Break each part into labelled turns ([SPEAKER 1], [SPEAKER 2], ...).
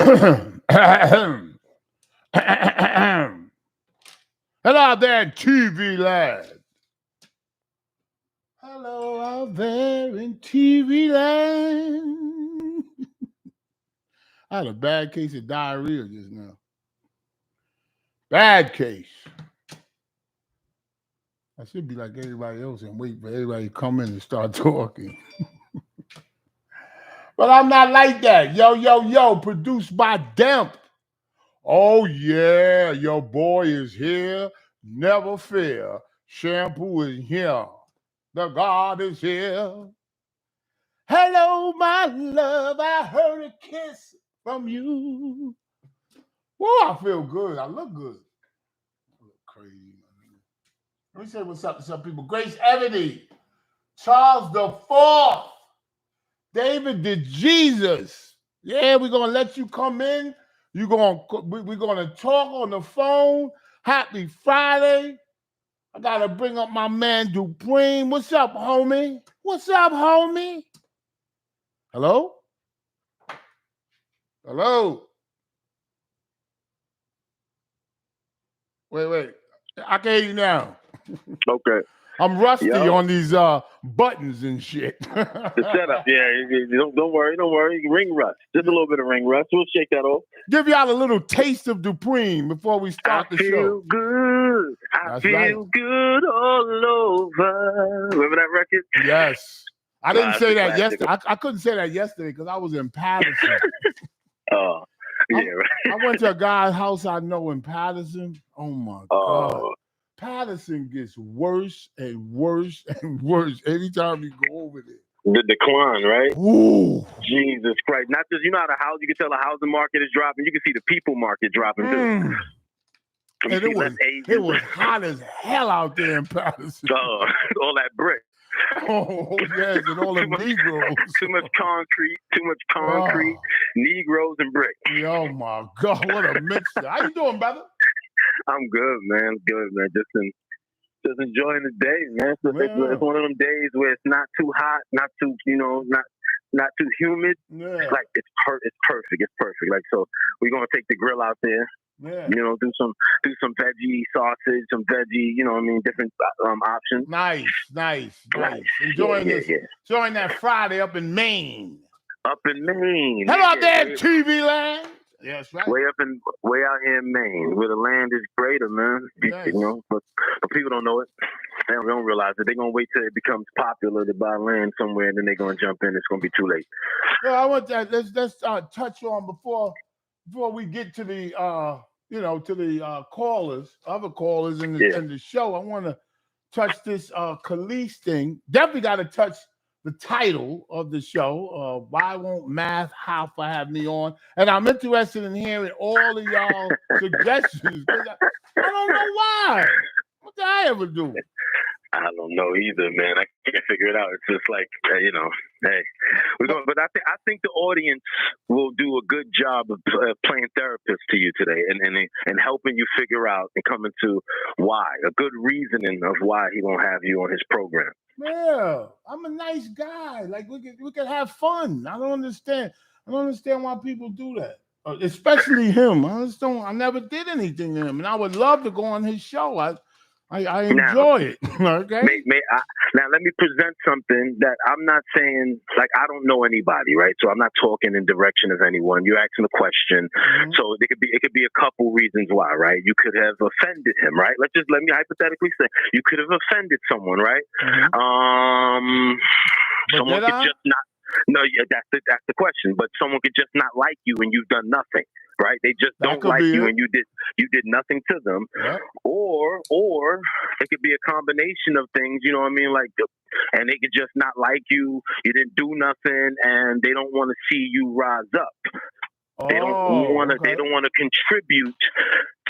[SPEAKER 1] Hello there, TV land. Hello out there in TV land. I had a bad case of diarrhea just now. Bad case. I should be like everybody else and wait for everybody to come in and start talking. But I'm not like that. Yo, produced by Demp. Oh, yeah, your boy is here. Never fear. Shampoo is here. The God is here. Hello, my love. I heard a kiss from you. Whoa, I feel good. I look good. I look crazy. Let me say what's up to some people. Grace Ebony, Charles the Fourth, David the Jesus. Yeah, we're gonna let you come in. We're gonna talk on the phone. Happy Friday. I gotta bring up my man Dupreme. What's up, homie? What's up, homie? Hello? Hello? Wait. I can hear you now.
[SPEAKER 2] Okay.
[SPEAKER 1] I'm rusty on these buttons and shit.
[SPEAKER 2] The setup, yeah. Don't worry. Ring rust. Just a little bit of ring rust. We'll shake that off.
[SPEAKER 1] Give y'all a little taste of Dupreme before we start the show.
[SPEAKER 2] I feel good. I feel good all over. Remember that record?
[SPEAKER 1] Yes. I didn't say that yesterday. I couldn't say that yesterday because I was in Patterson.
[SPEAKER 2] Oh, yeah, right.
[SPEAKER 1] I went to a guy's house I know in Patterson. Oh, my God. Patterson gets worse and worse and worse anytime you go over there.
[SPEAKER 2] The decline, right?
[SPEAKER 1] Ooh.
[SPEAKER 2] Jesus Christ. Not just, you know how you can tell the housing market is dropping. You can see the people market dropping too.
[SPEAKER 1] And it was hot as hell out there in Patterson.
[SPEAKER 2] All that brick.
[SPEAKER 1] Oh, yes, and all the Negroes.
[SPEAKER 2] Too much concrete, Negroes and brick.
[SPEAKER 1] Oh, my God, what a mixture. How you doing, brother?
[SPEAKER 2] I'm good, man. Good, man. Just enjoying the day, man. It's one of them days where it's not too hot, not too, not too humid.
[SPEAKER 1] Yeah.
[SPEAKER 2] Like it's perfect. It's perfect. Like, so we're gonna take the grill out there.
[SPEAKER 1] Yeah.
[SPEAKER 2] Do some veggie sausage, some veggie, different options.
[SPEAKER 1] Nice. Enjoying enjoying that Friday up in Maine. Hello out there in TV land. Yes, right.
[SPEAKER 2] Way out here in Maine, where the land is greater, man.
[SPEAKER 1] Yes.
[SPEAKER 2] But people don't know it. They don't realize it. They're gonna wait till it becomes popular to buy land somewhere, and then they're gonna jump in. It's gonna be too late.
[SPEAKER 1] Yeah, I want that. Let's touch on before we get to the other callers in the show. I want to touch this Khalees thing. Definitely got to touch the title of the show. Why won't Math Hoffa have me on? And I'm interested in hearing all of y'all suggestions. I don't know why. What did I ever do?
[SPEAKER 2] I don't know either, man. I can't figure it out. It's just like, hey, we're going. But I think the audience will do a good job of playing therapist to you today, and helping you figure out and coming to a good reasoning of why he won't have you on his program.
[SPEAKER 1] Yeah, I'm a nice guy. Like we can have fun. I don't understand why people do that, especially him. I never did anything to him, and I would love to go on his show. I enjoy it. Okay.
[SPEAKER 2] Now let me present something that I'm not saying, like, I don't know anybody, right? So I'm not talking in direction of anyone. You're asking a question, so it could be a couple reasons why, right? You could have offended him, right? Let me hypothetically say you could have offended someone, right? Someone could just not. No, yeah, that's the question. But someone could just not like you and you've done nothing, right? They just don't like you and you did nothing to them.
[SPEAKER 1] Yeah.
[SPEAKER 2] Or it could be a combination of things, you know what I mean? Like, and they could just not like you. You didn't do nothing, and they don't want to see you rise up. They don't want to contribute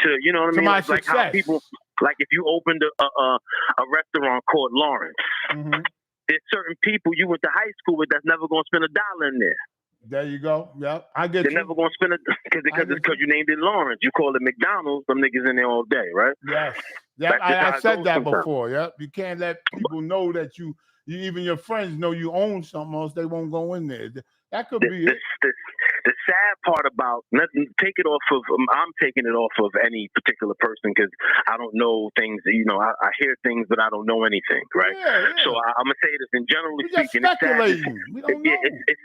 [SPEAKER 2] to, you know what I mean?
[SPEAKER 1] My
[SPEAKER 2] like how people, like if you opened a restaurant called Lawrence. There's certain people you went to high school with that's never gonna spend $1 in there.
[SPEAKER 1] There you go. Yep, I get.
[SPEAKER 2] They're never gonna spend because you named it Lawrence. You call it McDonald's. Some niggas in there all day, right?
[SPEAKER 1] Yes. Yeah, I said that before. Yep. You can't let people know that you even your friends know you own something else. They won't go in there. That could be it.
[SPEAKER 2] the sad part about take it off of I'm taking it off of any particular person because I don't know things. You know, I hear things, but I don't know anything, right?
[SPEAKER 1] Yeah.
[SPEAKER 2] So I'm gonna say this, and generally
[SPEAKER 1] We're just
[SPEAKER 2] speaking,
[SPEAKER 1] speculating. We don't know.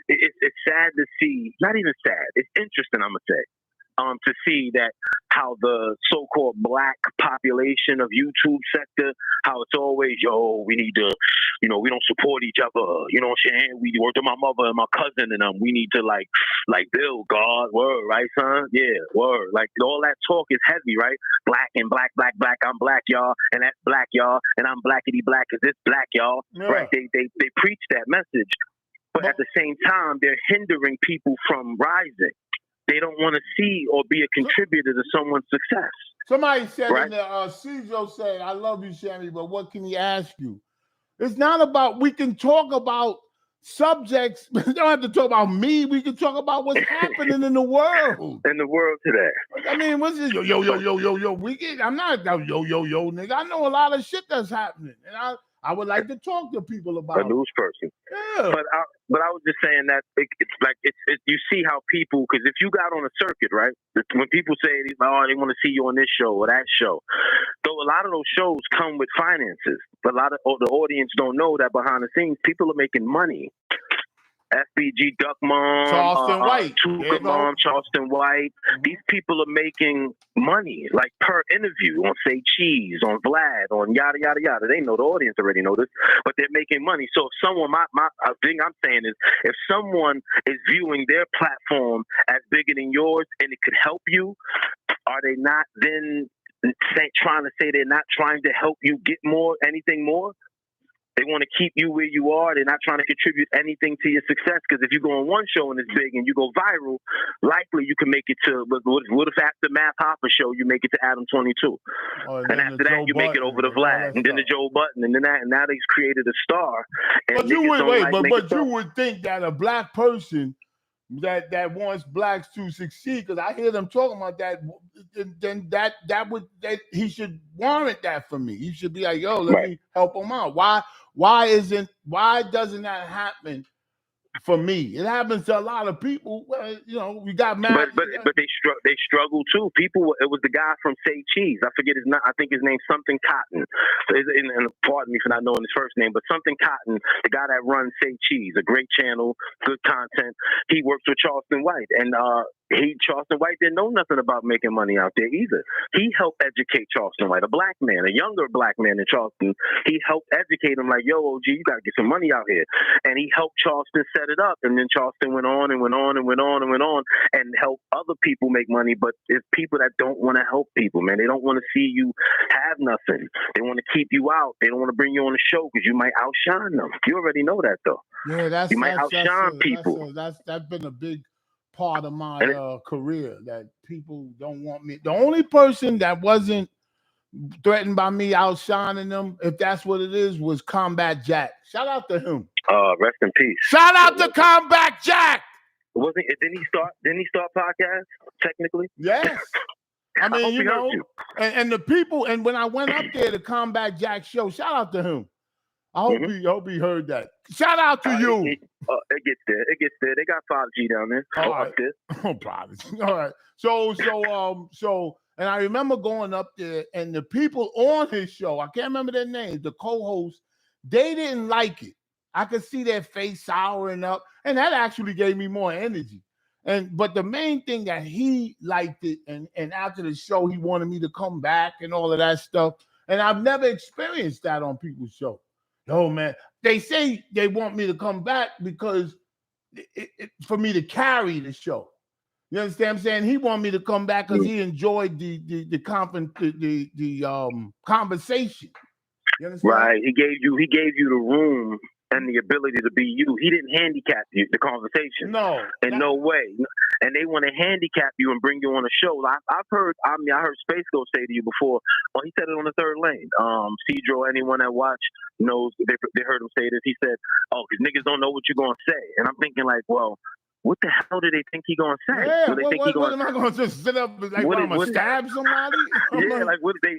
[SPEAKER 2] It's sad to see. Not even sad. It's interesting. I'm gonna say. To see that how the so-called black population of YouTube sector, how it's always, we need to, we don't support each other. You know what I'm saying? We work to my mother and my cousin and them. We need to like build God, word, right, son? Yeah, word. Like all that talk is heavy, right? Black and black. I'm black, y'all, and that's black, y'all, and I'm blackity black because it's black, y'all. Yeah. Right? They preach that message, but at the same time, they're hindering people from rising. They don't want to see or be a contributor to someone's success.
[SPEAKER 1] Somebody said in the Cjo said, I love you, Shammy, but what can he ask you? It's not about, we can talk about subjects, but we don't have to talk about me. We can talk about what's happening in the world.
[SPEAKER 2] In the world today.
[SPEAKER 1] I mean, what's this? Yo. I'm not a yo, nigga. I know a lot of shit that's happening. And I would like to talk to people about
[SPEAKER 2] a news person.
[SPEAKER 1] Yeah.
[SPEAKER 2] But I was just saying that it's you see how people, because if you got on a circuit, right? When people say, they want to see you on this show or that show, though a lot of those shows come with finances. But a lot of the audience don't know that behind the scenes, people are making money. FBG Duck Mom,
[SPEAKER 1] Charleston White,
[SPEAKER 2] Tuka Mom, Charleston White. These people are making money, like per interview on Say Cheese, on Vlad, on yada yada yada. They know, the audience already know this, but they're making money. So if someone, my thing I'm saying is, if someone is viewing their platform as bigger than yours and it could help you, are they not then trying to say they're not trying to help you get anything more? They want to keep you where you are. They're not trying to contribute anything to your success. Because if you go on one show and it's big and you go viral, likely you can make it to, what if after Math Hoffa show, you make it to Adam 22? And after that, you make it over to Vlad. And then the Joe Button. And then now they've created a star.
[SPEAKER 1] But you would think that a black person that wants blacks to succeed, because I hear them talking about that, then that he should warrant that for me. He should be like, yo, let me help him out. Why doesn't that happen for me? It happens to a lot of people. Well, we got mad.
[SPEAKER 2] But they struggle too. People. It was the guy from Say Cheese. I forget his name. I think his name's something Cotton. And pardon me for not knowing his first name, but something Cotton. The guy that runs Say Cheese, a great channel, good content. He works with Charleston White, and Charleston White didn't know nothing about making money out there either. He helped educate Charleston White, a black man, a younger black man in Charleston. He helped educate him like, yo, OG, you got to get some money out here. And he helped Charleston set it up. And then Charleston went on and went on and went on and went on and helped other people make money. But it's people that don't want to help people, man. They don't want to see you have nothing. They want to keep you out. They don't want to bring you on the show because you might outshine them. You already know that, though.
[SPEAKER 1] Yeah,
[SPEAKER 2] you might outshine people.
[SPEAKER 1] That's been a big part of my career, that people don't want me. The only person that wasn't threatened by me outshining them, if that's what it is, was Combat Jack. Shout out to him.
[SPEAKER 2] Rest in peace.
[SPEAKER 1] Shout out to Combat Jack.
[SPEAKER 2] Didn't he start podcast technically?
[SPEAKER 1] Yes. I mean, and the people, and when I went up there to Combat Jack show, shout out to him. I hope he heard that. Shout out to you.
[SPEAKER 2] It gets there. They got 5G down there.
[SPEAKER 1] All right. So, and I remember going up there, and the people on his show, I can't remember their names, the co-hosts, they didn't like it. I could see their face souring up, and that actually gave me more energy. But the main thing that he liked it, and after the show, he wanted me to come back and all of that stuff. And I've never experienced that on people's show. No, man. They say they want me to come back because for me to carry the show. You understand what I'm saying? He wanted me to come back because he enjoyed the conversation. You understand?
[SPEAKER 2] Right. He gave you the room and the ability to be you. He didn't handicap you, the conversation.
[SPEAKER 1] No.
[SPEAKER 2] In no way. And they want to handicap you and bring you on a show. I heard Space Ghost say to you before, he said it on the Third Lane. Cjo, anyone that watched knows, they heard him say this. He said, because niggas don't know what you're going to say. And I'm thinking like, well, what the hell do they think he gonna say?
[SPEAKER 1] Yeah,
[SPEAKER 2] Do they think
[SPEAKER 1] what am I gonna just sit up like I'm gonna stab somebody?
[SPEAKER 2] Yeah, like what they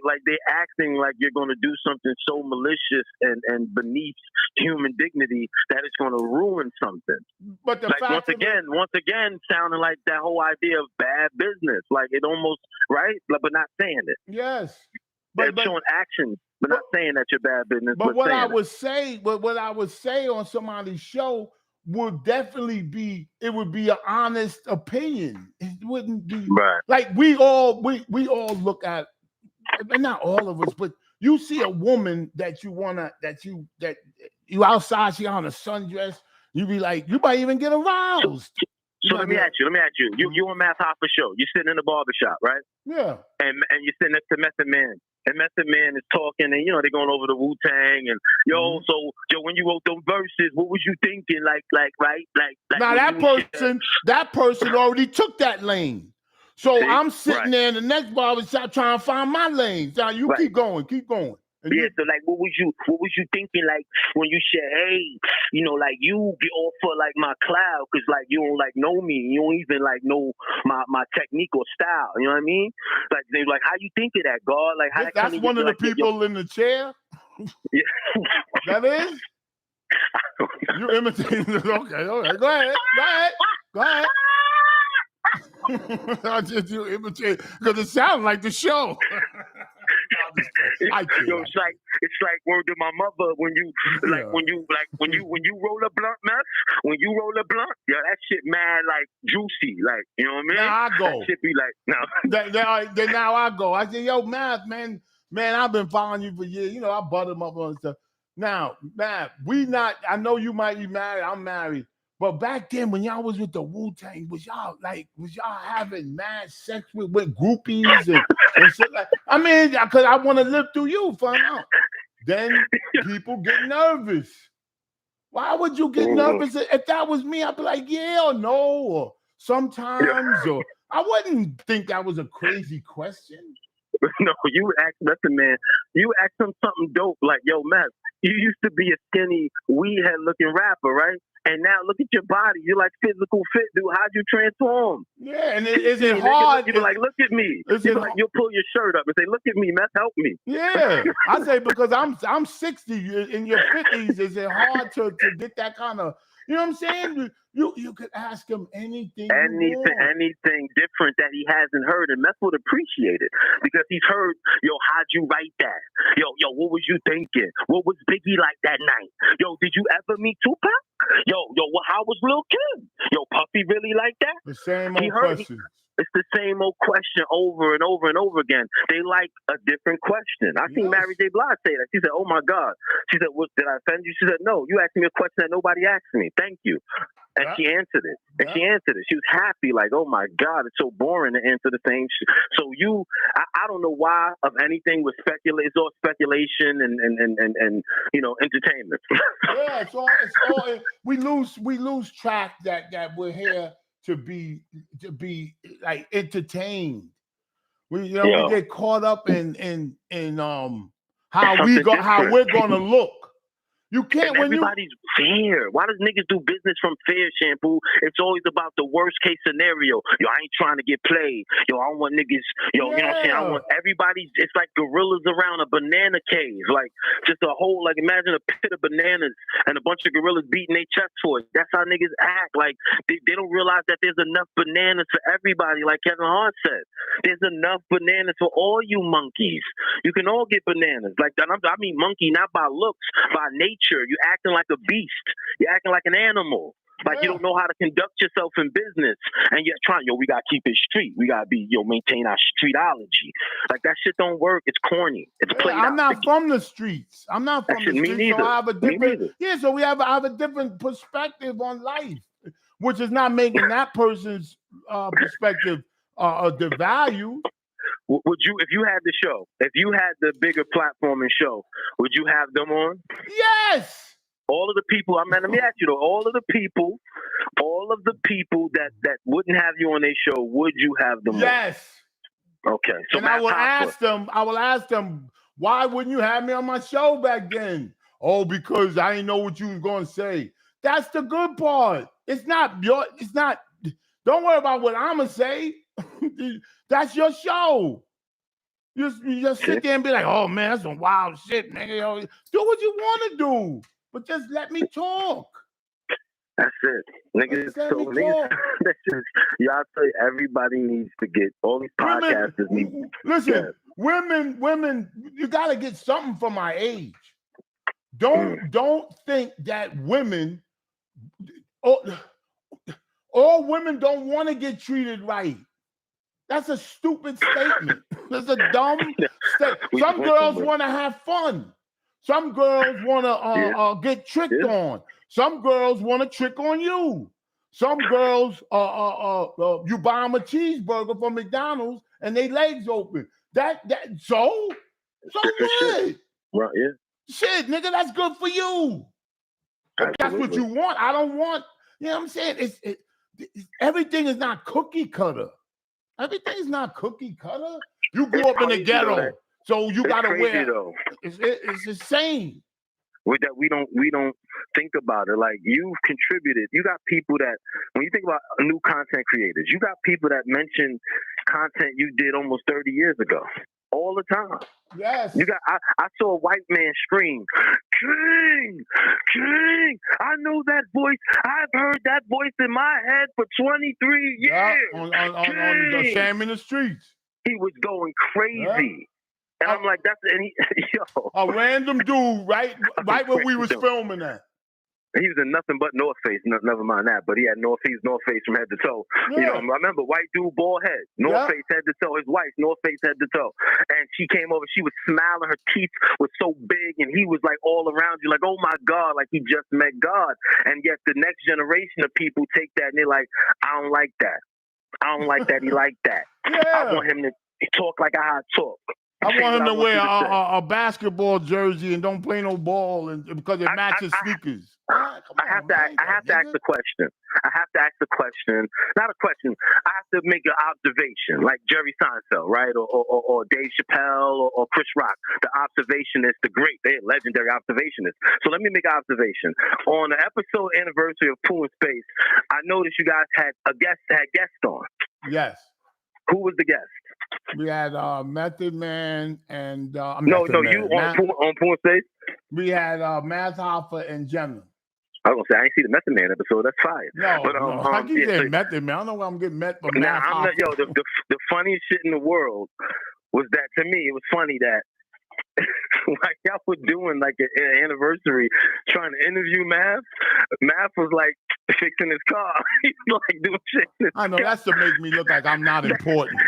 [SPEAKER 2] acting like you're gonna do something so malicious and beneath human dignity that it's gonna ruin something.
[SPEAKER 1] But the
[SPEAKER 2] like
[SPEAKER 1] fact
[SPEAKER 2] once again, sounding like that whole idea of bad business, like it almost right, but not saying it.
[SPEAKER 1] Yes,
[SPEAKER 2] but showing actions, but not saying that you're bad business.
[SPEAKER 1] But what I would say, what I would say on somebody's show would definitely be, it would be an honest opinion. It wouldn't be like we all look at, and not all of us, but you see a woman that you outside, she on a sundress, you be like, you might even get aroused.
[SPEAKER 2] So let me ask you. You on Math Hoffa show. You're sitting in the barbershop, right?
[SPEAKER 1] Yeah.
[SPEAKER 2] And you're sitting next to Method Man. And Method Man is talking, and they're going over the Wu-Tang, and so when you wrote them verses, what was you thinking?
[SPEAKER 1] Now that person already took that lane. So I'm sitting there in the next barbershop trying to find my lane. Now you keep going.
[SPEAKER 2] Yeah, so like, what was you thinking, like, when you said, hey, like, you get off for like my cloud, because like you don't like know me, you don't even like know my technique or style, you know what I mean? Like, they like, how you think of that, God? Like, how
[SPEAKER 1] that's one of the people in the chair.
[SPEAKER 2] Yeah,
[SPEAKER 1] that is. You imitating this? Okay, go ahead. I just you imitate because it sounds like the show.
[SPEAKER 2] It's like word to my mother when you when you roll a blunt, man. When you roll a blunt, that shit mad like juicy, like, you know what I mean?
[SPEAKER 1] Now I go.
[SPEAKER 2] That shit be like
[SPEAKER 1] then now I go. I say, yo, Math, man, I've been following you for years. I butter him up on stuff. Now, Math, I know you might be married. I'm married. But back then, when y'all was with the Wu-Tang, was y'all having mad sex with groupies and shit like? I mean, because I want to live through you, find out. Then people get nervous. Why would you get nervous? If that was me, I'd be like, yeah or no, or sometimes, or I wouldn't think that was a crazy question.
[SPEAKER 2] No, you would ask Method Man. You would ask him something dope like, yo, Meth, you used to be a skinny, weed-head-looking rapper, right? And now look at your body. You're like physical fit, dude. How'd you transform?
[SPEAKER 1] Yeah, and is it hard?
[SPEAKER 2] You be like, look at me. You'll pull your shirt up and say, look at me, Meth, help me.
[SPEAKER 1] Yeah, I say because I'm 60 in your 50s. Is it hard to get that kind of? You know what I'm saying? You could ask him anything
[SPEAKER 2] different that he hasn't heard, and Meth would appreciate it because he's heard, yo, how'd you write that? Yo, what was you thinking? What was Biggie like that night? Yo, did you ever meet Tupac? Yo, how was Lil Kim? Yo, Puffy really like that?
[SPEAKER 1] The same old question.
[SPEAKER 2] It's the same old question over and over and over again. They like a different question. I seen Mary J. Blige say that. She said, oh, my God. She said, what, did I offend you? She said, no, you asked me a question that nobody asked me. Thank you. And she answered it. And she answered it. She was happy, like, oh, my God, it's so boring to answer the same shit. So I don't know why of anything with speculation. It's all speculation and entertainment.
[SPEAKER 1] Yeah, it's all we lose track that we're here to be like entertained. We get caught up in how we're gonna look. You can't.
[SPEAKER 2] Everybody's fair. Why does niggas do business from fair, Shampoo? It's always about the worst case scenario. Yo, I ain't trying to get played. Yo, I don't want niggas. Yo, you know what I'm saying? I want everybody. It's like gorillas around a banana cave. Like just a whole. Like imagine a pit of bananas and a bunch of gorillas beating their chest for it. That's how niggas act. Like they don't realize that there's enough bananas for everybody. Like Kevin Hart said, there's enough bananas for all you monkeys. You can all get bananas. Like I mean, monkey not by looks, by nature. You're acting like a beast. You're acting like an animal. Like you don't know how to conduct yourself in business. And you're trying, we got to keep it street. We got to be, maintain our streetology. Like that shit don't work. It's corny. It's played out.
[SPEAKER 1] I'm not from the streets. I'm not from the streets.
[SPEAKER 2] Me neither.
[SPEAKER 1] So I have a different, so I have a different perspective on life, which is not making that person's perspective devalued.
[SPEAKER 2] Would you, if you had the show, if you had the bigger platform and show, would you have them on?
[SPEAKER 1] Yes.
[SPEAKER 2] All of the people, let me ask you though, all of the people that wouldn't have you on their show, would you have them on?
[SPEAKER 1] Yes.
[SPEAKER 2] Okay. So
[SPEAKER 1] and I will ask them, why wouldn't you have me on my show back then? Oh, because I didn't know what you was going to say. That's the good part. It's not your. It's not. Don't worry about what I'm gonna say. That's your show. You just sit there and be like, "Oh man, that's some wild shit, nigga." Yo, do what you want to do, but just let me talk.
[SPEAKER 2] That's it, niggas.
[SPEAKER 1] Just let
[SPEAKER 2] So
[SPEAKER 1] me
[SPEAKER 2] niggas,
[SPEAKER 1] talk.
[SPEAKER 2] y'all tell you, everybody needs to get all these podcasters need.
[SPEAKER 1] Listen, women, you got to get something for my age. Don't think that women, all women don't want to get treated right. That's a stupid statement. That's a dumb statement. Some girls want to have fun. Some girls want to get tricked on. Some girls want to trick on you. Some girls, you buy them a cheeseburger from McDonald's and they legs open. So what?
[SPEAKER 2] Right, yeah.
[SPEAKER 1] Shit, nigga, that's good for you. If that's what you want. I don't want. You know what I'm saying? Everything is not cookie cutter. Everything's not cookie cutter. You grew up in the ghetto, so you gotta wear. It's insane.
[SPEAKER 2] We don't think about it. Like, you've contributed. You got people that, when you think about new content creators, you got people that mention content you did almost 30 years ago all the time.
[SPEAKER 1] Yes.
[SPEAKER 2] You got. I saw a white man scream, King. I know that voice. I've heard that voice in my head for 23 years.
[SPEAKER 1] On the Sham in the streets.
[SPEAKER 2] He was going crazy. And I'm like,
[SPEAKER 1] a random dude, right where we was filming at.
[SPEAKER 2] He was in nothing but North Face. Never mind that, but he had North Face from head to toe. Yeah. You know, I remember white dude, bald head, North Face head to toe. His wife, North Face head to toe. And she came over. She was smiling. Her teeth were so big, and he was like all around you, like, oh my God, like he just met God. And yet the next generation of people take that and they're like, I don't like that. I don't like that. He liked that.
[SPEAKER 1] Yeah.
[SPEAKER 2] I want him to talk like I talk.
[SPEAKER 1] I want him to wear a basketball jersey and don't play no ball, and because it matches sneakers.
[SPEAKER 2] I have to ask the question. I have to ask the question. Not a question. I have to make an observation, like Jerry Seinfeld, right, or Dave Chappelle, or Chris Rock. The observationist, they're legendary observationists. So let me make an observation. On the episode anniversary of Pooh in Space, I noticed you guys had guests on.
[SPEAKER 1] Yes.
[SPEAKER 2] Who was the guest?
[SPEAKER 1] We had Method Man and
[SPEAKER 2] you on Pooh in Space.
[SPEAKER 1] We had Math Hoffa and Jenna.
[SPEAKER 2] I was gonna say I ain't see the Method Man episode. That's fire.
[SPEAKER 1] No, I keep saying Method Man. I don't know why I'm getting met from Math Hoffa.
[SPEAKER 2] The funniest shit in the world was that, to me, it was funny that like y'all were doing like an anniversary trying to interview Math. Math was like fixing his car. He's like doing shit.
[SPEAKER 1] I know, that's to make me look like I'm not important.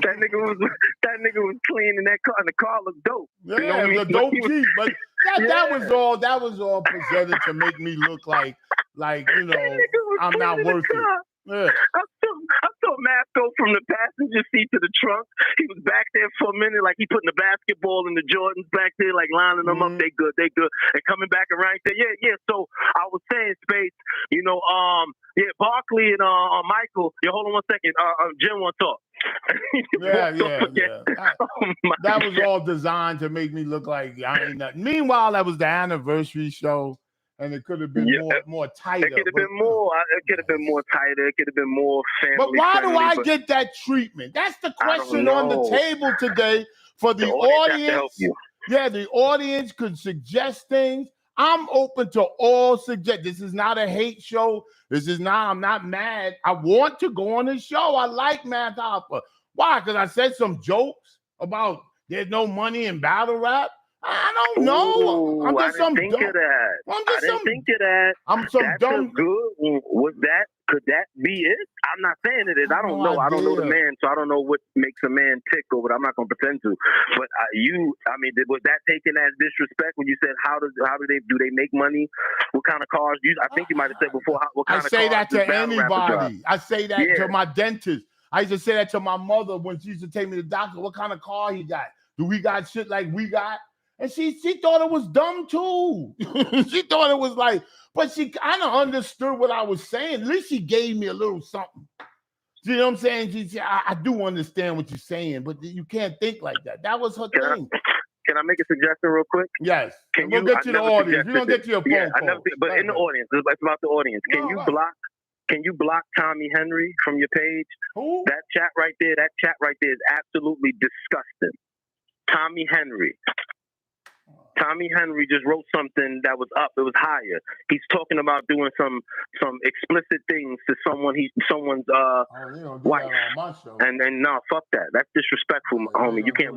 [SPEAKER 2] that nigga was cleaning that car, and the car looked dope.
[SPEAKER 1] Yeah, you know, it was a dope Jeep, but that was all presented to make me look like you know, I'm not worth it. Yeah.
[SPEAKER 2] I saw Matt go from the passenger seat to the trunk. He was back there for a minute, like he putting the basketball and the Jordans back there, like lining them up. They good. And coming back around, he said, yeah. So I was saying, Space, you know, Barkley and Michael. Yeah, hold on one second. Jim want to talk.
[SPEAKER 1] Yeah. That was all designed to make me look like I ain't nothing. Meanwhile, that was the anniversary show. And it could have been more tighter.
[SPEAKER 2] It could have been more. It could have been more tighter. It could have been more family.
[SPEAKER 1] But why do I get that treatment? That's the question on the table today for the audience. Yeah, the audience could suggest things. I'm open to all suggestions. This is not a hate show. I'm not mad. I want to go on this show. I like Math Hoffa. Why? Because I said some jokes about there's no money in battle rap. I don't know.
[SPEAKER 2] I didn't think of that. I'm some dumb. Could that be it? I'm not saying it is. I don't know. I don't know the man, so I don't know what makes a man tick or what. I'm not going to pretend to. But was that taken as disrespect when you said do they make money? What kind of cars? I think you might have said before. What kind of cars?
[SPEAKER 1] I say that to anybody. I say that to my dentist. I used to say that to my mother when she used to take me to the doctor. What kind of car he got? Do we got shit like we got? And she thought it was dumb too. She thought it was like, but she kind of understood what I was saying. At least she gave me a little something. You know what I'm saying? She said, I do understand what you're saying, but you can't think like that. That was her thing.
[SPEAKER 2] Can I make a suggestion real quick?
[SPEAKER 1] Yes. We'll get to the audience. You don't get to your phone call.
[SPEAKER 2] But in the audience, it's about the audience. Can you block Can you block Tommy Henry from your page?
[SPEAKER 1] Who?
[SPEAKER 2] That chat right there is absolutely disgusting. Tommy Henry. Tommy Henry just wrote something that was up. It was higher. He's talking about doing some explicit things to someone's wife. And no, fuck that. That's disrespectful, homie. You can't.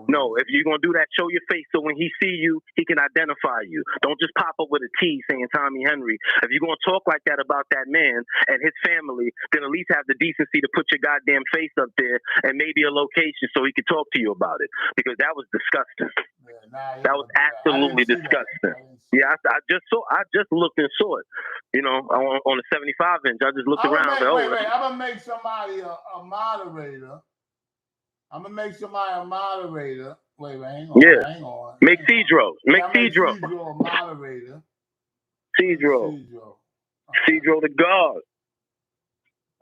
[SPEAKER 2] No, if you're gonna do that, show your face so when he see you, he can identify you. Don't just pop up with a T saying Tommy Henry. If you're gonna talk like that about that man and his family, then at least have the decency to put your goddamn face up there and maybe a location so he could talk to you about it, because that was disgusting. That was absolutely disgusting. Yeah, I just looked and saw it. You know, on the 75 inch. I just looked around.
[SPEAKER 1] Wait. I'm gonna make somebody a moderator. Wait, hang on.
[SPEAKER 2] Make Cedro
[SPEAKER 1] a moderator.
[SPEAKER 2] Cedro the God.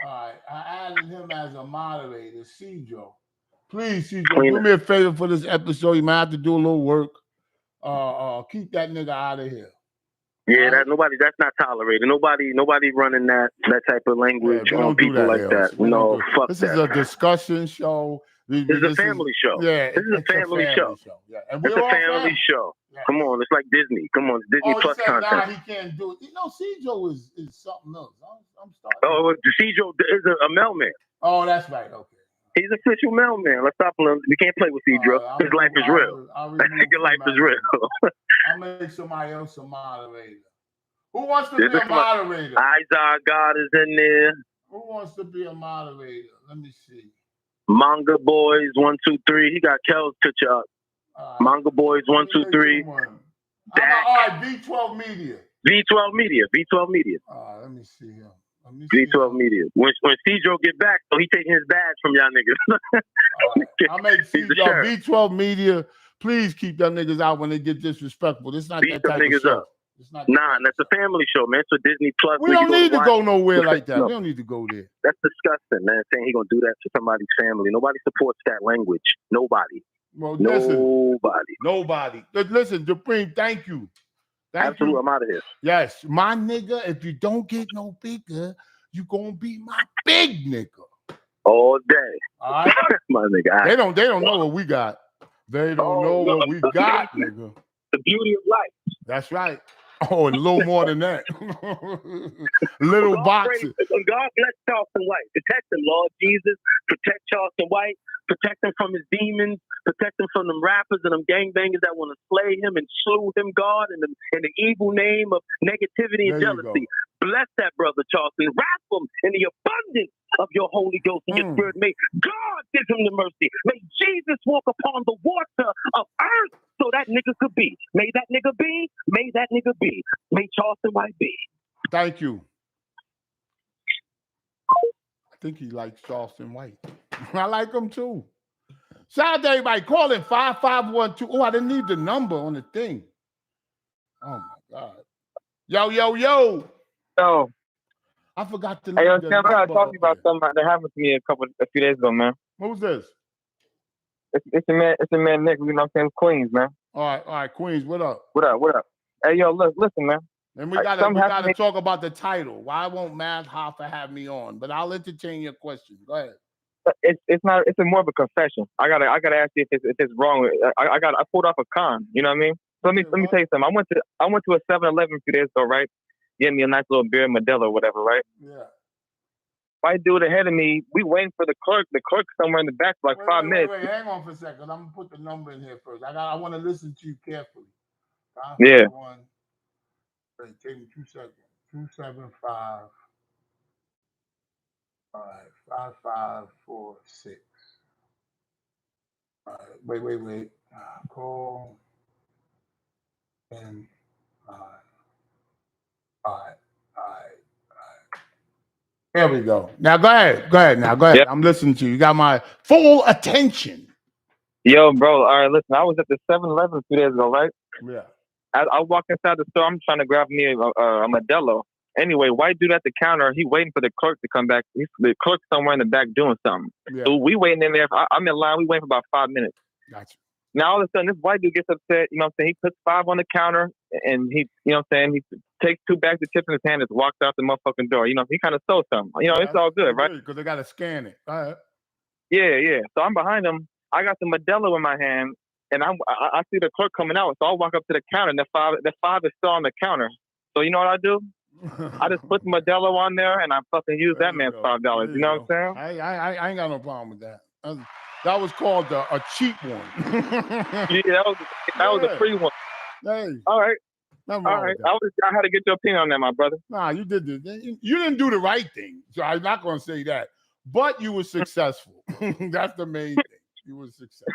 [SPEAKER 1] All right, I added him as a moderator, Cedro. Please, Cedro, do me a favor for this episode. You might have to do a little work. Keep that nigga out of here.
[SPEAKER 2] Yeah, that's not tolerated. Nobody running that type of language on people like that. No, fuck that.
[SPEAKER 1] This is a discussion show.
[SPEAKER 2] This is a family show. Yeah, this is a family show.
[SPEAKER 1] Yeah, and
[SPEAKER 2] it's a family show. Yeah. Come on, it's like Disney. Come on, Disney Plus content.
[SPEAKER 1] Nah, he can't do it. You know, Cedro is something else. I'm starting.
[SPEAKER 2] Oh, Cedro is a mailman.
[SPEAKER 1] Oh, that's right. Okay.
[SPEAKER 2] He's official mailman. Let's stop him. We can't play with Cedro. His life is real. That nigga life is real.
[SPEAKER 1] I'll make somebody else a moderator. Who wants to be a moderator?
[SPEAKER 2] Isaiah God is in there.
[SPEAKER 1] Who wants to be a moderator? Let me see.
[SPEAKER 2] Manga Boys 1 2 3. He got Kel's picture up. Manga Boys 1 2 3.
[SPEAKER 1] All right, V12 Media.
[SPEAKER 2] V12 Media.
[SPEAKER 1] Let me see him.
[SPEAKER 2] V12 Media. When Cedro get back, so he taking his badge from y'all niggas.
[SPEAKER 1] I'll make Cedro V12 Media. Please keep them niggas out when they get disrespectful. It's not that type of show.
[SPEAKER 2] Up. Nah, that's a family show, man. It's a Disney Plus.
[SPEAKER 1] We don't need to go nowhere like that. No. We don't need to go there.
[SPEAKER 2] That's disgusting, man. Saying he gonna do that to somebody's family. Nobody supports that language. Nobody.
[SPEAKER 1] Well,
[SPEAKER 2] nobody.
[SPEAKER 1] Listen, Dupreme, thank you.
[SPEAKER 2] Absolutely, I'm out of here.
[SPEAKER 1] Yes, my nigga, if you don't get no bigger, you gonna be my big nigga.
[SPEAKER 2] All day.
[SPEAKER 1] All right?
[SPEAKER 2] My nigga.
[SPEAKER 1] They don't know what we got. They don't know what we got, nigga.
[SPEAKER 2] The beauty of life.
[SPEAKER 1] That's right. Oh, and a little more than that. Little boxes.
[SPEAKER 2] God bless Charleston White. Protect him, Lord Jesus. Protect Charleston White. Protect him from his demons. Protect him from them rappers and them gangbangers that want to slay him and slew him, God, in the evil name of negativity and jealousy. Bless that brother, Charleston. Wrap him in the abundance of your Holy Ghost and your Spirit. May God give him the mercy. May Jesus walk upon the water of earth so that nigga could be. May that nigga be. May that nigga be. May Charleston White be.
[SPEAKER 1] Thank you. I think he likes Charleston White. I like him too. Shout out to everybody. Call in 5512. Oh, I didn't need the number on the thing. Oh my God. Yo.
[SPEAKER 3] Yo.
[SPEAKER 1] I forgot to.
[SPEAKER 3] Hey, yo, Sam, I gotta talk to you about something that happened to me a few days ago, man.
[SPEAKER 1] Who's this?
[SPEAKER 3] It's a man Nick. You know what I'm saying? Queens, man.
[SPEAKER 1] All right, Queens. What up?
[SPEAKER 3] What up? Hey, yo, listen, man.
[SPEAKER 1] And we gotta talk about the title. Why won't Matt Hoffa have me on? But I'll entertain your question. Go ahead.
[SPEAKER 3] It's not. It's more of a confession. I gotta ask you if it's wrong. I pulled off a con. You know what I mean? So let me tell you something. I went to a 7-Eleven a few days ago, right? Get me a nice little beer, Modelo, or whatever, right?
[SPEAKER 1] Yeah.
[SPEAKER 3] White dude ahead of me. We waiting for the clerk. The clerk's somewhere in the back for 5 minutes.
[SPEAKER 1] Wait, hang on for a second. I'm gonna put the number in here first. I want to listen to you carefully.
[SPEAKER 3] Yeah.
[SPEAKER 1] Wait, take me 2 seconds. 275. All right, 5546. All right, wait. Call. And all right. There we go. Now go ahead. Yep. I'm listening to you. You got my full attention.
[SPEAKER 3] Yo, bro. All right, listen. I was at the 7-Eleven 2 days ago, right?
[SPEAKER 1] Yeah.
[SPEAKER 3] I walk inside the store. I'm trying to grab me a Modelo. Anyway, white dude at the counter. He waiting for the clerk to come back. The clerk's somewhere in the back doing something. Yeah. So we waiting in there. I'm in line. We waiting for about 5 minutes.
[SPEAKER 1] Gotcha.
[SPEAKER 3] Now all of a sudden, this white dude gets upset. You know what I'm saying? He puts 5 on the counter, and he, you know what I'm saying? He takes 2 bags of chips in his hand and walks out the motherfucking door. You know, he kind of stole something. You know, it's all good, right?
[SPEAKER 1] Because they got to scan it. All right.
[SPEAKER 3] Yeah. So I'm behind him. I got the Modelo in my hand, and I see the clerk coming out. So I walk up to the counter, and the five is still on the counter. So you know what I do? I just put Modelo on there, and I fucking use that man's $5. You know what I'm
[SPEAKER 1] saying? I ain't got no problem with that. That was called a cheap one.
[SPEAKER 3] Yeah, that was a free one.
[SPEAKER 1] Hey,
[SPEAKER 3] all right.
[SPEAKER 1] All right.
[SPEAKER 3] I had to get your opinion on that, my brother.
[SPEAKER 1] Nah, you did this. You didn't do the right thing. So I'm not going to say that. But you were successful. That's the main thing. You were successful.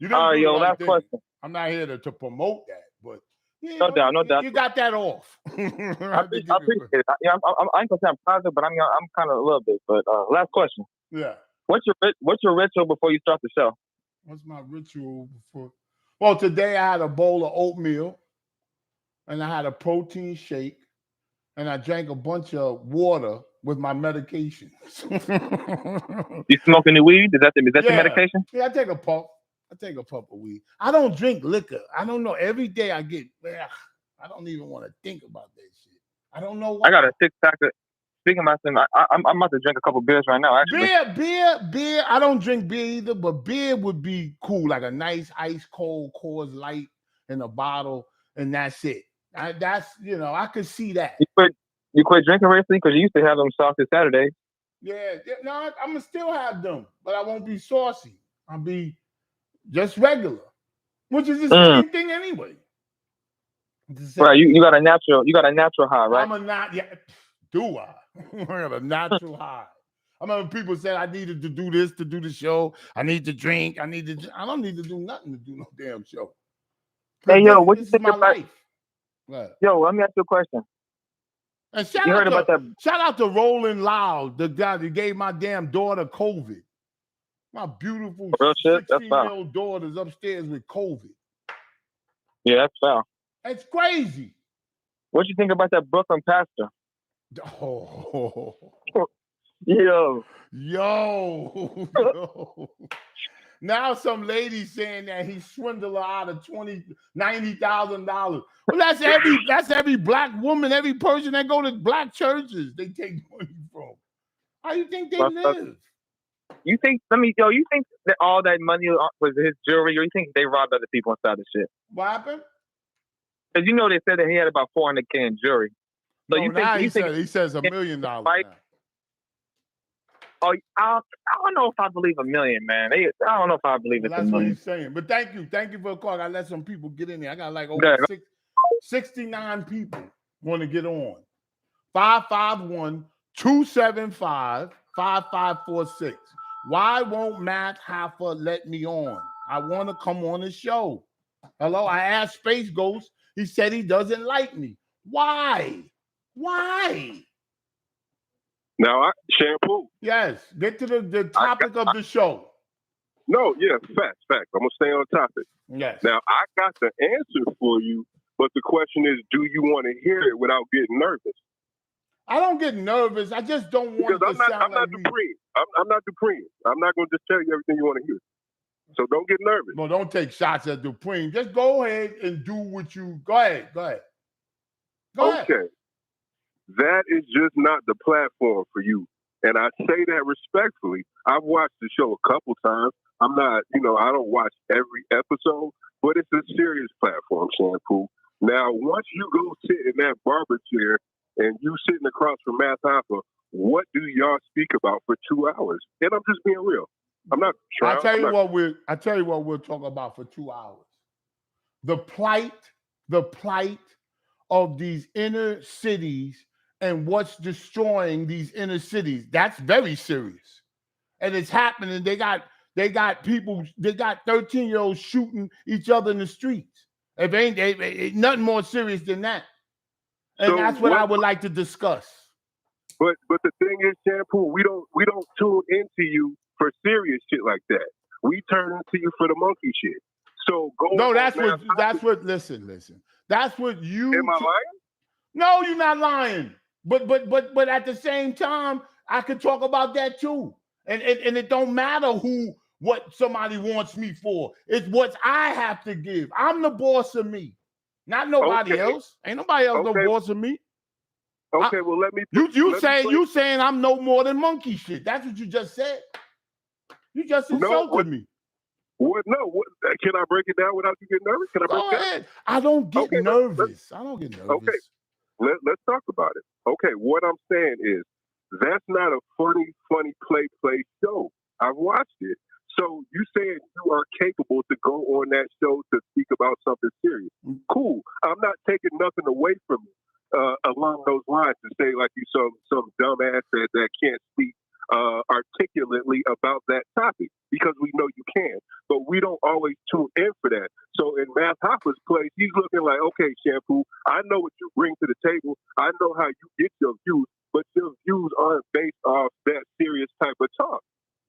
[SPEAKER 1] You didn't do the right
[SPEAKER 3] last
[SPEAKER 1] thing.
[SPEAKER 3] question.
[SPEAKER 1] I'm not here to promote that, but
[SPEAKER 3] no doubt.
[SPEAKER 1] You got that off.
[SPEAKER 3] I appreciate it. I ain't gonna say I'm positive, but I'm kind of a little bit. But last question.
[SPEAKER 1] Yeah.
[SPEAKER 3] What's your ritual before you start the show?
[SPEAKER 1] What's my ritual before? Well, today I had a bowl of oatmeal, and I had a protein shake, and I drank a bunch of water with my medication.
[SPEAKER 3] You smoking the weed? Is that the medication?
[SPEAKER 1] Yeah, I take a puff. Of weed. I don't drink liquor. I don't know. Every day I get, I don't even want to think about that shit. I don't know why.
[SPEAKER 3] I got a 6-pack of. Speaking of myself, I'm about to drink a couple beers right now. Actually,
[SPEAKER 1] beer. I don't drink beer either, but beer would be cool, like a nice ice cold Coors Light in a bottle, and that's it. I could see that.
[SPEAKER 3] You quit drinking recently because you used to have them saucy Saturdays.
[SPEAKER 1] Yeah. No, I'm gonna still have them, but I won't be saucy. I'll be just regular, which is the same thing anyway.
[SPEAKER 3] Right, you got a natural high, right?
[SPEAKER 1] I'm a not. Yeah, do I? I got a natural high. I remember people said I needed to do this to do the show. I need to drink. I don't need to do nothing to do no damn show.
[SPEAKER 3] Hey, yo, what you think
[SPEAKER 1] about life?
[SPEAKER 3] Right. Yo, let me ask you a question.
[SPEAKER 1] And shout out to Rolling Loud, the guy that gave my damn daughter COVID. My beautiful 16-year-old daughter's upstairs with COVID.
[SPEAKER 3] Yeah, that's foul.
[SPEAKER 1] It's crazy.
[SPEAKER 3] What you think about that Brooklyn pastor?
[SPEAKER 1] Oh.
[SPEAKER 3] Yo.
[SPEAKER 1] Now some lady saying that he swindled her out of $90,000. Well, that's every black woman, every person that go to black churches, they take money from. How you think they live?
[SPEAKER 3] You think that all that money was his jewelry, or you think they robbed other people inside the shit?
[SPEAKER 1] What happened?
[SPEAKER 3] Because they said that he had about $400K in jewelry. So
[SPEAKER 1] he says $1 million now.
[SPEAKER 3] Oh, I don't know if I believe $1 million, man. I don't know if I believe it's $1 million.
[SPEAKER 1] That's what he's saying. But thank you for the call. I let some people get in there. I got like over 69 people want to get on. 551-275-5546. Why won't Matt Hoffa let me on? I want to come on the show. Hello, I asked Space Ghost. He said he doesn't like me. Why?
[SPEAKER 4] Now, Shampoo.
[SPEAKER 1] Yes, get to the topic of the show.
[SPEAKER 4] No, yeah, facts. I'm going to stay on topic.
[SPEAKER 1] Yes.
[SPEAKER 4] Now, I got the answer for you, but the question is, do you want to hear it without getting nervous?
[SPEAKER 1] I don't get nervous. I just don't want to sound
[SPEAKER 4] I'm not Dupree. I'm not Dupree. I'm not going to just tell you everything you want to hear. So don't get nervous.
[SPEAKER 1] Well, don't take shots at Dupree. Just go ahead and do what you... Go ahead.
[SPEAKER 4] Okay. That is just not the platform for you. And I say that respectfully. I've watched the show a couple times. I'm not, I don't watch every episode, but it's a serious platform, Shampoo. Now, once you go sit in that barber chair and you sitting across from Matt Hoffa, what do y'all speak about for 2 hours? And I'm just being real. I'm not trying.
[SPEAKER 1] I tell you what we'll talk about for 2 hours. The plight of these inner cities and what's destroying these inner cities. That's very serious. And it's happening. They got people, they got 13-year-olds shooting each other in the streets. If ain't nothing more serious than that. And so that's what I would like to discuss.
[SPEAKER 4] But the thing is, Shampoo, we don't tune into you for serious shit like that. We turn into you for the monkey shit. So go.
[SPEAKER 1] No, listen. That's what you.
[SPEAKER 4] Am I lying?
[SPEAKER 1] No, you're not lying. But at the same time, I could talk about that too. And it don't matter who what somebody wants me for. It's what I have to give. I'm the boss of me, not nobody else. Ain't nobody else no boss of me.
[SPEAKER 4] Okay, well, let me.
[SPEAKER 1] You saying I'm no more than monkey shit. That's what you just said. You just insulted me.
[SPEAKER 4] What? No. What, can I break it down without you getting nervous? Can I break it down?
[SPEAKER 1] Ahead. I don't get nervous. I don't get nervous.
[SPEAKER 4] Okay. Let's talk about it. Okay, what I'm saying is that's not a funny play show. I've watched it. So you saying you are capable to go on that show to speak about something serious. Cool. I'm not taking nothing away from you along those lines to say like you some dumbass that can't speak articulately about that topic, because we know you can. But we don't always tune in for that. So in Matt Hoffa's place, he's looking like, okay, Shampoo, I know what you bring to the table. I know how you get your views, but your views aren't based off that serious type of talk.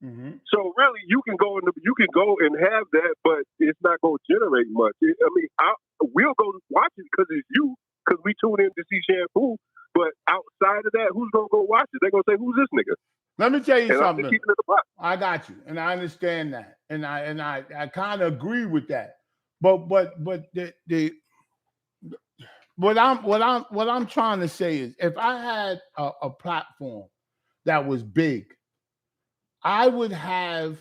[SPEAKER 4] Mm-hmm. So really, you can go and have that, but it's not going to generate much. We'll go watch it because it's you, because we tune in to see Shampoo. But outside of that, who's going to go watch it? They're going to say, "Who's this nigga?"
[SPEAKER 1] Let me tell you something. I got you, and I understand that, and I kind of agree with that. But what I'm trying to say is, if I had a platform that was big, I would have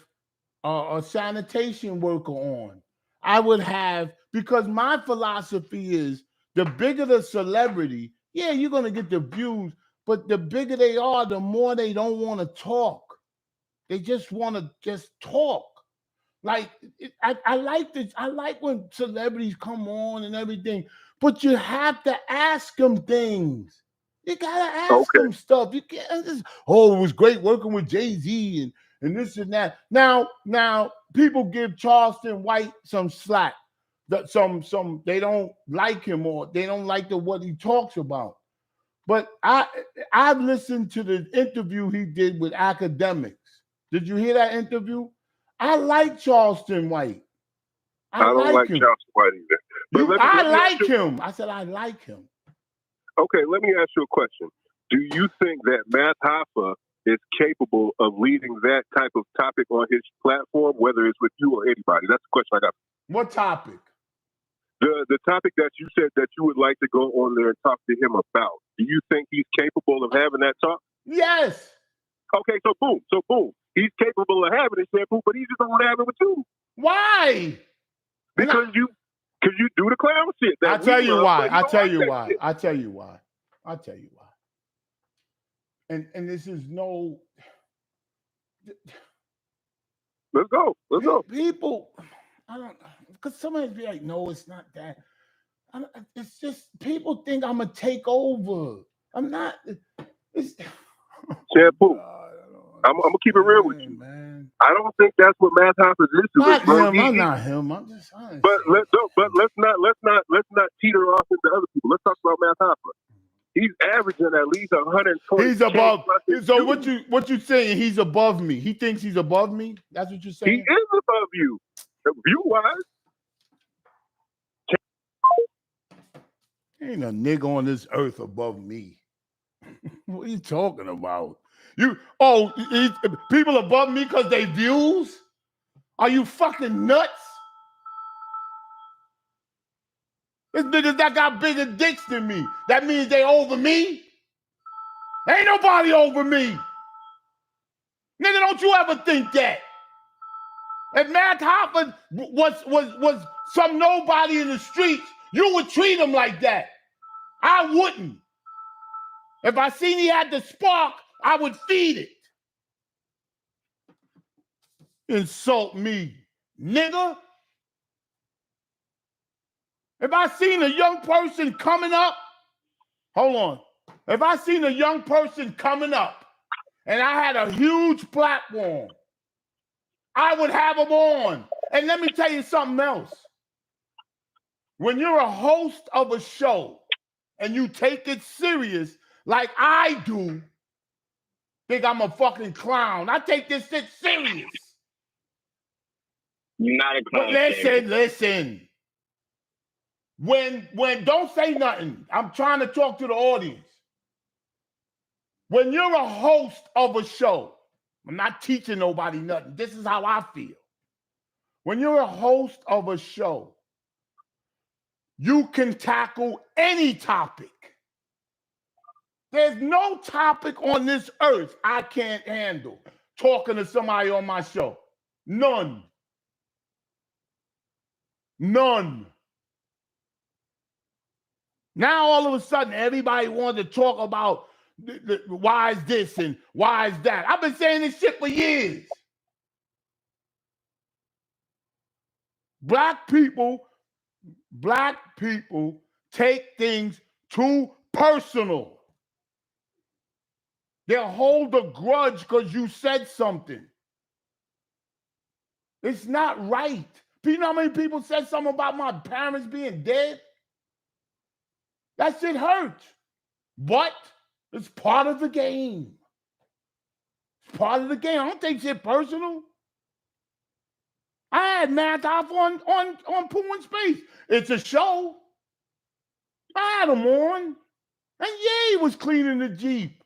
[SPEAKER 1] a sanitation worker on. I would have, because my philosophy is, the bigger the celebrity, yeah, you're gonna get the views, but the bigger they are, the more they don't want to talk. They just want to just talk. Like I like this. I like when celebrities come on and everything, but you have to ask them things. You gotta ask them stuff. You can't just, oh, it was great working with Jay-Z and this and that. Now people give Charleston White some slack. That some they don't like him, or they don't like what he talks about. But I've listened to the interview he did with Academics. Did you hear that interview? I like Charleston White.
[SPEAKER 4] I don't like him. Charleston White either.
[SPEAKER 1] I like him. I said I like him.
[SPEAKER 4] Okay, let me ask you a question. Do you think that Matt Hoffa is capable of leading that type of topic on his platform, whether it's with you or anybody? That's the question I got.
[SPEAKER 1] What topic?
[SPEAKER 4] The topic that you said that you would like to go on there and talk to him about. Do you think he's capable of having that talk?
[SPEAKER 1] Yes.
[SPEAKER 4] Okay, so boom. He's capable of having it, Shampoo, but he just don't want to have it with you.
[SPEAKER 1] Why?
[SPEAKER 4] Because you do the clown shit.
[SPEAKER 1] I'll tell you why. And this is no.
[SPEAKER 4] Let's go.
[SPEAKER 1] People, I don't, because somebody be like, no, it's not that. It's just people think I'm gonna take over. I'm not. It's
[SPEAKER 4] Shampoo. I'm gonna keep it real with you, man. I don't think that's what Matt Hoffa's issue is.
[SPEAKER 1] I'm not him. I'm just honest.
[SPEAKER 4] But let's not teeter off into other people. Let's talk about Matt Hoffa. He's averaging at least 120.
[SPEAKER 1] He's above. So what you saying? He's above me. He thinks he's above me. That's what you're saying.
[SPEAKER 4] He is above you, view wise.
[SPEAKER 1] Ain't a nigga on this earth above me. What are you talking about? People above me because they views? Are you fucking nuts? There's niggas that got bigger dicks than me. That means they over me? Ain't nobody over me. Nigga, don't you ever think that. If Matt Hoffa was some nobody in the streets, you would treat him like that. I wouldn't. If I seen he had the spark, I would feed it. Insult me, nigga. If I seen a young person coming up, hold on. If I seen a young person coming up and I had a huge platform, I would have them on. And let me tell you something else. When you're a host of a show and you take it serious like I do, think I'm a fucking clown. I take this shit serious.
[SPEAKER 3] You're not a clown.
[SPEAKER 1] But listen. When don't say nothing. I'm trying to talk to the audience. When you're a host of a show, I'm not teaching nobody nothing. This is how I feel. When you're a host of a show, you can tackle any topic. There's no topic on this earth I can't handle talking to somebody on my show. None. None. Now all of a sudden, everybody wants to talk about why is this and why is that. I've been saying this shit for years. Black people take things too personal. They'll hold a grudge because you said something. It's not right. Do you know how many people said something about my parents being dead? That shit hurts. But it's part of the game. It's part of the game. I don't take shit personal. I had Math off on Pool in Space. It's a show. I had him on. And yeah, he was cleaning the Jeep.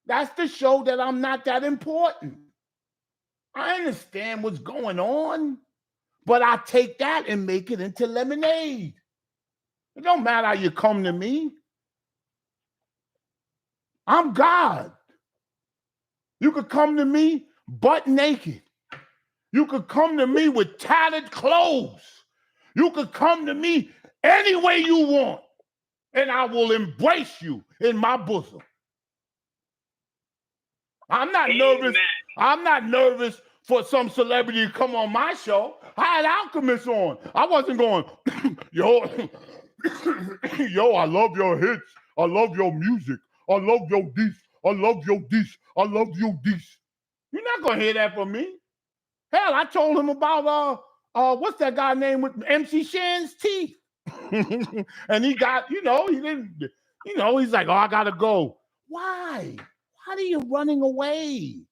[SPEAKER 1] That's the show that I'm not that important. I understand what's going on, but I take that and make it into lemonade. It don't matter how you come to me. I'm God. You could come to me butt naked. You could come to me with tattered clothes. You could come to me any way you want, and I will embrace you in my bosom. I'm not nervous. I'm not nervous for some celebrity to come on my show. I had Alchemist on. I wasn't going, yo, I love your hits. I love your music. I love your this. I love your this. I love your this. You're not going to hear that from me. Hell, I told him about, what's that guy name with MC Shan's teeth? And he got, he didn't, he's like, oh, I got to go. Why? Why are you running away?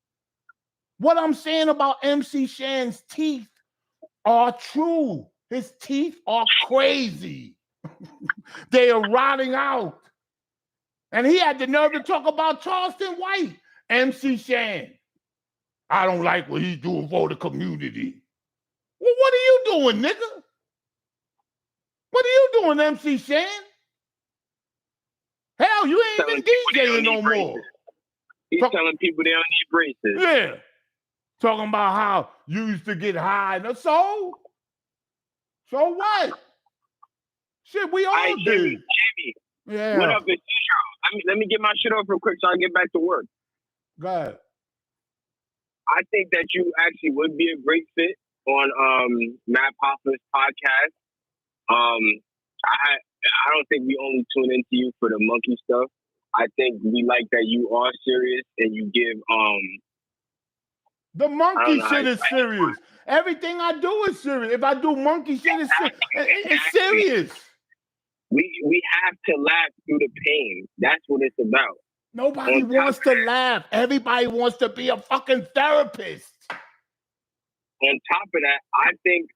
[SPEAKER 1] What I'm saying about MC Shan's teeth are true. His teeth are crazy. They are rotting out. And he had the nerve to talk about Charleston White. MC Shan. I don't like what he's doing for the community. Well, what are you doing, nigga? What are you doing, MC Shan? Hell, you ain't even DJing no more.
[SPEAKER 5] He's telling people they don't need braces.
[SPEAKER 1] Yeah. Talking about how you used to get high. So what? Shit, we all did.
[SPEAKER 5] Jimmy.
[SPEAKER 1] Yeah.
[SPEAKER 5] What up, it's let me get my shit off real quick so I can get back to work.
[SPEAKER 1] Go ahead.
[SPEAKER 5] I think that you actually would be a great fit on Matt Hoffa's podcast. I don't think we only tune into you for the monkey stuff. I think we like that you are serious and you give
[SPEAKER 1] the monkey shit is serious. Everything I do is serious. If I do monkey shit, it's serious.
[SPEAKER 5] We have to laugh through the pain. That's what it's about.
[SPEAKER 1] Nobody wants to laugh. Everybody wants to be a fucking therapist.
[SPEAKER 5] On top of that, I think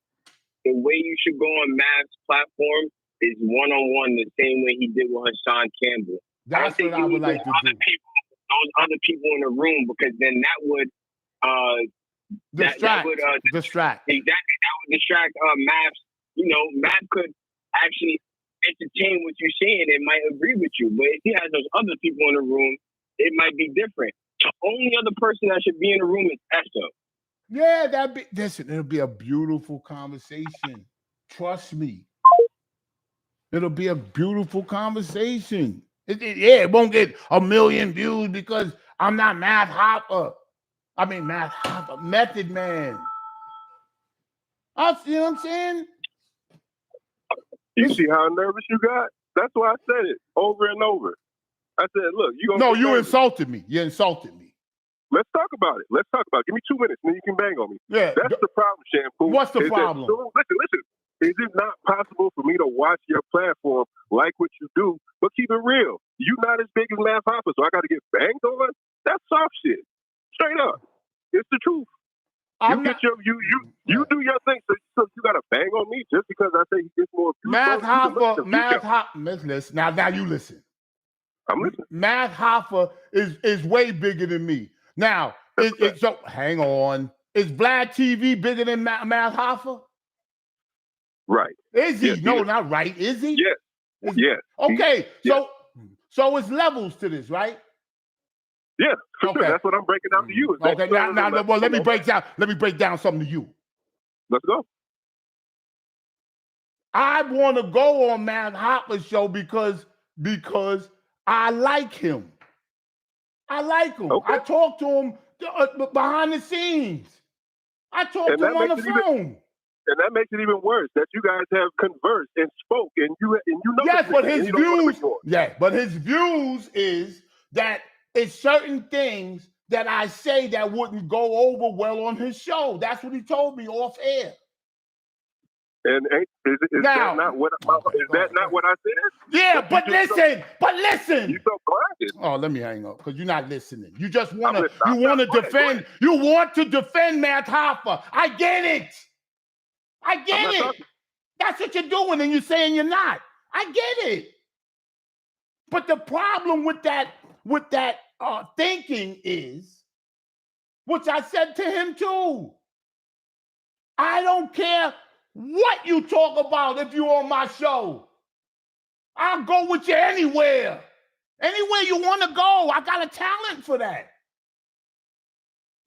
[SPEAKER 5] the way you should go on Mav's platform is one-on-one, the same way he did with Hassan Campbell.
[SPEAKER 1] That's what I would like to do.
[SPEAKER 5] Those other people in the room, because then that would
[SPEAKER 1] distract.
[SPEAKER 5] Exactly, that would distract Mavs. Mav could actually entertain what you're saying and might agree with you, but if he has those other people in the room, it might be different. The only other person that should be in the room is Esso.
[SPEAKER 1] Yeah, it'll be a beautiful conversation. Trust me. It'll be a beautiful conversation. It won't get 1 million views because I'm not Math Hoffa. I mean, Math Hoffa, Method Man. You know what I'm saying?
[SPEAKER 4] You see how nervous you got? That's why I said it over and over. I said, look, you
[SPEAKER 1] insulted me. You insulted me.
[SPEAKER 4] Let's talk about it. Give me 2 minutes, and then you can bang on me.
[SPEAKER 1] Yeah.
[SPEAKER 4] That's the problem, Shampoo.
[SPEAKER 1] What's the problem?
[SPEAKER 4] Listen. Is it not possible for me to watch your platform, like what you do, but keep it real? You're not as big as Math Hoffa, so I got to get banged on? That's soft shit. Straight up. It's the truth. You do your thing, so you got to bang on me just because I say he gets more views.
[SPEAKER 1] Math Hoffa, listen. Now you listen.
[SPEAKER 4] I'm listening.
[SPEAKER 1] Math Hoffa is way bigger than me. Now, so hang on. Is Vlad TV bigger than Matt Hoffa?
[SPEAKER 4] Right.
[SPEAKER 1] Is he?
[SPEAKER 4] Yes,
[SPEAKER 1] No,
[SPEAKER 4] he is.
[SPEAKER 1] not right. Is he?
[SPEAKER 4] Yes.
[SPEAKER 1] Is
[SPEAKER 4] Yes.
[SPEAKER 1] Okay,
[SPEAKER 4] Yes.
[SPEAKER 1] so it's levels to this, right?
[SPEAKER 4] Yeah, for
[SPEAKER 1] Okay.
[SPEAKER 4] sure. That's what I'm breaking down to you.
[SPEAKER 1] Okay, now, well, let me break down something to you.
[SPEAKER 4] Let's go.
[SPEAKER 1] I want to go on Matt Hoffa's show because I like him. I like him.
[SPEAKER 4] Okay.
[SPEAKER 1] I talk to him behind the scenes. I talk to him on the phone.
[SPEAKER 4] And that makes it even worse that you guys have conversed and spoke, and you know.
[SPEAKER 1] Yes, but his views.
[SPEAKER 4] Yeah,
[SPEAKER 1] but his views is that it's certain things that I say that wouldn't go over well on his show. That's what he told me off air.
[SPEAKER 4] And is that not what I said?
[SPEAKER 1] Yeah, but listen.
[SPEAKER 4] You're so blinded.
[SPEAKER 1] Oh, let me hang up because you're not listening. You just want to defend. You want to defend Matt Hoffa. I get it. That's what you're doing, and you're saying you're not. I get it. But the problem with that thinking is, which I said to him too, I don't care what you talk about if you're on my show. I'll go with you anywhere. Anywhere you want to go. I got a talent for that.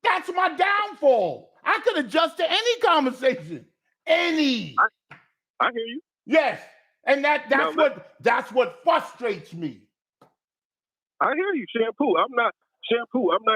[SPEAKER 1] That's my downfall. I could adjust to any conversation. Any.
[SPEAKER 4] I hear you.
[SPEAKER 1] Yes. And that's what frustrates me.
[SPEAKER 4] I hear you, Shampoo. I'm not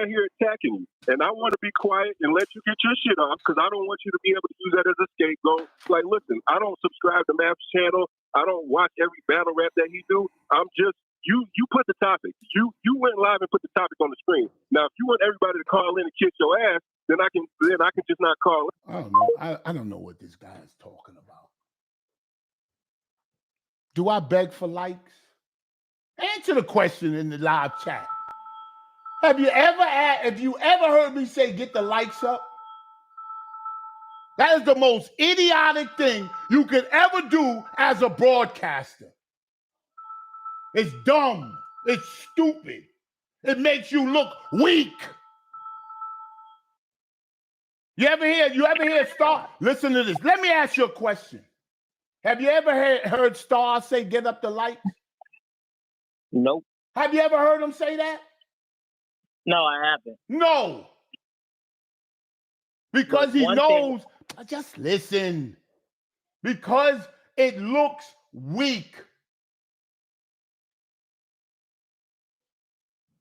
[SPEAKER 4] here attacking you. And I want to be quiet and let you get your shit off because I don't want you to be able to use that as a scapegoat. Like, listen, I don't subscribe to Matt's channel. I don't watch every battle rap that he do. I'm just, you put the topic. You went live and put the topic on the screen. Now, if you want everybody to call in and kick your ass, then I can just not call in.
[SPEAKER 1] I don't know. I don't know what this guy is talking about. Do I beg for likes? Answer the question in the live chat. Have you ever heard me say get the likes up? That is the most idiotic thing you could ever do as a broadcaster. It's dumb. It's stupid. It makes you look weak. You ever hear Star? Listen to this. Let me ask you a question. Have you ever heard Star say get up the lights?
[SPEAKER 3] Nope.
[SPEAKER 1] Have you ever heard him say that?
[SPEAKER 3] No, I haven't.
[SPEAKER 1] No. Because he knows, just listen. Because it looks weak.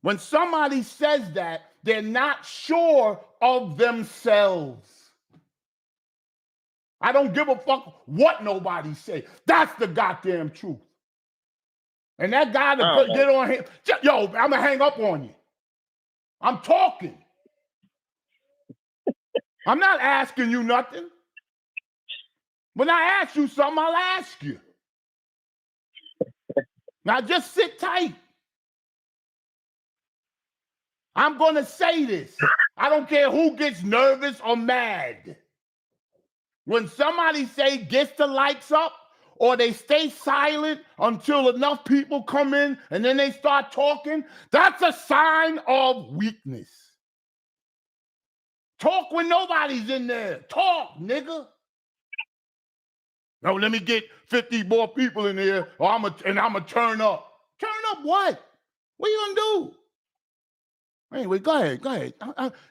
[SPEAKER 1] When somebody says that, they're not sure of themselves. I don't give a fuck what nobody say. That's the goddamn truth. And that guy to get on him, yo, I'm gonna hang up on you. I'm talking. I'm not asking you nothing. When I ask you something, I'll ask you. Now just sit tight. I'm gonna say this. I don't care who gets nervous or mad. When somebody say gets the likes up, or they stay silent until enough people come in and then they start talking, that's a sign of weakness. Talk when nobody's in there. Talk, nigga. No, let me get 50 more people in here, or I'm gonna turn up. Turn up what? What are you gonna do? Anyway, go ahead.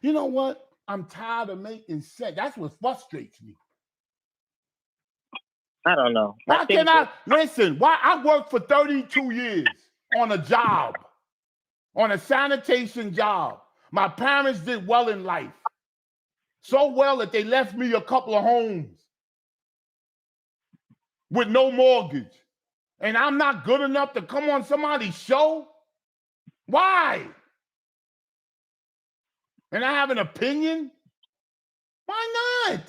[SPEAKER 1] You know what? I'm tired of making sense. That's what frustrates me.
[SPEAKER 3] I don't know.
[SPEAKER 1] Listen, why I worked for 32 years on a job, on a sanitation job. My parents did well in life. So well that they left me a couple of homes with no mortgage. And I'm not good enough to come on somebody's show? Why? And I have an opinion? Why not?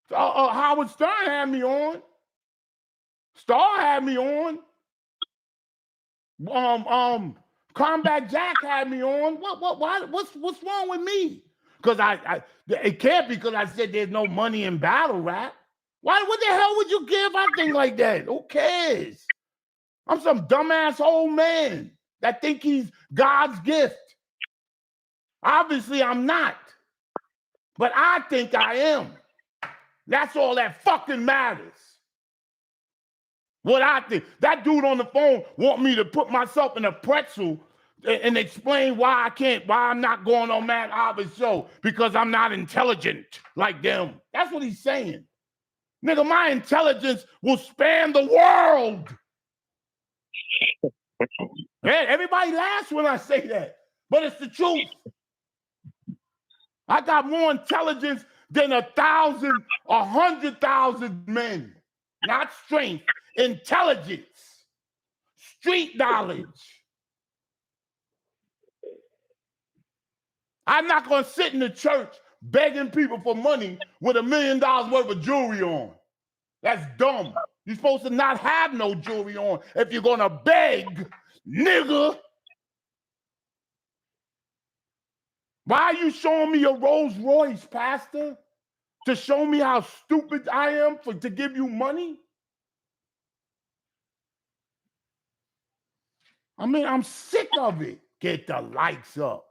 [SPEAKER 1] Howard Stern had me on. Star had me on. Combat Jack had me on. What's wrong with me? Because it can't be because I said there's no money in battle rap. What the hell would you give a thing like that? Who cares? I'm some dumbass old man that think he's God's gift. Obviously, I'm not. But I think I am. That's all that fucking matters. What I think. That dude on the phone want me to put myself in a pretzel and explain why I'm not going on Matt Harvey's show, because I'm not intelligent like them. That's what he's saying. Nigga, my intelligence will span the world. Man, everybody laughs when I say that, but it's the truth. I got more intelligence than 1,000, 100,000 men. Not strength, intelligence, street knowledge. I'm not going to sit in the church begging people for money with $1 million worth of jewelry on. That's dumb. You're supposed to not have no jewelry on if you're going to beg, nigga. Why are you showing me a Rolls Royce, Pastor? To show me how stupid I am to give you money? I mean, I'm sick of it. Get the lights up.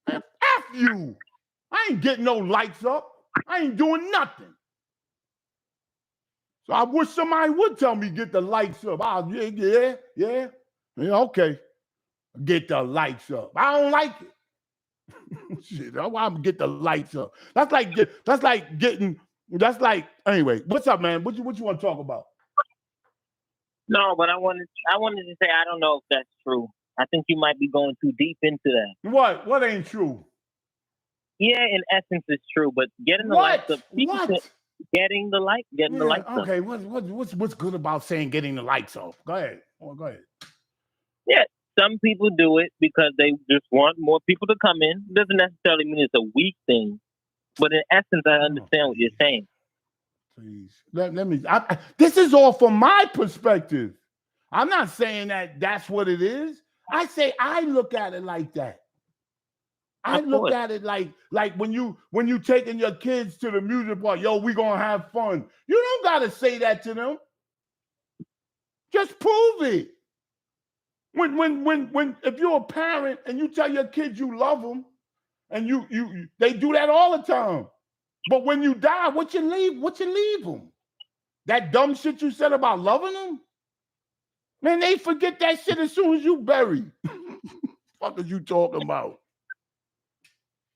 [SPEAKER 1] Man, F you. I ain't getting no lights up. I ain't doing nothing. So I wish somebody would tell me get the lights up. Yeah, okay. Get the lights up. I don't like it. Shit, I'm gonna get the lights up. Anyway, what's up, man? What you want to talk about?
[SPEAKER 6] No, but I wanted to say I don't know if that's true. I think you might be going too deep into that.
[SPEAKER 1] What ain't true?
[SPEAKER 6] Yeah, in essence it's true, but getting the lights up. Getting the lights up.
[SPEAKER 1] Okay, what's good about saying getting the lights off? Go ahead. Go ahead.
[SPEAKER 6] Yeah, some people do it because they just want more people to come in. It doesn't necessarily mean it's a weak thing, but in essence, I understand what you're saying.
[SPEAKER 1] Please, let me. This is all from my perspective. I'm not saying that that's what it is. I say I look at it like that. I look at it like when you taking your kids to the music park, yo, we gonna have fun. You don't gotta say that to them. Just prove it. When if you're a parent and you tell your kids you love them, and they do that all the time. But when you die, what you leave them? That dumb shit you said about loving them? Man, they forget that shit as soon as you bury. What are you talking about?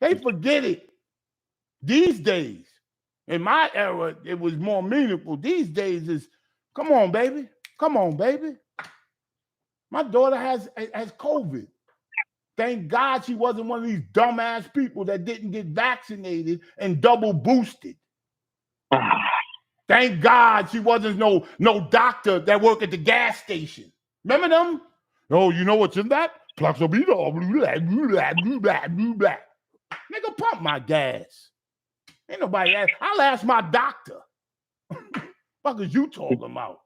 [SPEAKER 1] They forget it. These days, in my era, it was more meaningful. These days is, come on, baby. Come on, baby. My daughter has COVID. Thank God she wasn't one of these dumbass people that didn't get vaccinated and double boosted. Thank God she wasn't no doctor that worked at the gas station. Remember them? Oh, you know what's in that? Plaxobidol, blah. Nigga, pump my gas. Ain't nobody ask. I'll ask my doctor. Fuck is you talking about?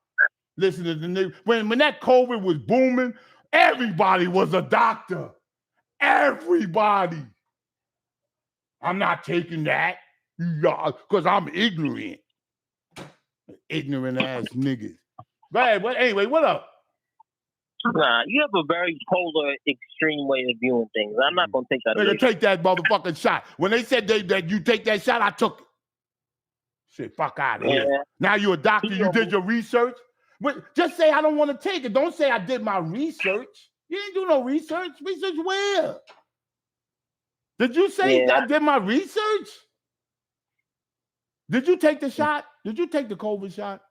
[SPEAKER 1] Listen to the nigga. When that COVID was booming, everybody was a doctor. Everybody. I'm not taking that because I'm ignorant. Ignorant ass niggas. Go ahead. Anyway, what up?
[SPEAKER 6] Nah, you have a very polar, extreme way of viewing things. I'm not gonna take that away.
[SPEAKER 1] Take that motherfucking shot. When they said that you take that shot, I took it. Shit, fuck out of here. Now you a doctor. You did your research. But just say I don't want to take it. Don't say I did my research. You didn't do no research. Research where? Did you say I did my research? Did you take the shot? Did you take the COVID shot?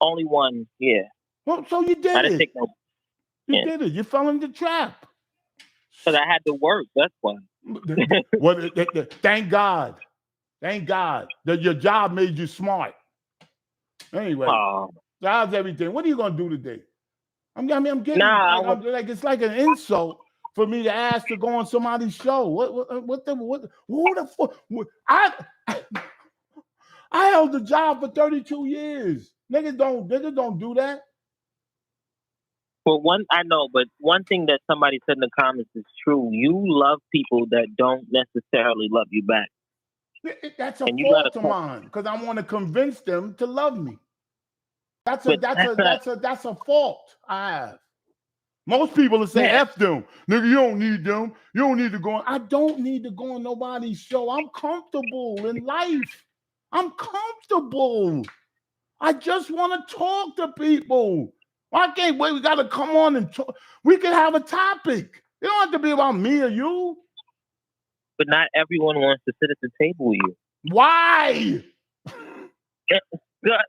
[SPEAKER 6] Only one, yeah.
[SPEAKER 1] Well, so you did
[SPEAKER 6] I didn't take no.
[SPEAKER 1] You did it. You fell in the trap.
[SPEAKER 6] Because I had to work. That's why.
[SPEAKER 1] Thank God. Thank God that your job made you smart. Anyway, how's everything? What are you gonna do today? I'm getting it's like an insult for me to ask to go on somebody's show. Who the fuck? I held the job for 32 years. Niggas don't do that.
[SPEAKER 6] Well, but one thing that somebody said in the comments is true. You love people that don't necessarily love you back.
[SPEAKER 1] That's a fault of mine because I want to convince them to love me. That's a fault I have. Most people will say, F them. Nigga, you don't need them. You don't need to go on. I don't need to go on nobody's show. I'm comfortable in life. I'm comfortable. I just want to talk to people. I can't wait. We got to come on and talk. We can have a topic. It don't have to be about me or you.
[SPEAKER 6] But not everyone wants to sit at the table with you.
[SPEAKER 1] Why?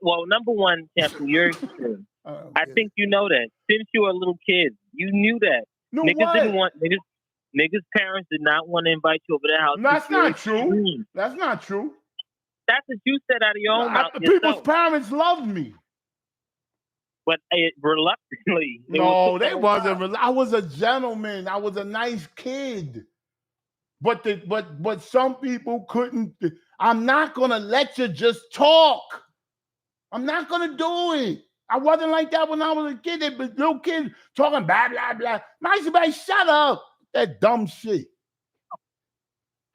[SPEAKER 6] Well, number one, Shampoo, you're extreme. I think you know that. Since you were a little kid, you knew that.
[SPEAKER 1] No,
[SPEAKER 6] niggas didn't want niggas' parents did not want to invite you over their house.
[SPEAKER 1] That's not true. That's not true.
[SPEAKER 6] That's what you said out of your own mouth.
[SPEAKER 1] People's parents loved me.
[SPEAKER 6] But reluctantly.
[SPEAKER 1] No, they wasn't. I was a gentleman. I was a nice kid. But some people couldn't. I'm not gonna let you just talk. I'm not gonna do it. I wasn't like that when I was a kid. They little kids talking blah blah blah. Nice guy, shut up. That dumb shit.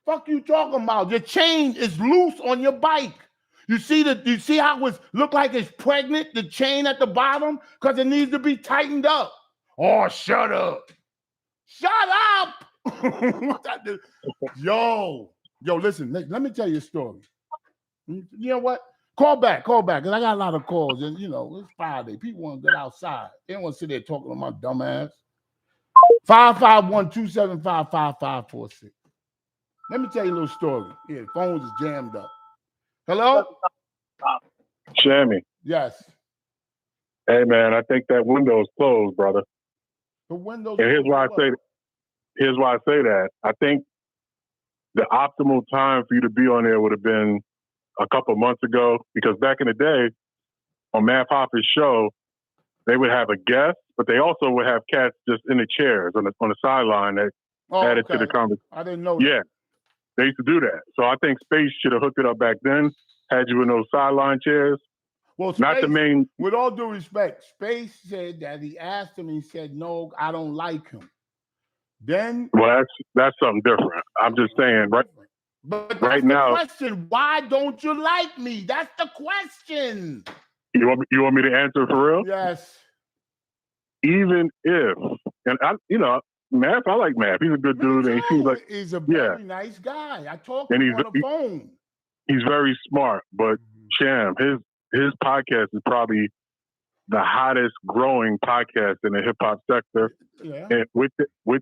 [SPEAKER 1] Fuck you talking about? Your chain is loose on your bike. You see how it look like it's pregnant, the chain at the bottom, because it needs to be tightened up. Oh, shut up. Shut up. Yo, listen, let me tell you a story. You know what? Call back, because I got a lot of calls, and it's Friday. People want to get outside. They don't want to sit there talking to my dumb ass. 551-275-5546. Let me tell you a little story. Yeah, the phone is jammed up. Hello?
[SPEAKER 7] Shammy.
[SPEAKER 1] Yes.
[SPEAKER 7] Hey, man, I think that window is closed, brother.
[SPEAKER 1] The window's
[SPEAKER 7] and here's why I say that. I think the optimal time for you to be on there would have been a couple of months ago, because back in the day, on Matt Hoffa's show, they would have a guest, but they also would have cats just in the chairs on the sideline that added to the conversation.
[SPEAKER 1] I didn't know that.
[SPEAKER 7] Yeah, they used to do that. So I think Space should have hooked it up back then, had you in those sideline chairs.
[SPEAKER 1] Well, Space,
[SPEAKER 7] not the main.
[SPEAKER 1] With all due respect, Space said that he asked him. He said, "No, I don't like him." Then,
[SPEAKER 7] well, that's something different. I'm just saying, right?
[SPEAKER 1] But
[SPEAKER 7] right now,
[SPEAKER 1] the question: why don't you like me? That's the question.
[SPEAKER 7] You want me to answer for real?
[SPEAKER 1] Yes.
[SPEAKER 7] Even if, and Matt, I like Matt. He's a good dude, and he seems like
[SPEAKER 1] he's a very nice guy. I talked to him on the phone.
[SPEAKER 7] He's very smart, but Sham, his podcast is probably the hottest growing podcast in the hip hop sector.
[SPEAKER 1] Yeah.
[SPEAKER 7] And with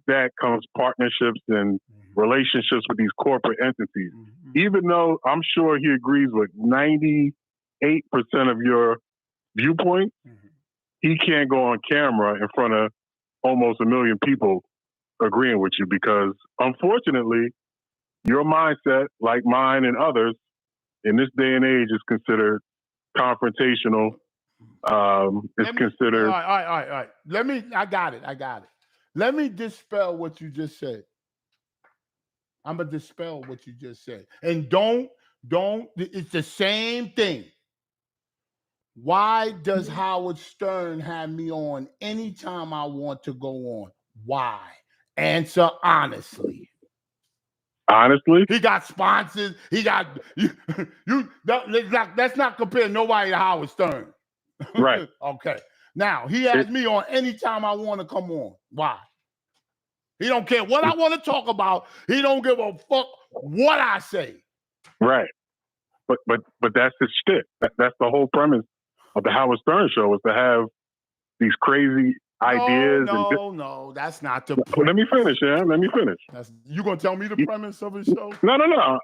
[SPEAKER 7] that comes partnerships and relationships with these corporate entities. Even though I'm sure he agrees with 98% of your viewpoint, he can't go on camera in front of almost 1 million people agreeing with you, because unfortunately, your mindset, like mine and others, in this day and age is considered confrontational. It's considered.
[SPEAKER 1] All right. I got it. Let me dispel what you just said. I'm going to dispel what you just said. And don't, it's the same thing. Why does Howard Stern have me on anytime I want to go on? Why? Answer honestly.
[SPEAKER 7] Honestly?
[SPEAKER 1] He got sponsors. He got let's not compare nobody to Howard Stern.
[SPEAKER 7] Right.
[SPEAKER 1] Okay. Now, he has me on anytime I want to come on. Why? He don't care what I want to talk about. He don't give a fuck what I say.
[SPEAKER 7] Right. But that's his shtick. That's the whole premise of the Howard Stern show, is to have these crazy ideas.
[SPEAKER 1] No, that's not the premise.
[SPEAKER 7] Let me finish, man. Let me finish.
[SPEAKER 1] You gonna tell me the premise of his show?
[SPEAKER 7] No.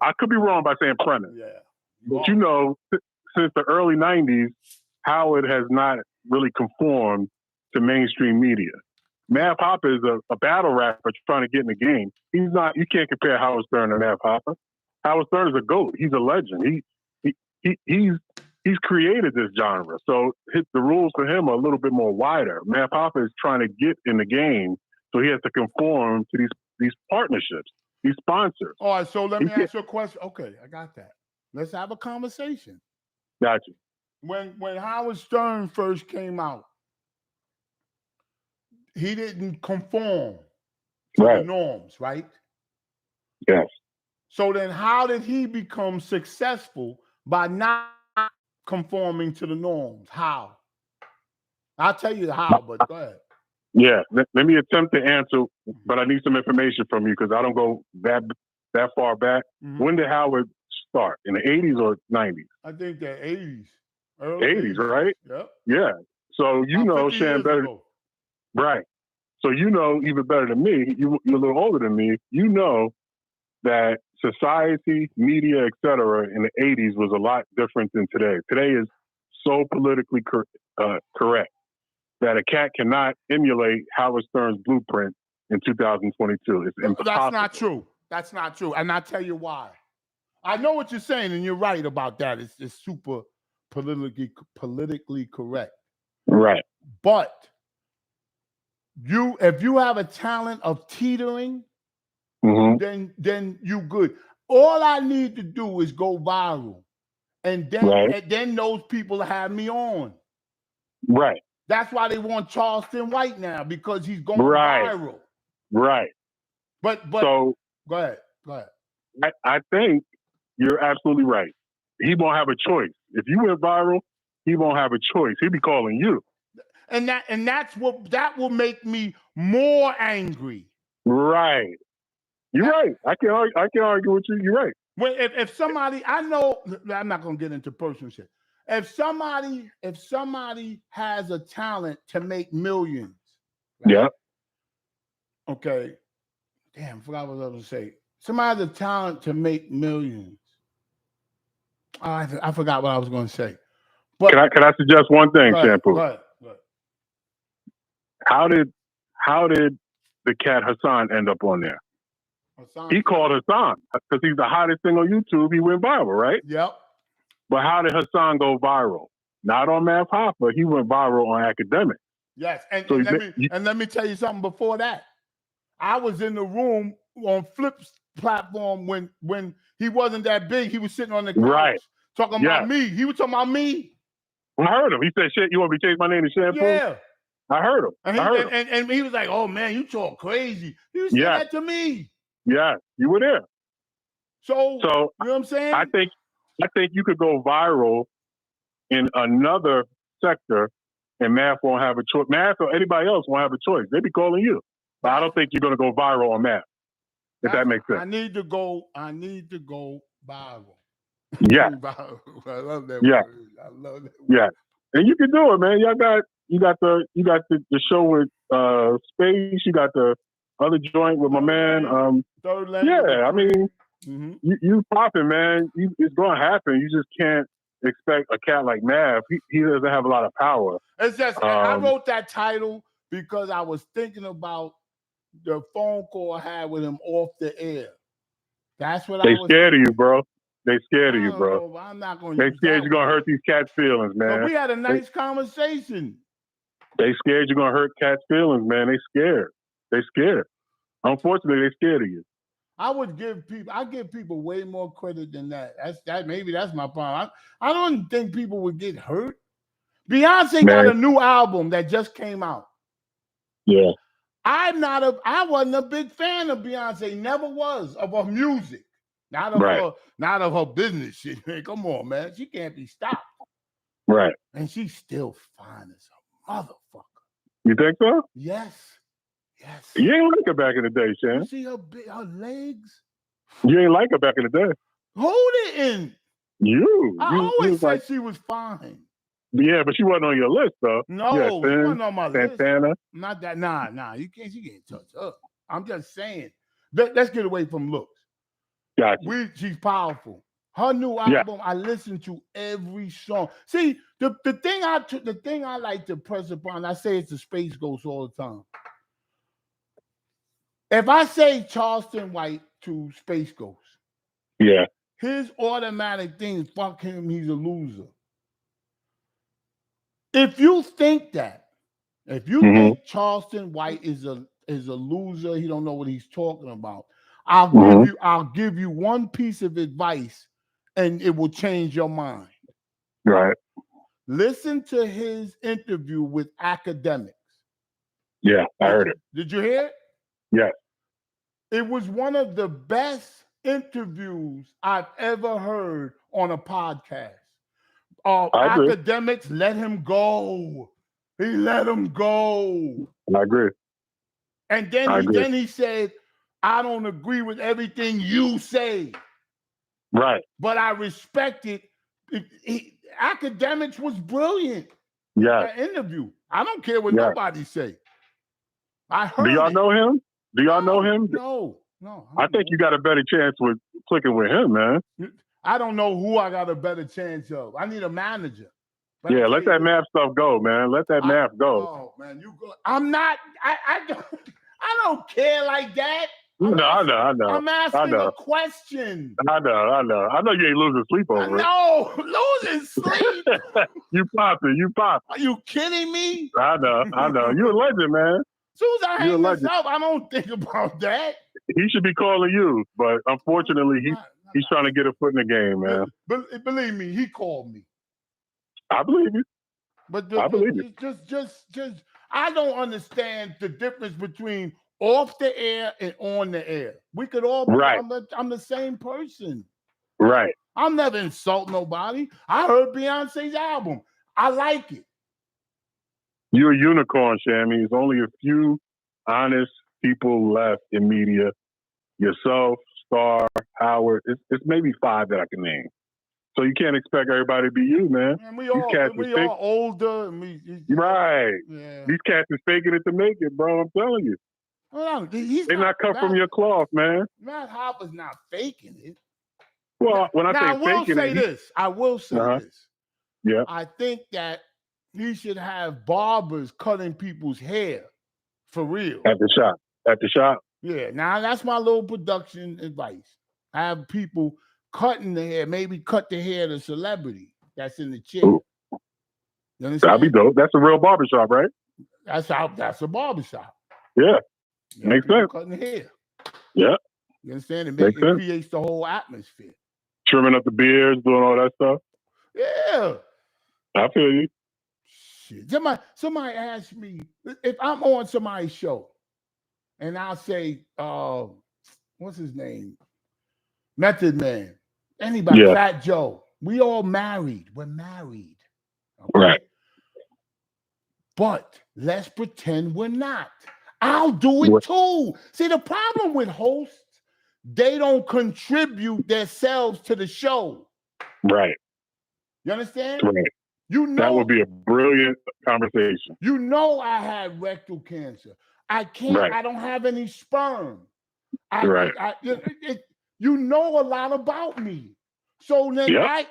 [SPEAKER 7] I could be wrong by saying premise.
[SPEAKER 1] Yeah.
[SPEAKER 7] But since the early 90s, Howard has not really conformed to mainstream media. Mav Hoffa is a battle rapper trying to get in the game. He's not. You can't compare Howard Stern to Mav Hoffa. Howard Stern is a GOAT. He's a legend. He's created this genre. So the rules for him are a little bit more wider. Mav Hoffa is trying to get in the game, so he has to conform to these partnerships, these sponsors.
[SPEAKER 1] All right, so let me ask you a question. Okay, I got that. Let's have a conversation.
[SPEAKER 7] Got you.
[SPEAKER 1] When Howard Stern first came out, he didn't conform to the norms, right?
[SPEAKER 7] Yes.
[SPEAKER 1] So then how did he become successful by not conforming to the norms? How? I'll tell you how, but go ahead.
[SPEAKER 7] Yeah, let me attempt to answer, but I need some information from you because I don't go that far back.
[SPEAKER 1] Mm-hmm.
[SPEAKER 7] When did Howard start? In the 80s or 90s?
[SPEAKER 1] I think the 80s. Early
[SPEAKER 7] 80s, right?
[SPEAKER 1] Yep.
[SPEAKER 7] Yeah. So you
[SPEAKER 1] About
[SPEAKER 7] know
[SPEAKER 1] 50
[SPEAKER 7] Shan
[SPEAKER 1] years
[SPEAKER 7] better,
[SPEAKER 1] ago.
[SPEAKER 7] right? So you know even better than me. You're a little older than me. You know that society, media, etc. in the 80s was a lot different than today. Today is so politically correct that a cat cannot emulate Howard Stern's blueprint in 2022. It's impossible.
[SPEAKER 1] That's not true. That's not true. And I'll tell you why. I know what you're saying, and you're right about that. It's super politically correct.
[SPEAKER 7] Right.
[SPEAKER 1] But if you have a talent of teetering, then you good. All I need to do is go viral. And then those people have me on.
[SPEAKER 7] Right.
[SPEAKER 1] That's why they want Charleston White now, because he's going viral.
[SPEAKER 7] Right.
[SPEAKER 1] But
[SPEAKER 7] so
[SPEAKER 1] go ahead.
[SPEAKER 7] I think you're absolutely right. He won't have a choice. If you went viral, he won't have a choice. He'll be calling you.
[SPEAKER 1] And that will make me more angry.
[SPEAKER 7] Right. You're right. I can argue with you. You're right.
[SPEAKER 1] When if somebody, I know, I'm not gonna get into personal shit. If somebody has a talent to make millions,
[SPEAKER 7] right? Yeah.
[SPEAKER 1] Okay. Damn, I forgot what I was going to say. Somebody has a talent to make millions. I forgot what I was going to say. But
[SPEAKER 7] can I suggest one thing, Shampoo?
[SPEAKER 1] Go ahead.
[SPEAKER 7] How did the cat Hassan end up on there? He called Hassan because he's the hottest thing on YouTube. He went viral, right?
[SPEAKER 1] Yep.
[SPEAKER 7] But how did Hassan go viral? Not on Math Hoffa. He went viral on Academic.
[SPEAKER 1] Yes, and let me tell you something before that. I was in the room on Flip's platform when he wasn't that big. He was sitting on the couch talking about me. He was talking about me.
[SPEAKER 7] I heard him. He said, "Shit, you want me to change my name to Shampoo?"
[SPEAKER 1] Yeah.
[SPEAKER 7] I heard him.
[SPEAKER 1] And he was like, "Oh man, you talk crazy." He was saying that to me.
[SPEAKER 7] Yeah, you were there.
[SPEAKER 1] So you know what I'm saying?
[SPEAKER 7] I think you could go viral in another sector, and Math won't have a choice. Math or anybody else won't have a choice. They be calling you, but I don't think you're going to go viral on Math. If that makes sense.
[SPEAKER 1] I need to go viral.
[SPEAKER 7] Yeah.
[SPEAKER 1] I love that
[SPEAKER 7] word.
[SPEAKER 1] I love that word.
[SPEAKER 7] Yeah. And you can do it, man. You got the show with Space. You got the other joint with my man.
[SPEAKER 1] Third Lane.
[SPEAKER 7] Yeah, I mean, you popping, man. It's going to happen. You just can't expect a cat like Mav. He doesn't have a lot of power.
[SPEAKER 1] It's just I wrote that title because I was thinking about the phone call I had with him off the air. That's what
[SPEAKER 7] they scared of you, bro. They scared of you, bro.
[SPEAKER 1] I'm not going.
[SPEAKER 7] They scared you're gonna hurt these cats' feelings, man.
[SPEAKER 1] But we had a nice conversation.
[SPEAKER 7] They scared you're gonna hurt cats' feelings, man. They scared. They scared. Unfortunately, they scared of you.
[SPEAKER 1] I give people way more credit than that. Maybe that's my problem. I don't think people would get hurt. Beyonce got a new album that just came out.
[SPEAKER 7] Yeah.
[SPEAKER 1] I wasn't a big fan of Beyonce. Never was, of her music. Not of her business shit. Man, come on, man. She can't be stopped.
[SPEAKER 7] Right.
[SPEAKER 1] And she's still fine as a motherfucker.
[SPEAKER 7] You think so?
[SPEAKER 1] Yes.
[SPEAKER 7] You ain't like her back in the day, Shan.
[SPEAKER 1] You see her legs?
[SPEAKER 7] You ain't like her back in the day.
[SPEAKER 1] Hold it in. I always said she was fine.
[SPEAKER 7] Yeah, but she wasn't on your list, though.
[SPEAKER 1] No, she wasn't on my
[SPEAKER 7] Santana.
[SPEAKER 1] list. Not that. Nah. She can't touch her. I'm just saying. Let's get away from looks.
[SPEAKER 7] Gotcha.
[SPEAKER 1] She's powerful. Her new album, I listen to every song. See, the thing I like to press upon, I say it's the Space Ghost all the time. If I say Charleston White to Space Ghost, his automatic thing is fuck him, he's a loser. If you think think Charleston White is a loser, he don't know what he's talking about, I'll give you one piece of advice and it will change your mind.
[SPEAKER 7] Right.
[SPEAKER 1] Listen to his interview with Academics.
[SPEAKER 7] Yeah, I heard it.
[SPEAKER 1] Did you hear it?
[SPEAKER 7] Yeah.
[SPEAKER 1] It was one of the best interviews I've ever heard on a podcast. Academics let him go. He let him go.
[SPEAKER 7] I agree.
[SPEAKER 1] And then he said, I don't agree with everything you say.
[SPEAKER 7] Right.
[SPEAKER 1] But I respect it. Academics was brilliant.
[SPEAKER 7] Yeah.
[SPEAKER 1] That interview. I don't care what nobody say. I heard.
[SPEAKER 7] Do y'all know him? Do y'all know him?
[SPEAKER 1] No.
[SPEAKER 7] I think you got a better chance with clicking with him, man.
[SPEAKER 1] I don't know who I got a better chance of. I need a manager.
[SPEAKER 7] But yeah, let that math stuff go, man. Let that math go.
[SPEAKER 1] Oh man, you go. I'm not. I don't care like that.
[SPEAKER 7] I know.
[SPEAKER 1] I'm asking a question.
[SPEAKER 7] I know you ain't losing sleep over it.
[SPEAKER 1] No, losing sleep.
[SPEAKER 7] You popping.
[SPEAKER 1] Are you kidding me?
[SPEAKER 7] I know. You're a legend, man.
[SPEAKER 1] As soon as I hang this up, I don't think about that.
[SPEAKER 7] He should be calling you, but unfortunately, he's trying to get a foot in the game, man.
[SPEAKER 1] Believe me, he called me.
[SPEAKER 7] I believe you.
[SPEAKER 1] But
[SPEAKER 7] I believe you.
[SPEAKER 1] Just I don't understand the difference between off the air and on the air. We could all be,
[SPEAKER 7] right.
[SPEAKER 1] I'm the same person.
[SPEAKER 7] Right.
[SPEAKER 1] I'll never insult nobody. I heard Beyonce's album. I like it.
[SPEAKER 7] You're a unicorn, Shammy. There's only a few honest people left in media. Yourself, Star, Howard. It's maybe 5 that I can name. So you can't expect everybody to be you, man.
[SPEAKER 1] And we all older. And
[SPEAKER 7] right.
[SPEAKER 1] Yeah.
[SPEAKER 7] These cats is faking it to make it, bro. I'm telling you. They're not cut from your cloth, man.
[SPEAKER 1] Matt Hoffa's not faking it.
[SPEAKER 7] Well, when I say
[SPEAKER 1] I will
[SPEAKER 7] faking
[SPEAKER 1] say
[SPEAKER 7] it,
[SPEAKER 1] this. I will say this.
[SPEAKER 7] Yeah.
[SPEAKER 1] I think that he should have barbers cutting people's hair for real.
[SPEAKER 7] At the shop.
[SPEAKER 1] Yeah. Now that's my little production advice. I have people cutting the hair, maybe cut the hair of the celebrity that's in the chair.
[SPEAKER 7] Ooh.
[SPEAKER 1] You understand?
[SPEAKER 7] That'd be dope. That's a real barbershop, right?
[SPEAKER 1] That's a barbershop.
[SPEAKER 7] Yeah. Makes sense.
[SPEAKER 1] Cutting the hair.
[SPEAKER 7] Yeah.
[SPEAKER 1] You understand? It creates the whole atmosphere.
[SPEAKER 7] Trimming up the beards, doing all that stuff.
[SPEAKER 1] Yeah.
[SPEAKER 7] I feel you.
[SPEAKER 1] Shit. Somebody asked me if I'm on somebody's show and I'll say, what's his name? Method Man. Anybody, Fat Joe. We all married. We're married. Okay?
[SPEAKER 7] Right.
[SPEAKER 1] But let's pretend we're not. I'll do it too. See, the problem with hosts, they don't contribute themselves to the show.
[SPEAKER 7] Right.
[SPEAKER 1] You understand?
[SPEAKER 7] Right.
[SPEAKER 1] You know
[SPEAKER 7] that would be a brilliant conversation.
[SPEAKER 1] You know I had rectal cancer. I can't. Right. I don't have any sperm. You know a lot about me. So then I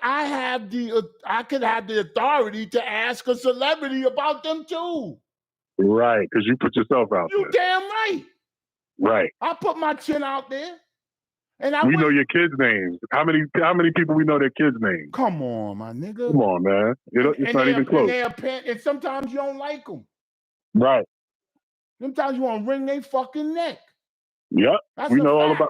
[SPEAKER 1] could have the authority to ask a celebrity about them too.
[SPEAKER 7] Right, because you put yourself out there.
[SPEAKER 1] You damn right.
[SPEAKER 7] Right.
[SPEAKER 1] I put my chin out there. And
[SPEAKER 7] we know your kids' names. How many people we know their kids' names?
[SPEAKER 1] Come on, my nigga.
[SPEAKER 7] Come on, man. It's not even close.
[SPEAKER 1] And sometimes you don't like them.
[SPEAKER 7] Right.
[SPEAKER 1] Sometimes you want to wring their fucking neck.
[SPEAKER 7] Yep. We know all about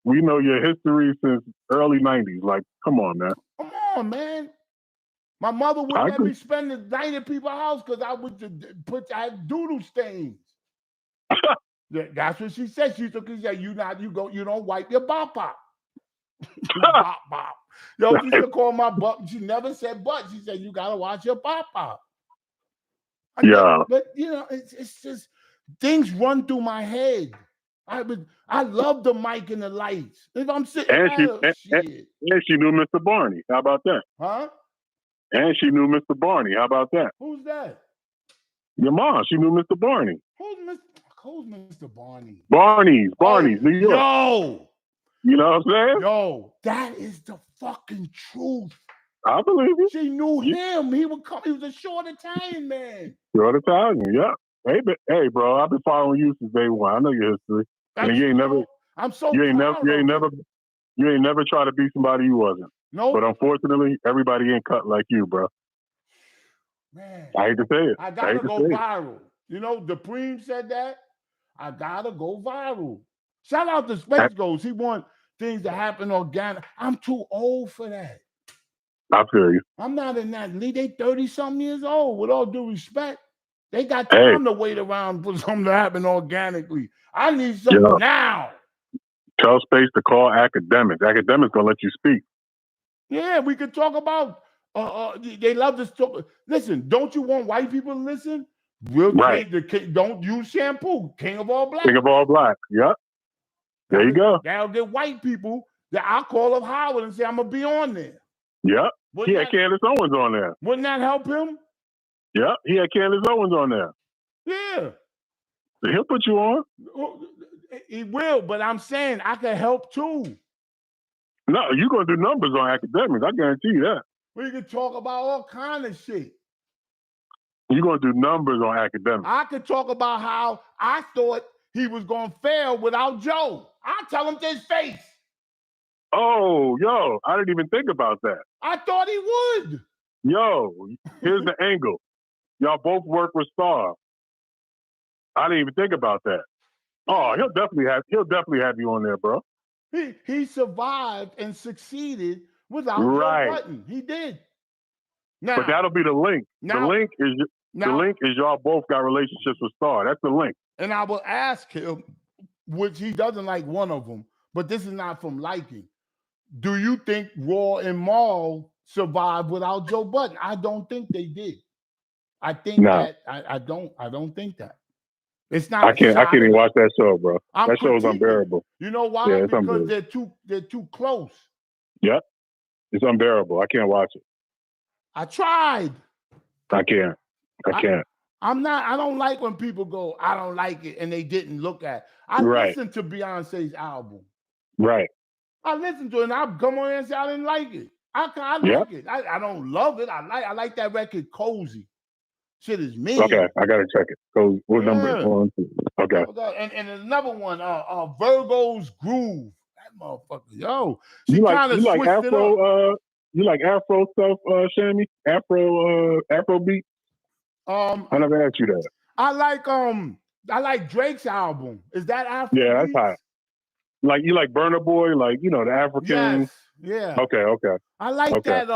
[SPEAKER 7] we know your history since early 90s. Like, come on, man.
[SPEAKER 1] Come on, man. My mother wouldn't let me spend the night at people's house because I would I had doodle stains. That's what she said. She took it. You don't wipe your bop. Bop. Yo, she used to call my butt. She never said butt. She said you gotta watch your bop.
[SPEAKER 7] Yeah.
[SPEAKER 1] But it's just things run through my head. I love the mic and the lights. If I'm sitting
[SPEAKER 7] and she knew Mr. Barney. How about that?
[SPEAKER 1] Huh?
[SPEAKER 7] And she knew Mr. Barney. How about that?
[SPEAKER 1] Who's that?
[SPEAKER 7] Your mom. She knew Mr. Barney.
[SPEAKER 1] Who's Mr. Barney?
[SPEAKER 7] Barney's, New York.
[SPEAKER 1] Yo!
[SPEAKER 7] You know what I'm saying?
[SPEAKER 1] Yo, that is the fucking truth.
[SPEAKER 7] I believe you.
[SPEAKER 1] She knew him. He would come. He was a short Italian man.
[SPEAKER 7] Short Italian, yeah. Hey, bro, I've been following you since day one. I know your history. And you ain't never.
[SPEAKER 1] I'm so.
[SPEAKER 7] You ain't never tried to be somebody you wasn't.
[SPEAKER 1] No.
[SPEAKER 7] But unfortunately, everybody ain't cut like you, bro.
[SPEAKER 1] Man,
[SPEAKER 7] I hate to say it.
[SPEAKER 1] I gotta go viral. You know, Dupreme said that. I gotta go viral. Shout out to Space Ghost. He want things to happen organic. I'm too old for that.
[SPEAKER 7] I feel you.
[SPEAKER 1] I'm not in that league. They 30-something years old. With all due respect, they got time to wait around for something to happen organically. I need something now.
[SPEAKER 7] Tell Space to call academics. Academics gonna let you speak.
[SPEAKER 1] Yeah, we could talk about They love to talk. Listen, don't you want white people to listen? We'll
[SPEAKER 7] Right.
[SPEAKER 1] Don't use Shampoo, King of All Black.
[SPEAKER 7] King of All Black. Yep. There you go.
[SPEAKER 1] That'll get white people that I'll call up Howard and say, I'm going to be on there.
[SPEAKER 7] Yep. He had Candace Owens on there.
[SPEAKER 1] Wouldn't that help him?
[SPEAKER 7] Yep. He had Candace Owens on there.
[SPEAKER 1] Yeah.
[SPEAKER 7] He'll put you on.
[SPEAKER 1] He will, but I'm saying I can help too.
[SPEAKER 7] No, you're going to do numbers on academics. I guarantee you that.
[SPEAKER 1] We can talk about all kind of shit.
[SPEAKER 7] You're going to do numbers on academics.
[SPEAKER 1] I could talk about how I thought he was going to fail without Joe. I'll tell him to his face.
[SPEAKER 7] Oh, yo, I didn't even think about that.
[SPEAKER 1] I thought he would.
[SPEAKER 7] Yo, here's the angle. Y'all both work with Star. I didn't even think about that. Oh, he'll definitely have you on there, bro.
[SPEAKER 1] He survived and succeeded without
[SPEAKER 7] Joe
[SPEAKER 1] Budden. He did. Now,
[SPEAKER 7] but that'll be the link. The link is y'all both got relationships with Star. That's the link.
[SPEAKER 1] And I will ask him, which he doesn't like one of them, but this is not from liking. Do you think Raw and Maul survived without Joe Budden? I don't think they did. I think that I don't think that. It's not.
[SPEAKER 7] I can't even watch that show, bro. That show is unbearable.
[SPEAKER 1] You know why?
[SPEAKER 7] Yeah,
[SPEAKER 1] because they're too close.
[SPEAKER 7] Yep. It's unbearable. I can't watch it.
[SPEAKER 1] I tried.
[SPEAKER 7] I can't.
[SPEAKER 1] I don't like when people go, I don't like it, and they didn't look at it. I listened to Beyonce's album.
[SPEAKER 7] Right.
[SPEAKER 1] I listened to it, and I'll come on and say I didn't like it. I like it. I don't love it. I like that record cozy. Shit is me.
[SPEAKER 7] Okay, I gotta check it. So what number is one? Okay.
[SPEAKER 1] And another one, Virgo's Groove. That motherfucker, yo.
[SPEAKER 7] You like Afro? You like Afro stuff, Shammy? Afro beat? I never asked you that.
[SPEAKER 1] I like Drake's album. Is that Afro?
[SPEAKER 7] Yeah, that's hot. Like you like Burna Boy, like the African.
[SPEAKER 1] Yes. Yeah.
[SPEAKER 7] Okay.
[SPEAKER 1] I like that.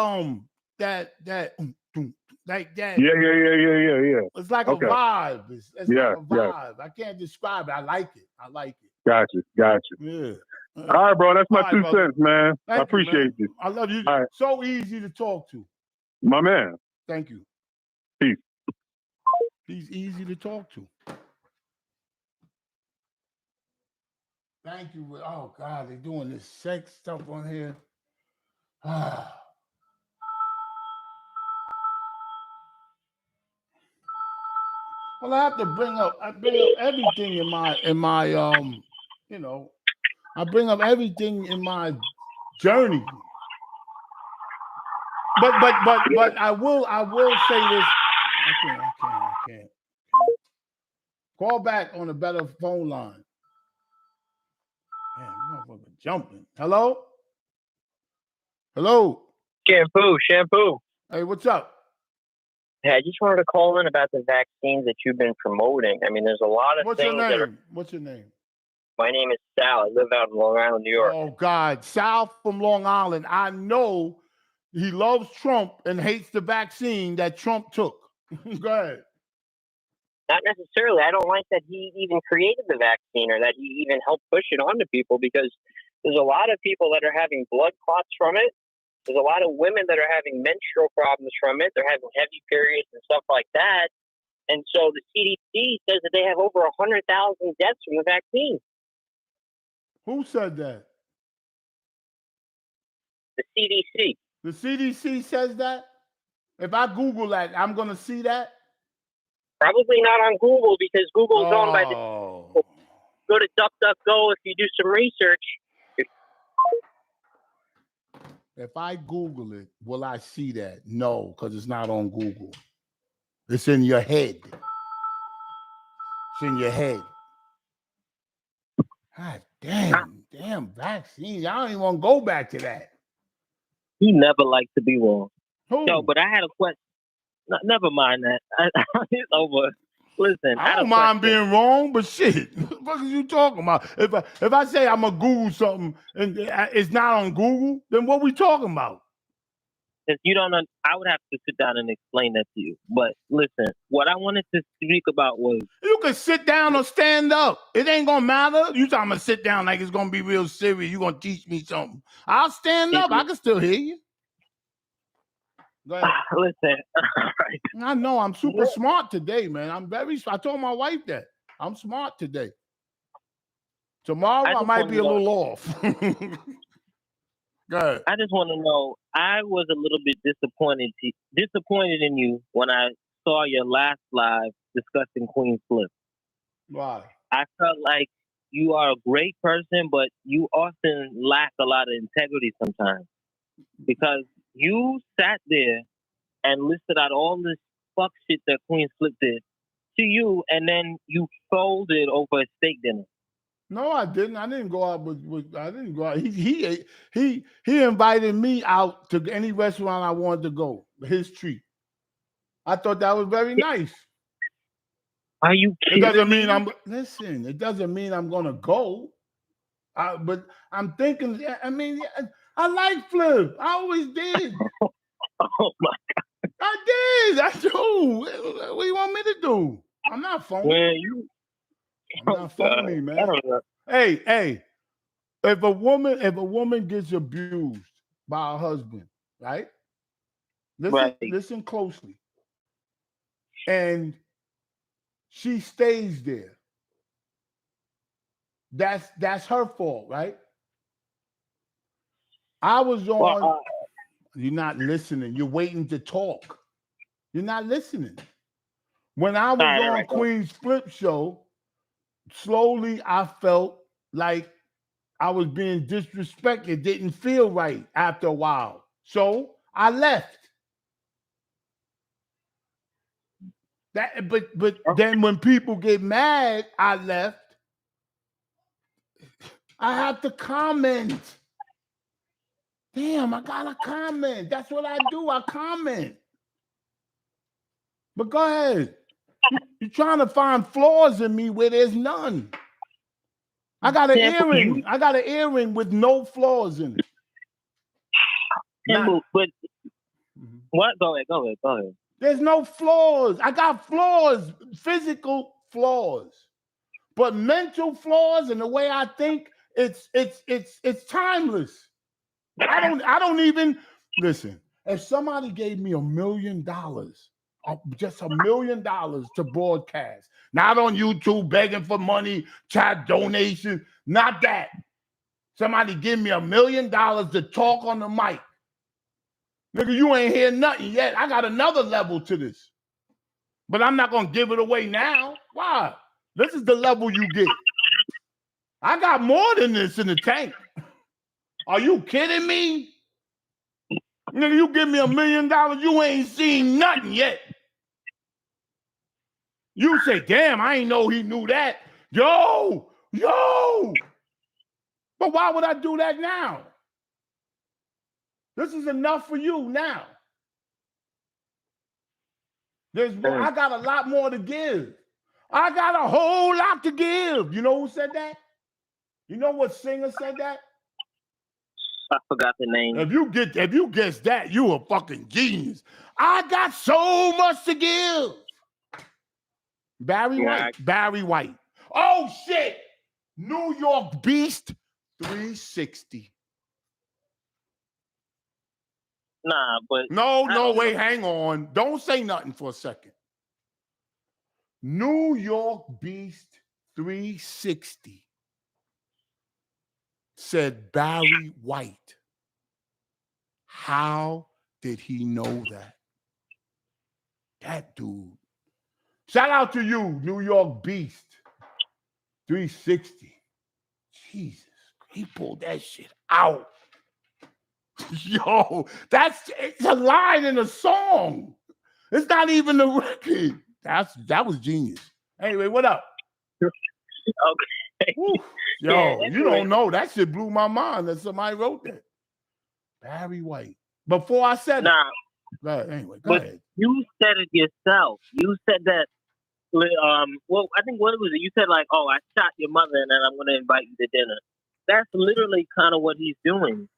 [SPEAKER 1] Like that.
[SPEAKER 7] Yeah.
[SPEAKER 1] It's like a vibe. It's like a vibe. I can't describe it. I like it.
[SPEAKER 7] Got you.
[SPEAKER 1] Yeah.
[SPEAKER 7] All right, bro. That's my 2 cents, man. I appreciate you.
[SPEAKER 1] I love you.
[SPEAKER 7] All right.
[SPEAKER 1] So easy to talk to.
[SPEAKER 7] My man.
[SPEAKER 1] Thank you.
[SPEAKER 7] Peace.
[SPEAKER 1] He's easy to talk to. Thank you. Oh, God, they're doing this sex stuff on here. Well, I have to bring up everything in my I bring up everything in my journey. But I will say this. I can't. Call back on a better phone line. Man, motherfucker jumping. Hello?
[SPEAKER 8] Shampoo.
[SPEAKER 1] Hey, what's up?
[SPEAKER 8] Hey, I just wanted to call in about the vaccines that you've been promoting. I mean, there's a lot of things.
[SPEAKER 1] What's your name?
[SPEAKER 8] My name is Sal. I live out in Long Island, New York.
[SPEAKER 1] Oh, God. Sal from Long Island. I know he loves Trump and hates the vaccine that Trump took. Go ahead.
[SPEAKER 8] Not necessarily. I don't like that he even created the vaccine or that he even helped push it onto people, because there's a lot of people that are having blood clots from it. There's a lot of women that are having menstrual problems from it. They're having heavy periods and stuff like that. And so the CDC says that they have over 100,000 deaths from the vaccine.
[SPEAKER 1] Who said that?
[SPEAKER 8] The CDC.
[SPEAKER 1] The CDC says that? If I Google that, I'm going to see that?
[SPEAKER 8] Probably not on Google, because Google's owned by the... Go to DuckDuckGo if you do some research.
[SPEAKER 1] If I Google it, will I see that? No, because it's not on Google. It's in your head. It's in your head. God damn vaccines. I don't even want to go back to that.
[SPEAKER 6] He never liked to be wrong.
[SPEAKER 1] Who?
[SPEAKER 6] No, but I had a question. No, never mind that. It's over. Listen,
[SPEAKER 1] I don't mind being wrong, but shit, what the fuck are you talking about? If I say I'm gonna Google something and it's not on Google, then what we talking about?
[SPEAKER 6] If you don't know, I would have to sit down and explain that to you. But listen, what I wanted to speak about was...
[SPEAKER 1] You can sit down or stand up. It ain't gonna matter. You talking about sit down like it's gonna be real serious. You gonna teach me something. I'll stand up. I can still hear you. Go ahead.
[SPEAKER 6] Listen,
[SPEAKER 1] I know I'm super smart today, man. I told my wife that. I'm smart today. Tomorrow I might be a little off. Go ahead.
[SPEAKER 6] I just want to know. I was a little bit disappointed in you when I saw your last live discussing Queen Flip.
[SPEAKER 1] Why?
[SPEAKER 6] I felt like you are a great person, but you often lack a lot of integrity sometimes because you sat there and listed out all this fuck shit that Queen Flip did to you, and then you folded over a steak dinner.
[SPEAKER 1] No, I didn't. I didn't go out with I didn't go out. He invited me out to any restaurant I wanted to go. His treat. I thought that was very nice.
[SPEAKER 6] Are you kidding
[SPEAKER 1] It doesn't mean
[SPEAKER 6] me?
[SPEAKER 1] It doesn't mean I'm gonna go. But I'm thinking. I mean, I like Flip. I always did.
[SPEAKER 6] Oh my God!
[SPEAKER 1] I did. I do. What do you want me to do? I'm not phony.
[SPEAKER 6] Man,
[SPEAKER 1] I'm not phony, man. Hey. If a woman gets abused by her husband, right? Listen closely. And she stays there. That's her fault, right? I was on. You're not listening. You're waiting to talk. You're not listening. When I was on Queen's Flip show, slowly I felt like I was being disrespected. It didn't feel right after a while. So I left. But then when people get mad, I left. I have to comment. Damn, I gotta comment. That's what I do. I comment. But go ahead. You're trying to find flaws in me where there's none. I got an earring. I got an earring with no flaws in it.
[SPEAKER 6] But what? Go ahead.
[SPEAKER 1] There's no flaws. I got flaws, physical flaws, but mental flaws and the way I think, it's timeless. I don't even listen. If somebody gave me $1 million, just $1 million to broadcast, not on YouTube begging for money, chat donation, not that. Somebody give me $1 million to talk on the mic. Nigga, you ain't hear nothing yet. I got another level to this. But I'm not going to give it away now. Why? This is the level you get. I got more than this in the tank. Are you kidding me? Nigga, you give me $1 million, you ain't seen nothing yet. You say, damn, I ain't know he knew that. Yo. But why would I do that now? This is enough for you now. I got a lot more to give. I got a whole lot to give. You know who said that? You know what singer said that?
[SPEAKER 6] I forgot the name.
[SPEAKER 1] If you guess that, you a fucking genius. I got so much to give. Barry White. Oh shit! New York Beast 360.
[SPEAKER 6] Nah, but
[SPEAKER 1] no, wait, hang on. Don't say nothing for a second. New York Beast 360 said Barry White. How did he know that? That dude. Shout out to you, New York Beast 360. Jesus, he pulled that shit out. Yo, it's a line in a song. It's not even a record. That was genius. Anyway, what up?
[SPEAKER 6] Okay.
[SPEAKER 1] Woo. Yo, you don't know. That shit blew my mind that somebody wrote that. Barry White. Before I said it. Anyway, go ahead.
[SPEAKER 6] You said it yourself. You said that. Well, I think what was it? You said like, "Oh, I shot your mother, and then I'm going to invite you to dinner." That's literally kind of what he's doing.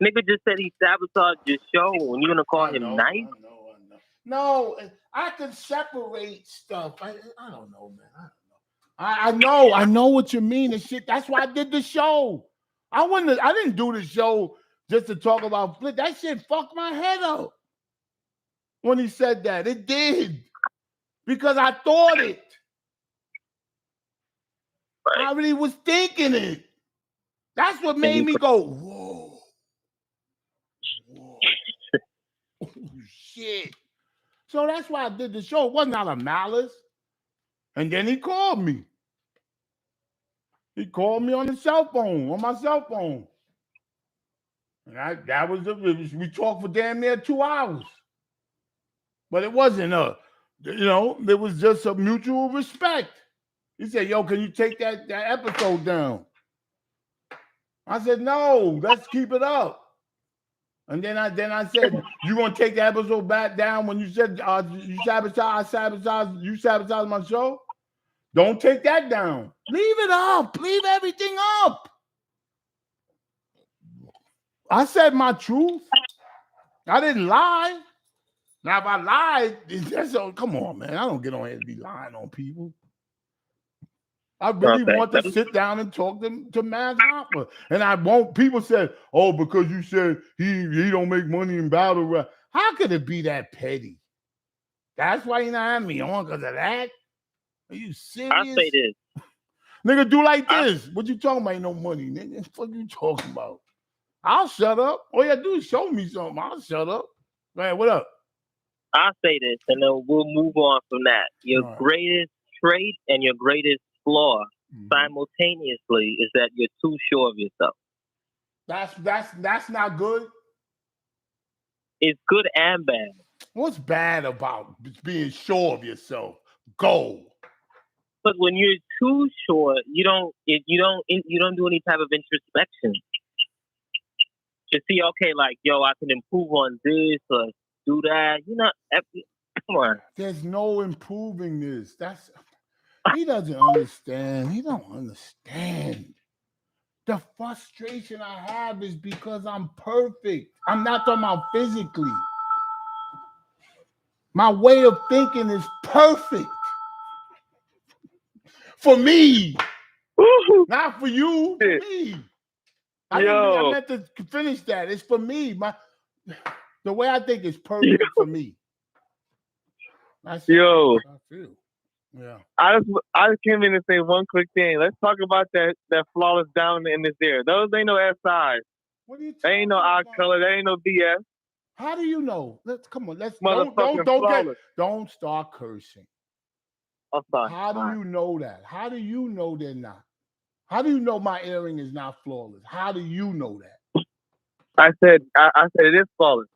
[SPEAKER 6] Nigga just said he sabotaged your show, and you're going to call him nice?
[SPEAKER 1] I know. No, I can separate stuff. I don't know, man. I know what you mean and shit. That's why I did the show. I didn't do the show just to talk about Flip. That shit fucked my head up. when he said that. It did. Because I thought it.
[SPEAKER 8] Right.
[SPEAKER 1] I really was thinking it. That's what made me go, whoa. Whoa. Oh, shit. So that's why I did the show. It wasn't out of malice. And then he called me. He called me on the cell phone, on my cell phone. And that was we talked for damn near 2 hours. But it wasn't it was just a mutual respect. He said, yo, can you take that episode down? I said, no, let's keep it up. And then I said, you gonna take the episode back down when you said you sabotage my show? Don't take that down. Leave it up. Leave everything up. I said my truth. I didn't lie. Now, if I lied, come on, man. I don't get on here to be lying on people. I really want to sit down and talk to Matt Hoffa. And I won't. People said, oh, because you said he don't make money in battle rap. How could it be that petty? That's why you're not having me on, because of that? Are you serious?
[SPEAKER 6] I'll say this.
[SPEAKER 1] Nigga, do like this. What you talking about? Ain't no money, nigga. What you talking about? I'll shut up. All you gotta do is show me something. I'll shut up. Man, what up?
[SPEAKER 6] I'll say this, and then we'll move on from that. Your greatest trait and your greatest flaw simultaneously is that you're too sure of yourself.
[SPEAKER 1] That's not good.
[SPEAKER 6] It's good and bad.
[SPEAKER 1] What's bad about being sure of yourself? Go.
[SPEAKER 6] But when you're too sure, you don't do any type of introspection to see, okay, like, yo, I can improve on this or do that. Come on.
[SPEAKER 1] There's no improving this. He doesn't understand. He don't understand. The frustration I have is because I'm perfect. I'm not talking about physically. My way of thinking is perfect. For me. Not for you. For me. I meant to finish that. It's for me. The way I think is perfect for me. That's how I feel. Yeah.
[SPEAKER 3] I just came in to say one quick thing. Let's talk about that flawless down in this there. Those ain't no SIs.
[SPEAKER 1] What are you talking
[SPEAKER 3] They ain't no eye color. They ain't no BS.
[SPEAKER 1] How do you know? Let's don't start cursing.
[SPEAKER 3] I'm sorry.
[SPEAKER 1] How do you know that? How do you know they're not? How do you know my earring is not flawless? How do you know that?
[SPEAKER 3] I said it is flawless.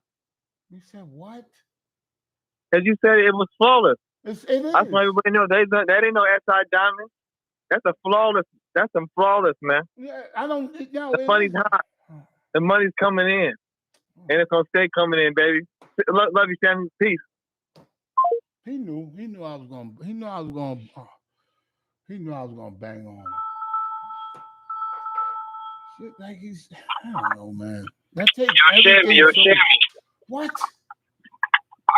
[SPEAKER 1] You said what?
[SPEAKER 3] Because you said it was flawless.
[SPEAKER 1] It is.
[SPEAKER 3] That's why everybody knows that ain't no SI diamond. That's a flawless. That's some flawless, man.
[SPEAKER 1] Yeah, I don't.
[SPEAKER 3] The money's hot. The money's coming in, and it's gonna stay coming in, baby. Love you, Sammy. Peace.
[SPEAKER 1] He knew I was gonna. He knew I was gonna bang on him. Shit, like I don't know, man. That takes everything. What?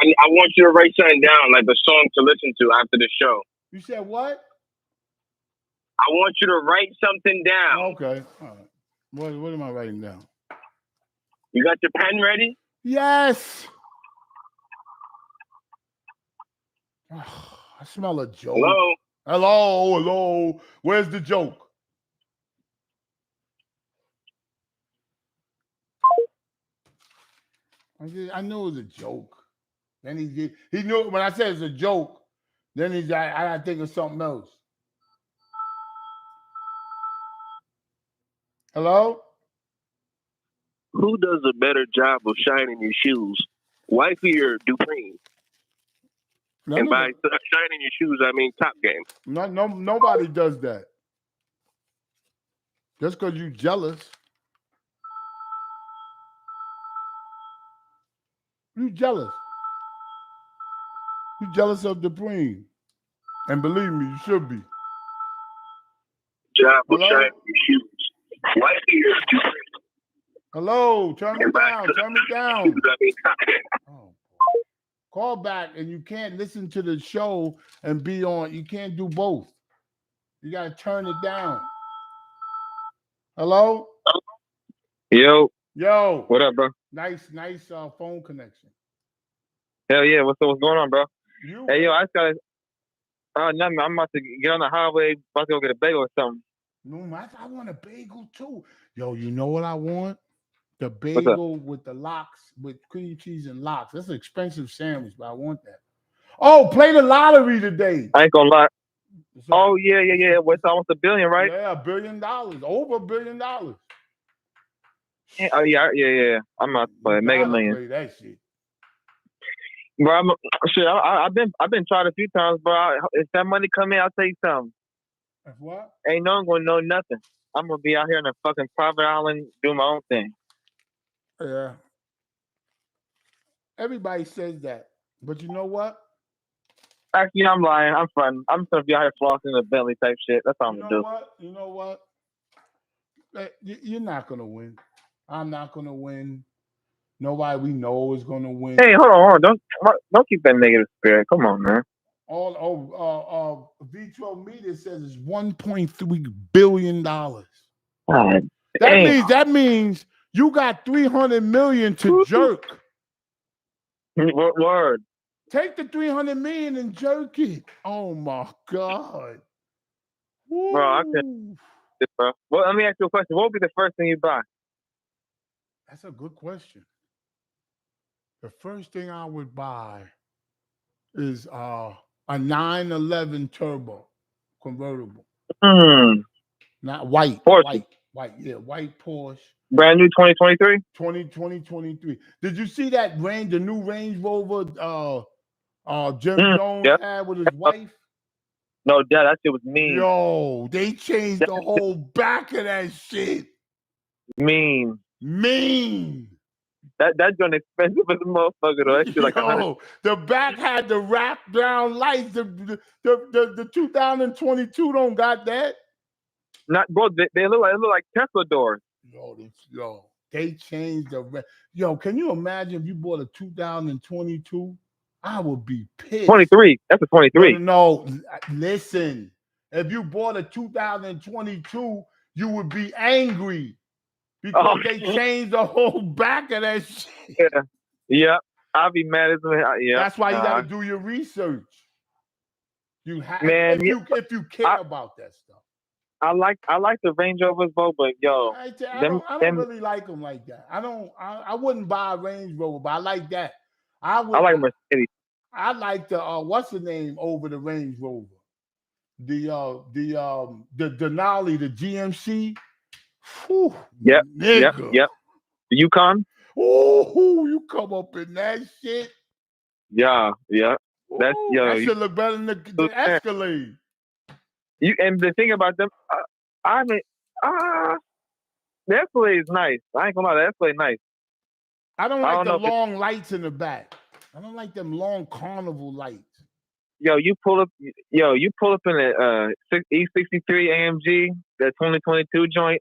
[SPEAKER 5] I want you to write something down, like a song to listen to after the show.
[SPEAKER 1] You said what?
[SPEAKER 5] I want you to write something down.
[SPEAKER 1] Okay. All right. What am I writing down?
[SPEAKER 5] You got your pen ready?
[SPEAKER 1] Yes. I smell a joke. Hello. Where's the joke? I knew it was a joke. Then he knew when I said it's a joke. Then I gotta think of something else. Hello?
[SPEAKER 2] Who does a better job of shining your shoes, Wifey or Dupree? And by shining your shoes, I mean Top Game.
[SPEAKER 1] Nobody does that. Just because you jealous. You jealous. You jealous of Dupree. And believe me, you should be.
[SPEAKER 2] Job of shining your shoes, Wifey or Dupree?
[SPEAKER 1] Hello, turn me down. Oh, call back, and you can't listen to the show and be on. You can't do both. You gotta turn it down. Hello?
[SPEAKER 3] Yo.
[SPEAKER 1] What
[SPEAKER 3] up, bro?
[SPEAKER 1] Nice phone connection.
[SPEAKER 3] Hell yeah, what's going on, bro? Hey, yo, I just got nothing. I'm about to get on the highway, about to go get a bagel or something.
[SPEAKER 1] No, I want a bagel too. Yo, you know what I want? The bagel with the lox, with cream cheese and lox. That's an expensive sandwich, but I want that. Oh, play the lottery today.
[SPEAKER 3] I ain't gonna lie. Oh, yeah. It's almost $1 billion, right?
[SPEAKER 1] Yeah, $1 billion. Over $1 billion.
[SPEAKER 3] Yeah, yeah. I'm about to play Mega Millions.
[SPEAKER 1] Play that shit.
[SPEAKER 3] Bro, I've been tried a few times, bro. If that money come in, I'll tell you something.
[SPEAKER 1] What?
[SPEAKER 3] Ain't no one gonna know nothing. I'm gonna be out here in a fucking private island doing my own thing.
[SPEAKER 1] Yeah. Everybody says that, but you know what?
[SPEAKER 3] Actually, I'm lying. I'm fronting. I'm just gonna be out here flossing the Bentley type shit. That's all I'm gonna do.
[SPEAKER 1] You know what? You're not gonna win. I'm not gonna win. Nobody we know is gonna win.
[SPEAKER 3] Hey, hold on. Don't keep that negative spirit. Come on, man.
[SPEAKER 1] Vitro Media says it's $1.3 billion.
[SPEAKER 3] God,
[SPEAKER 1] that means you got $300 million to jerk.
[SPEAKER 3] Word.
[SPEAKER 1] Take the $300 million and jerk it. Oh my God. Woo.
[SPEAKER 3] Bro, I couldn't. Bro. Well, let me ask you a question. What would be the first thing you buy?
[SPEAKER 1] That's a good question. The first thing I would buy is a 911 turbo convertible. Not white.
[SPEAKER 3] Porsche.
[SPEAKER 1] White Porsche.
[SPEAKER 3] Brand new 2023?
[SPEAKER 1] 2023. Did you see that the new Range Rover Jim Jones had with his wife?
[SPEAKER 3] No doubt, that shit was mean.
[SPEAKER 1] Yo, they changed the whole back of that shit.
[SPEAKER 3] Mean. That's gonna expensive as a motherfucker though. That shit like
[SPEAKER 1] the back had the wrap down lights. The 2022 don't got that.
[SPEAKER 3] Not bro. They look like Tesla doors.
[SPEAKER 1] Yo, they changed the. Yo, can you imagine if you bought a 2022? I would be pissed.
[SPEAKER 3] 23. That's a 23.
[SPEAKER 1] No, listen. If you bought a 2022, you would be angry because they changed the whole back of that shit.
[SPEAKER 3] Yeah. I'll be mad as well. Yeah.
[SPEAKER 1] That's why you got to do your research. You have,
[SPEAKER 3] man,
[SPEAKER 1] if you care about that stuff.
[SPEAKER 3] I like the Range Rovers, bro, but yo,
[SPEAKER 1] I don't really like them like that. I wouldn't buy a Range Rover, but I like that. I like
[SPEAKER 3] Mercedes.
[SPEAKER 1] I like the what's the name over the Range Rover? The Denali, the GMC. Whew,
[SPEAKER 3] yep.
[SPEAKER 1] The
[SPEAKER 3] Yukon.
[SPEAKER 1] Oh, you come up in that shit.
[SPEAKER 3] Yeah.
[SPEAKER 1] That should look better than the Escalade.
[SPEAKER 3] And the thing about them, the Escalade is nice. I ain't gonna lie, the Escalade is nice.
[SPEAKER 1] I don't like the long lights in the back. I don't like them long carnival lights.
[SPEAKER 3] Yo, you pull up in a E63 AMG, that 2022 joint.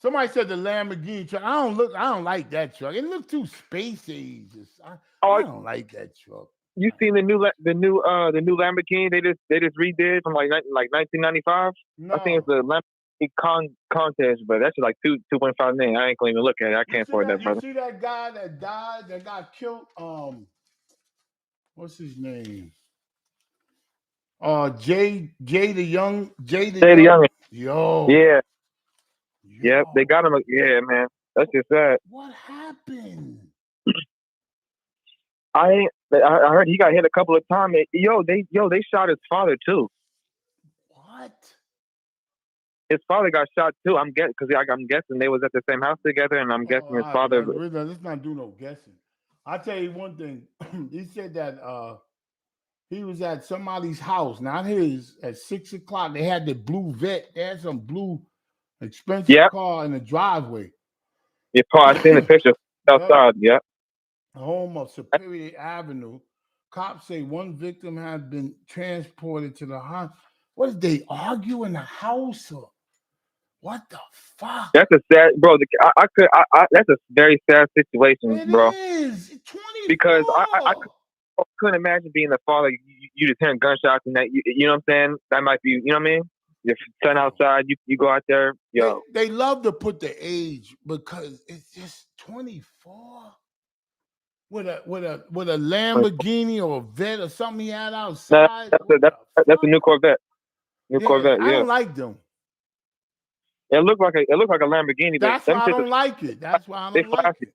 [SPEAKER 1] Somebody said the Lamborghini truck. I don't like that truck. It looks too space age. I don't like that truck.
[SPEAKER 3] You seen the new Lamborghini they just redid from like 1995?
[SPEAKER 1] No.
[SPEAKER 3] I think it's the Lamborghini contest, but that's like 2.5 million. I ain't gonna even look at it. I can't afford that, brother.
[SPEAKER 1] You see that guy that died, that got killed? What's his name? Jay the Young. Yo.
[SPEAKER 3] Yeah. Yep, they got him. Yeah, man. That's just sad.
[SPEAKER 1] What happened?
[SPEAKER 3] I heard he got hit a couple of times. They shot his father too.
[SPEAKER 1] What?
[SPEAKER 3] His father got shot too. I'm guessing they was at the same house together, and I'm guessing his father.
[SPEAKER 1] Let's not do no guessing. I'll tell you one thing. He said that he was at somebody's house, not his, at 6 o'clock. They had the blue Vet. They had some blue expensive car in the driveway.
[SPEAKER 3] Yeah, Paul, I seen the picture outside. Yeah.
[SPEAKER 1] Home of Superior Avenue. Cops say one victim had been transported to the hospital. What did they argue in the house? Or what the fuck?
[SPEAKER 3] That's a sad, bro. That's a very sad situation, bro.
[SPEAKER 1] It is 24.
[SPEAKER 3] Because I couldn't imagine being the father. You just hearing gunshots and that. You know what I'm saying? That might be. You know what I mean? Your son outside. You go out there. Yo.
[SPEAKER 1] They love to put the age because it's just 24. with a Lamborghini or a Vet or something he had outside.
[SPEAKER 3] That's a new Corvette. Corvette.
[SPEAKER 1] I
[SPEAKER 3] Yeah.
[SPEAKER 1] don't like them.
[SPEAKER 3] It looked like a Lamborghini.
[SPEAKER 1] That's why I don't like it. That's why I don't like it.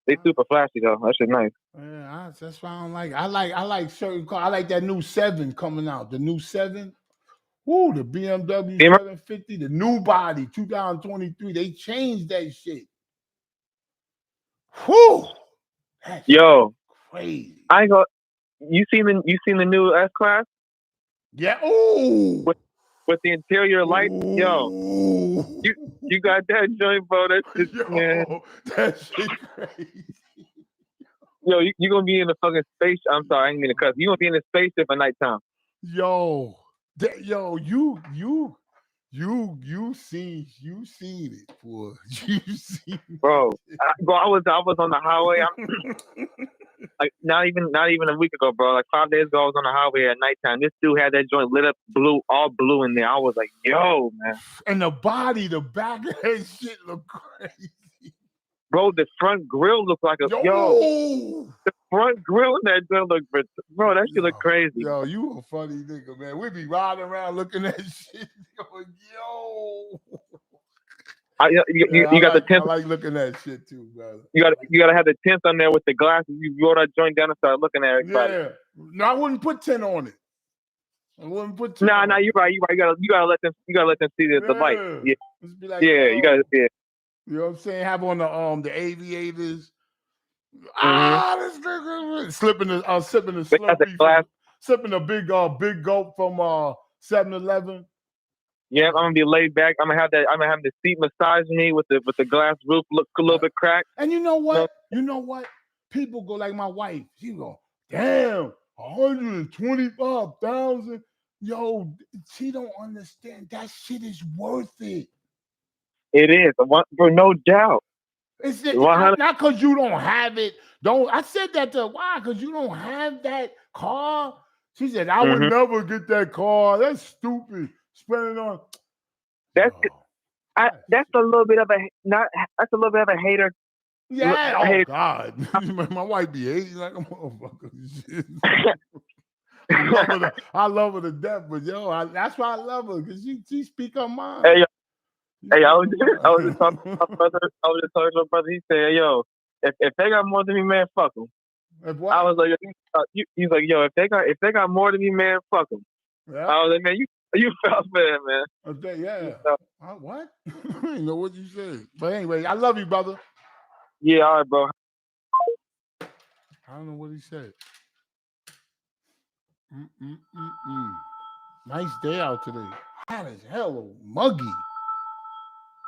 [SPEAKER 3] They super flashy though. That shit nice.
[SPEAKER 1] Yeah, that's why I don't like it. I like certain cars. I like that new 7 coming out. The new 7. Woo, the BMW 750, the new body, 2023. They changed that shit. Whoo! That's crazy.
[SPEAKER 3] I go. You seen the new S Class?
[SPEAKER 1] Yeah. Ooh.
[SPEAKER 3] With the interior lights, yo. You got that joint, bro? That
[SPEAKER 1] shit crazy.
[SPEAKER 3] Yo, you gonna be in the fucking space? I'm sorry, I didn't mean to cuss. You gonna be in the spaceship at nighttime?
[SPEAKER 1] Yo, you seen it, boy. You seen it.
[SPEAKER 3] Bro, I was on the highway. Like not even a week ago, bro. Like 5 days ago, I was on the highway at nighttime. This dude had that joint lit up all blue in there. I was like, yo, man.
[SPEAKER 1] And the back of that shit look crazy.
[SPEAKER 3] Bro, the front grill looked like the front grill in that joint look, bro, that shit look crazy.
[SPEAKER 1] Yo, you a funny nigga, man. We be riding around looking at shit going, yo.
[SPEAKER 3] You got the tint.
[SPEAKER 1] I like looking at shit too, brother.
[SPEAKER 3] You gotta have the tint on there with the glasses. You roll that joint down and start looking at everybody.
[SPEAKER 1] Yeah. No, I wouldn't put tint on it.
[SPEAKER 3] Nah, you're right. You gotta let them see the light. Yeah.
[SPEAKER 1] Like,
[SPEAKER 3] you gotta see it.
[SPEAKER 1] You know what I'm saying? Have on the aviators. This nigga sipping the Slurpee. Sipping a big gulp from 7-Eleven.
[SPEAKER 3] Yeah, I'm gonna be laid back. I'm gonna have the seat massage me with the glass roof look a little bit cracked.
[SPEAKER 1] And you know what? People go like my wife. She go, damn, 125,000. Yo, she don't understand. That shit is worth it.
[SPEAKER 3] It is, for no doubt.
[SPEAKER 1] It's not because you don't have it. I said that to her. Why? Because you don't have that car. She said, I would never get that car. That's stupid. Spending on.
[SPEAKER 3] That's a little bit of a hater.
[SPEAKER 1] Yeah. God. My wife be hating like a motherfucker. I love her to death, but that's why I love her, because she speak her mind.
[SPEAKER 3] Hey, I was just talking to my brother. He said, yo, if they got more than me, man, fuck them. I was like, he's like, yo, if they got more than me, man, fuck them. Yeah. I was like, man, you felt bad, man.
[SPEAKER 1] Okay, yeah. What? I didn't know what you said. But anyway, I love you, brother.
[SPEAKER 3] Yeah, all right, bro.
[SPEAKER 1] I don't know what he said. Nice day out today. Hot as hell, muggy.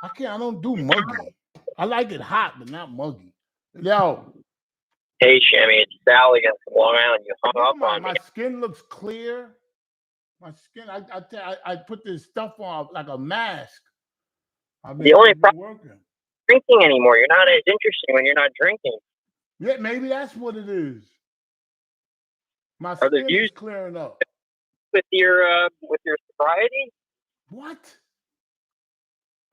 [SPEAKER 1] I don't do muggy. I like it hot, but not muggy. Yo.
[SPEAKER 8] Hey, Shammy, it's Sal against Long Island. You hung up on me.
[SPEAKER 1] My skin looks clear. My skin, I put this stuff on like a mask.
[SPEAKER 8] The only problem is drinking anymore. You're not as interesting when you're not drinking.
[SPEAKER 1] Yeah, maybe that's what it is. My skin is clearing up.
[SPEAKER 8] With your sobriety?
[SPEAKER 1] What?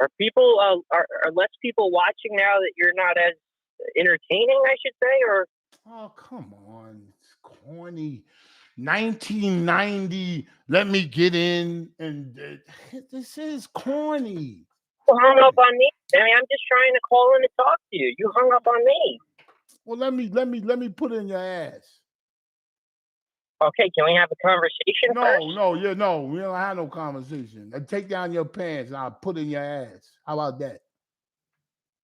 [SPEAKER 8] Are people are less people watching now that you're not as entertaining, I should say, or?
[SPEAKER 1] Oh, come on. It's corny. 1990, let me get in, and this is corny.
[SPEAKER 8] You hung up on me. I mean, I'm just trying to call in to talk to you. You hung up on me.
[SPEAKER 1] Well, let me put in your ass.
[SPEAKER 8] Okay, can we have a conversation first?
[SPEAKER 1] No, we don't have no conversation. Take down your pants and I'll put in your ass. How about that?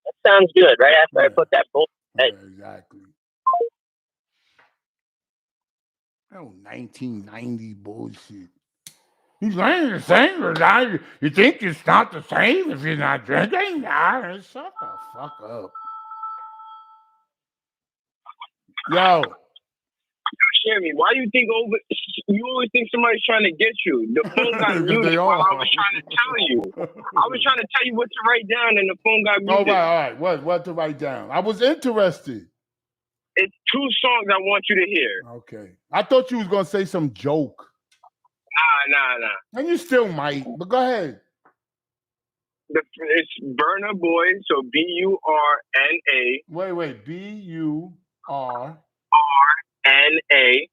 [SPEAKER 8] That sounds good, right after I put that bullshit.
[SPEAKER 1] Yeah, exactly. Oh, 1990 bullshit. He's saying the same. You think it's not the same if you're not drinking? Nah, shut the fuck up. Yo.
[SPEAKER 5] Shammy, why do you think you always think somebody's trying to get you? The phone got muted while I was trying to tell you. I was trying to tell you what to write down and the phone got muted.
[SPEAKER 1] All right. What to write down? I was interested.
[SPEAKER 5] It's 2 songs I want you to hear.
[SPEAKER 1] Okay. I thought you was going to say some joke.
[SPEAKER 5] Nah.
[SPEAKER 1] And you still might, but go ahead.
[SPEAKER 5] It's Burna Boy, so Burna.
[SPEAKER 1] Wait, B-U.
[SPEAKER 5] R-N-A.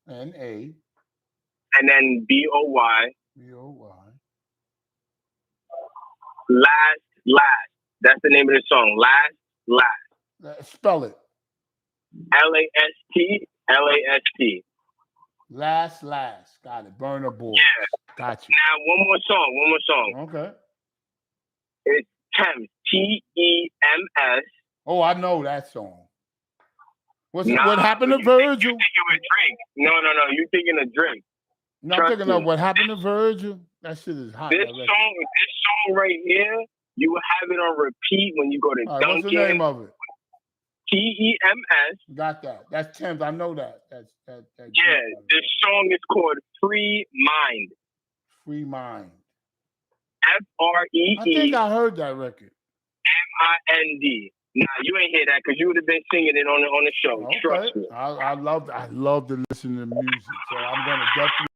[SPEAKER 1] N-A.
[SPEAKER 5] And then B-O-Y.
[SPEAKER 1] B-O-Y.
[SPEAKER 5] Last. That's the name of the song. Last.
[SPEAKER 1] Spell it.
[SPEAKER 5] L-A-S-T.
[SPEAKER 1] Last. Got it. Burner Boys.
[SPEAKER 5] Yeah.
[SPEAKER 1] Got you.
[SPEAKER 5] Now, one more song.
[SPEAKER 1] Okay.
[SPEAKER 5] It's Thames. T-E-M-S.
[SPEAKER 1] Oh, I know that song. What happened to Virgil?
[SPEAKER 5] You think it was Drake. No. You thinking of Drake.
[SPEAKER 1] No, I'm thinking of what happened to Virgil. That shit is hot.
[SPEAKER 5] This song right here, you will have it on repeat when you go to Dunkin'.
[SPEAKER 1] What's the name of it?
[SPEAKER 5] T-E-M-S.
[SPEAKER 1] Got that. That's Thames. I know that. That's
[SPEAKER 5] yeah, this song is called Free Mind.
[SPEAKER 1] Free Mind.
[SPEAKER 5] F-R-E-E.
[SPEAKER 1] I think I heard that record.
[SPEAKER 5] M-I-N-D. Nah, you ain't hear that because you would have been singing it on the show.
[SPEAKER 1] Okay.
[SPEAKER 5] Trust me.
[SPEAKER 1] I love to listen to music, so I'm gonna definitely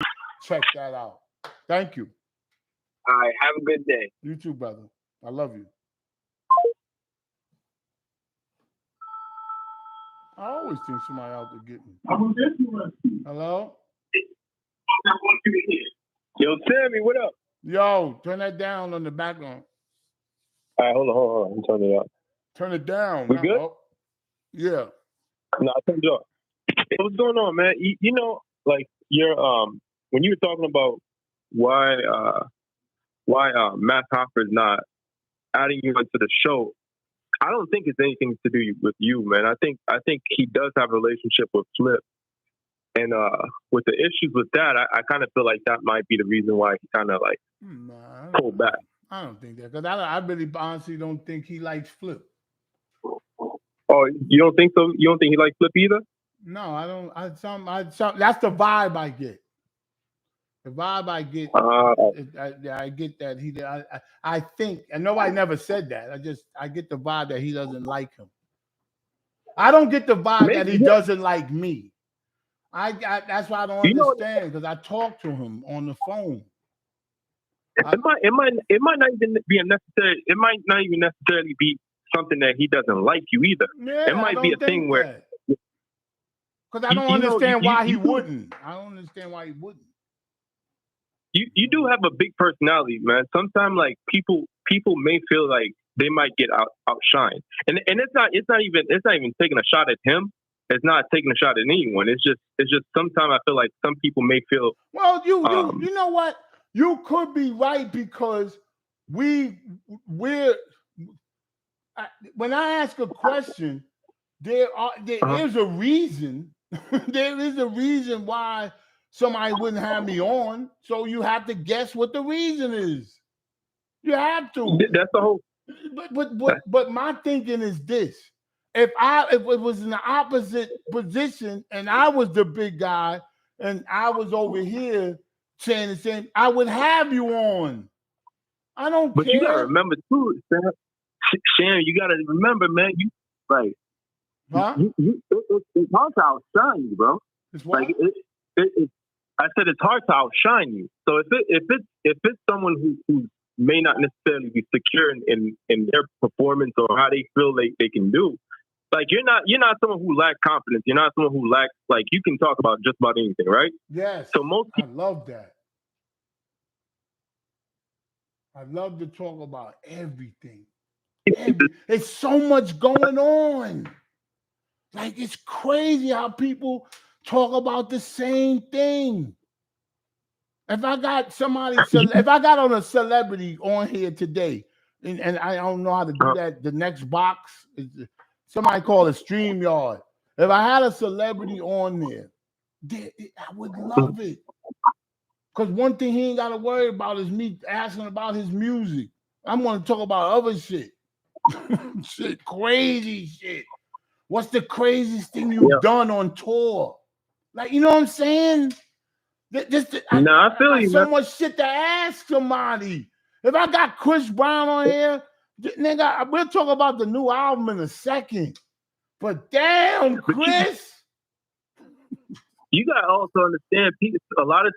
[SPEAKER 1] check that out. Thank you.
[SPEAKER 5] All right, have a good day.
[SPEAKER 1] You too, brother. I love you. I always think somebody out there get me. Hello?
[SPEAKER 5] Yo, Sammy, what up?
[SPEAKER 1] Yo, turn that down on the background.
[SPEAKER 9] All right, hold on. I'm turning it up.
[SPEAKER 1] Turn it down.
[SPEAKER 9] We good?
[SPEAKER 1] Yeah.
[SPEAKER 9] No, I turned it up. What's going on, man? You know, like you're when you were talking about why Matt Hoffa is not adding you into the show, I don't think it's anything to do with you, man. I think he does have a relationship with Flip, and with the issues with that, I kind of feel like that might be the reason why he kind of like pulled back.
[SPEAKER 1] I don't think that because I really honestly don't think he likes Flip.
[SPEAKER 9] Oh, you don't think so? You don't think he likes Flip either?
[SPEAKER 1] No, I don't. That's the vibe I get. The vibe I get, I get that I think, and nobody never said that. I get the vibe that he doesn't like him. I don't get the vibe that he doesn't like me. That's why I don't understand because I talked to him on the phone.
[SPEAKER 9] It might not even be unnecessary. It might not even necessarily be something that he doesn't like you either.
[SPEAKER 1] Yeah,
[SPEAKER 9] it might be a thing where
[SPEAKER 1] because I don't understand why he wouldn't. I don't understand why he wouldn't.
[SPEAKER 9] You do have a big personality, man. Sometimes like people may feel like they might get outshined, and it's not even taking a shot at him. It's not taking a shot at anyone. It's just sometimes I feel like some people may feel.
[SPEAKER 1] Well, you know what? You could be right because we're when I ask a question, there's a reason. There is a reason why somebody wouldn't have me on. So you have to guess what the reason is. You have to.
[SPEAKER 9] That's the whole.
[SPEAKER 1] But my thinking is this: if it was in the opposite position and I was the big guy and I was over here saying the same, I would have you on. I don't care.
[SPEAKER 9] But you gotta remember too, Sharon. You gotta remember, man. You like,
[SPEAKER 1] huh?
[SPEAKER 9] It's hard to outshine you, bro.
[SPEAKER 1] It's what?
[SPEAKER 9] Like I said it's hard to outshine you. So if it's someone who may not necessarily be secure in their performance or how they feel they can do, like you're not someone who lacks confidence. You're not someone who lacks like you can talk about just about anything, right?
[SPEAKER 1] Yes.
[SPEAKER 9] So most people,
[SPEAKER 1] I love that. I love to talk about everything. It's so much going on. Like it's crazy how people talk about the same thing. If I got on a celebrity on here today, and I don't know how to do that, the next box, somebody call it StreamYard. If I had a celebrity on there, I would love it. Because one thing he ain't got to worry about is me asking about his music. I'm going to talk about other shit. Shit, crazy shit. What's the craziest thing you've done on tour? Like, you know what I'm saying? I
[SPEAKER 9] feel you.
[SPEAKER 1] So much shit to ask somebody. If I got Chris Brown on here, nigga, we'll talk about the new album in a second. But damn, Chris.
[SPEAKER 9] You gotta also understand, a lot of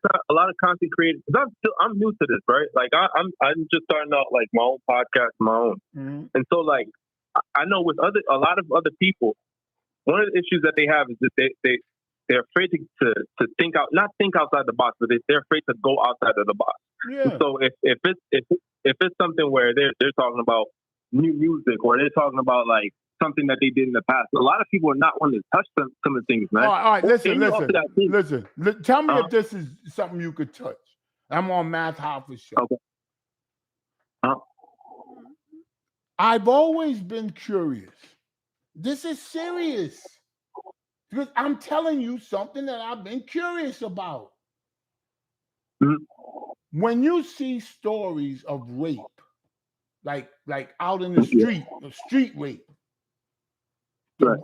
[SPEAKER 9] content creators. Because I'm new to this, right? Like I'm just starting out like my own podcast, my own, and so like I know with a lot of other people, one of the issues that they have is that they're afraid to think out, not think outside the box, but they're afraid to go outside of the box.
[SPEAKER 1] Yeah.
[SPEAKER 9] So if it's something where they're talking about new music or they're talking about like something that they did in the past, a lot of people are not wanting to touch some of the things, man.
[SPEAKER 1] All right, listen. Tell me
[SPEAKER 9] Uh-huh.
[SPEAKER 1] if this is something you could touch. I'm on Math Hoffa's show.
[SPEAKER 9] Okay. Uh-huh.
[SPEAKER 1] I've always been curious. This is serious. Because I'm telling you something that I've been curious about.
[SPEAKER 9] Mhm.
[SPEAKER 1] When you see stories of rape, like out in the street, street rape,
[SPEAKER 9] Right.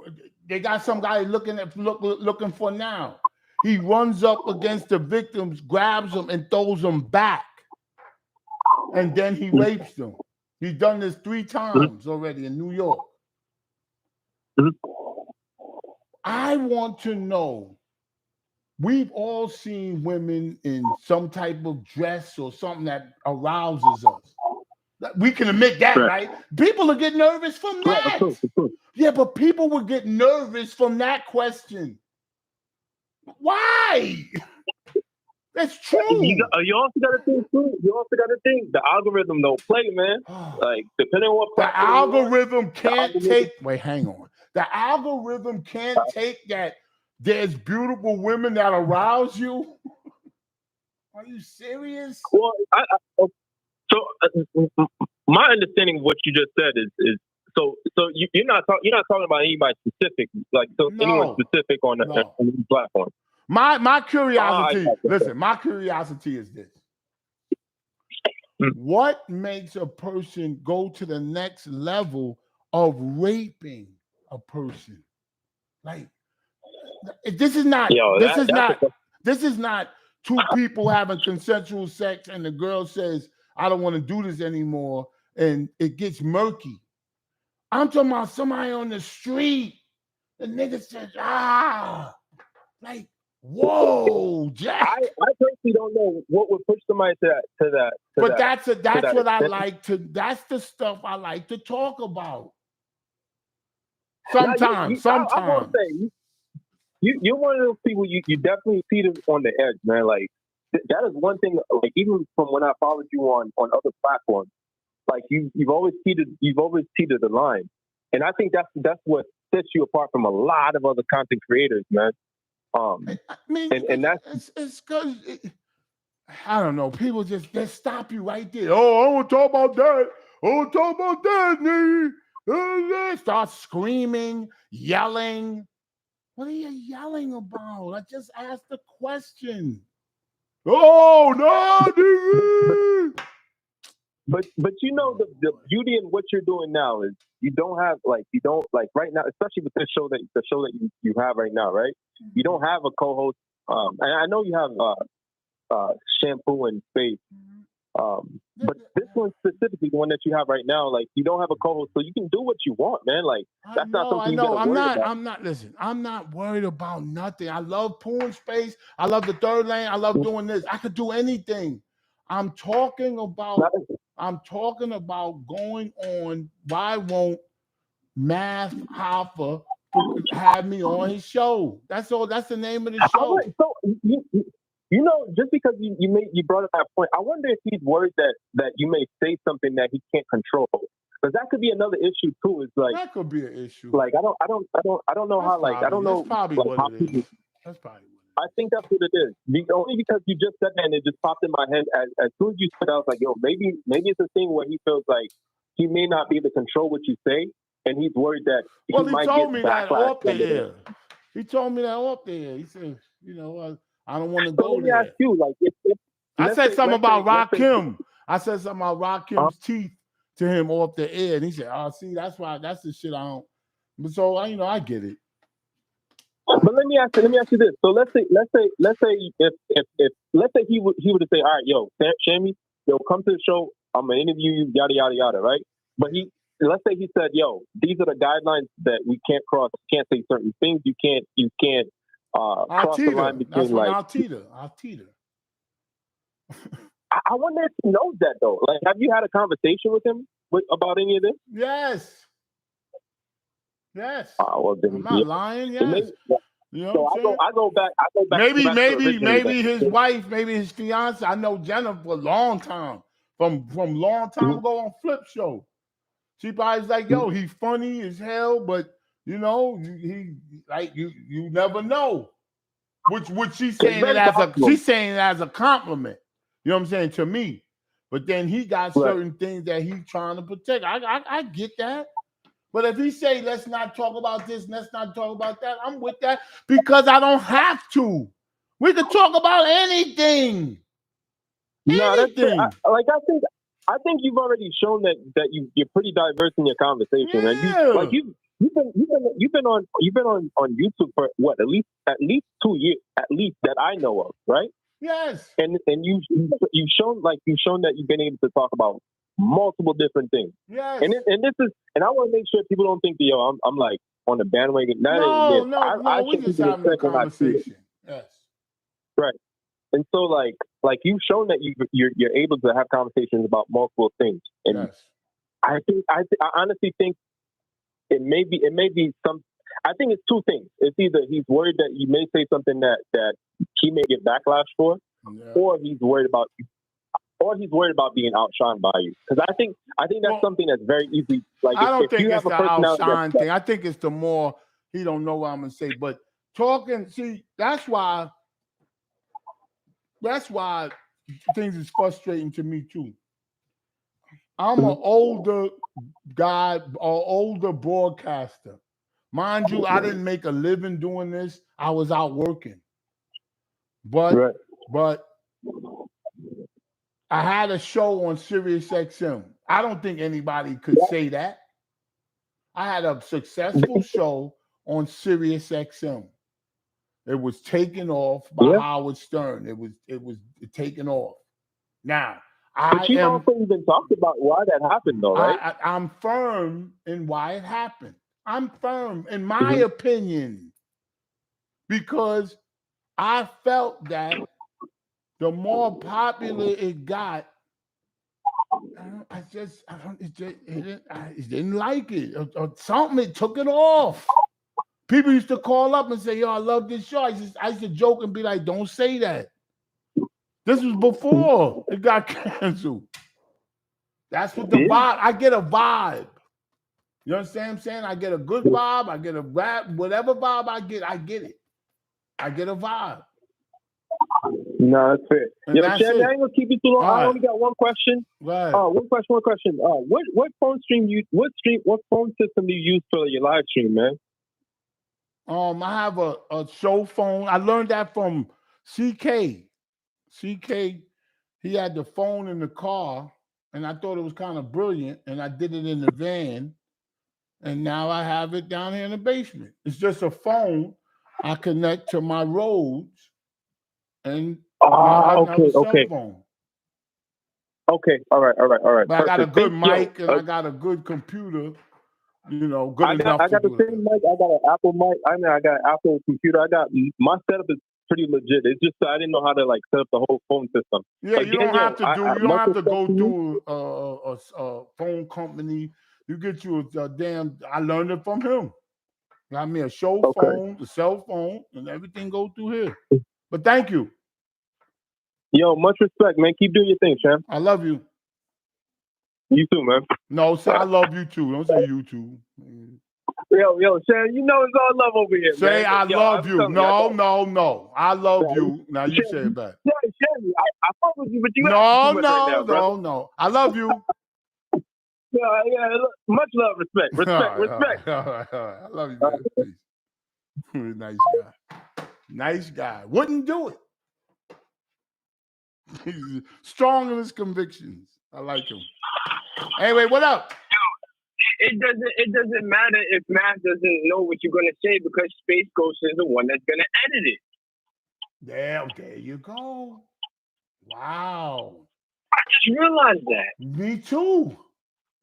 [SPEAKER 1] they got some guy looking for now. He runs up against the victims, grabs them, and throws them back. And then he rapes them. He's done this 3 times already in New York. I want to know, we've all seen women in some type of dress or something that arouses us. We can admit that, right? People will get nervous from that.
[SPEAKER 9] Of course.
[SPEAKER 1] Yeah, but people will get nervous from that question. Why? That's true.
[SPEAKER 9] You also got to think too. You also got to think the algorithm don't play, man. Like depending on what
[SPEAKER 1] the
[SPEAKER 9] platform
[SPEAKER 1] algorithm can't take. Wait, hang on. The algorithm can't take that. There's beautiful women that arouse you. Are you serious?
[SPEAKER 9] Well, my understanding of what you just said is so you're not talking about anybody specific, like anyone specific on the platform.
[SPEAKER 1] My curiosity, listen, my curiosity is this. What makes a person go to the next level of raping a person? Like, this is not two people having consensual sex and the girl says, I don't want to do this anymore, and it gets murky. I'm talking about somebody on the street. The nigga says, like, whoa, Jack.
[SPEAKER 9] I personally don't know what would push somebody to that.
[SPEAKER 1] But that's what I like to. That's the stuff I like to talk about. Sometimes.
[SPEAKER 9] I will say, you're one of those people. You definitely see them on the edge, man. Like that is one thing. Like even from when I followed you on other platforms, like you've always teetered the line, and I think that's what sets you apart from a lot of other content creators, man.
[SPEAKER 1] I mean, and that's it's because I don't know. People just stop you right there. Oh, I don't want to talk about that. I want to talk about that, nigga. Start screaming, yelling. What are you yelling about? I just asked the question. Oh no, nigga.
[SPEAKER 9] But you know the beauty in what you're doing now is you don't right now, especially with the show that you have right now, right? You don't have a co-host. And I know you have Shampoo and Space. But this one specifically, the one that you have right now, like you don't have a co-host, so you can do what you want, man. Like that's not something you gotta worry about.
[SPEAKER 1] Listen, I'm not worried about nothing. I love Pooh and Space. I love the Third Lane. I love doing this. I could do anything. I'm talking about going on. Why won't Math Hoffa have me on his show? That's all. That's the name of the show.
[SPEAKER 9] Right, so you know, just because you brought up that point, I wonder if he's worried that you may say something that he can't control, because that could be another issue too. Is like
[SPEAKER 1] that could be an issue.
[SPEAKER 9] Like I don't know how
[SPEAKER 1] That's probably what it is. That's probably.
[SPEAKER 9] I think that's what it is. Only because you just said that and it just popped in my head. As soon as you said, I was like, yo, maybe it's a thing where he feels like he may not be able to control what you say, and he's worried that he might
[SPEAKER 1] told
[SPEAKER 9] get
[SPEAKER 1] me that
[SPEAKER 9] backlash
[SPEAKER 1] off the air. He told me that off the air. He said, I don't want to go
[SPEAKER 9] let me
[SPEAKER 1] there.
[SPEAKER 9] ask you, like,
[SPEAKER 1] I said something about Rakim. I said something about Rakim's teeth to him off the air, and he said, "Oh, see, that's the shit I don't." But so I get it.
[SPEAKER 9] But let me ask you this. So let's say if he would to say, all right, yo, Shammy, come to the show. I'm gonna interview you, yada yada yada, right? But let's say he said, yo, these are the guidelines that we can't cross. You can't say certain things. You can't cross the line between
[SPEAKER 1] I'll teeter.
[SPEAKER 9] I wonder if he knows that though. Like, have you had a conversation with him about any of this?
[SPEAKER 1] Yes. Yes.
[SPEAKER 9] Well, then,
[SPEAKER 1] I'm not lying. Yes.
[SPEAKER 9] Maybe,
[SPEAKER 1] You know
[SPEAKER 9] so
[SPEAKER 1] what I'm saying?
[SPEAKER 9] I go back
[SPEAKER 1] Maybe
[SPEAKER 9] to originally,
[SPEAKER 1] his wife, maybe his fiance. I know Jennifer for a long time. From long time ago on Flip Show. She probably was like, yo, he's funny as hell, but you know, he like you never know. Which she's saying it as a compliment. You know what I'm saying, to me. But then he got certain things that he's trying to protect. I get that. But if he say, let's not talk about this, let's not talk about that, I'm with that because I don't have to. We could talk about anything.
[SPEAKER 9] No, that's fair. I think you've already shown that you're pretty diverse in your conversation, and you've been on YouTube for what, at least 2 years, at least that I know of, right?
[SPEAKER 1] Yes.
[SPEAKER 9] And you've shown that you've been able to talk about multiple different things.
[SPEAKER 1] Yes.
[SPEAKER 9] And this is, and I want to make sure people don't think that I'm like on the bandwagon.
[SPEAKER 1] No, we're just having a conversation. Yes.
[SPEAKER 9] Right. And so, like you've shown that you're able to have conversations about multiple things, and
[SPEAKER 1] yes.
[SPEAKER 9] I honestly think it may be some. I think it's two things. It's either he's worried that you may say something that he may get backlash for, or he's worried about being outshined by you. Because I think that's something that's very easy. Like
[SPEAKER 1] I don't
[SPEAKER 9] if
[SPEAKER 1] think
[SPEAKER 9] you
[SPEAKER 1] it's
[SPEAKER 9] have a
[SPEAKER 1] the
[SPEAKER 9] personality
[SPEAKER 1] outshine thing. I think it's the more he don't know what I'm gonna say. But talking, see, that's why things is frustrating to me too. I'm an older guy, or older broadcaster. Mind you, I didn't make a living doing this. I was out working. But I had a show on Sirius XM. I don't think anybody could say that. I had a successful show on Sirius XM. It was taken off by Howard Stern. It was taken off. Now,
[SPEAKER 9] but you've also even talked about why that happened, though, right?
[SPEAKER 1] I'm firm in why it happened. I'm firm in my opinion because I felt that the more popular it got, it didn't like it or something. It took it off. People used to call up and say, yo, I love this show. I used to joke and be like, don't say that. This was before it got canceled. That's what the vibe. I get a vibe. You understand what I'm saying? I get a good vibe. I get a rap, whatever vibe I get it. I get a vibe.
[SPEAKER 9] No, that's fair. Yo, Shannon, I ain't gonna keep you too long.
[SPEAKER 1] All
[SPEAKER 9] I only got one question.
[SPEAKER 1] Right.
[SPEAKER 9] One question. What phone system do you use for your live stream, man?
[SPEAKER 1] I have a show phone. I learned that from CK. CK, he had the phone in the car, and I thought it was kind of brilliant, and I did it in the van, and now I have it down here in the basement. It's just a phone I connect to my Rhodes, and I have a cell phone.
[SPEAKER 9] Okay, all right.
[SPEAKER 1] But I got a good mic, and I got a good computer. You know, good enough.
[SPEAKER 9] I got the same mic. I got an Apple mic. I got an Apple computer. My setup is pretty legit. It's just that I didn't know how to set up the whole phone system.
[SPEAKER 1] Yeah, you don't have to go through a phone company. You get you a damn. I learned it from him. Got me a show phone, the cell phone, and everything go through here. But thank you.
[SPEAKER 9] Yo, much respect, man. Keep doing your thing, champ.
[SPEAKER 1] I love you.
[SPEAKER 9] You too, man.
[SPEAKER 1] No, say I love you too. Don't say you too.
[SPEAKER 9] Yo, Shannon, you know it's all love over here,
[SPEAKER 1] say
[SPEAKER 9] man.
[SPEAKER 1] I love you. No. I love you. Now you say it back.
[SPEAKER 9] Shannon, I fuck with you, but you
[SPEAKER 1] No. I love you.
[SPEAKER 9] Yeah. Much love, respect. Respect.
[SPEAKER 1] All right. I love you, man. Nice guy. Wouldn't do it. He's strong in his convictions. I like him. Anyway, what up?
[SPEAKER 5] It doesn't matter if Matt doesn't know what you're gonna say because Space Ghost is the one that's gonna edit it.
[SPEAKER 1] There you go. Wow.
[SPEAKER 5] I just realized that.
[SPEAKER 1] Me too.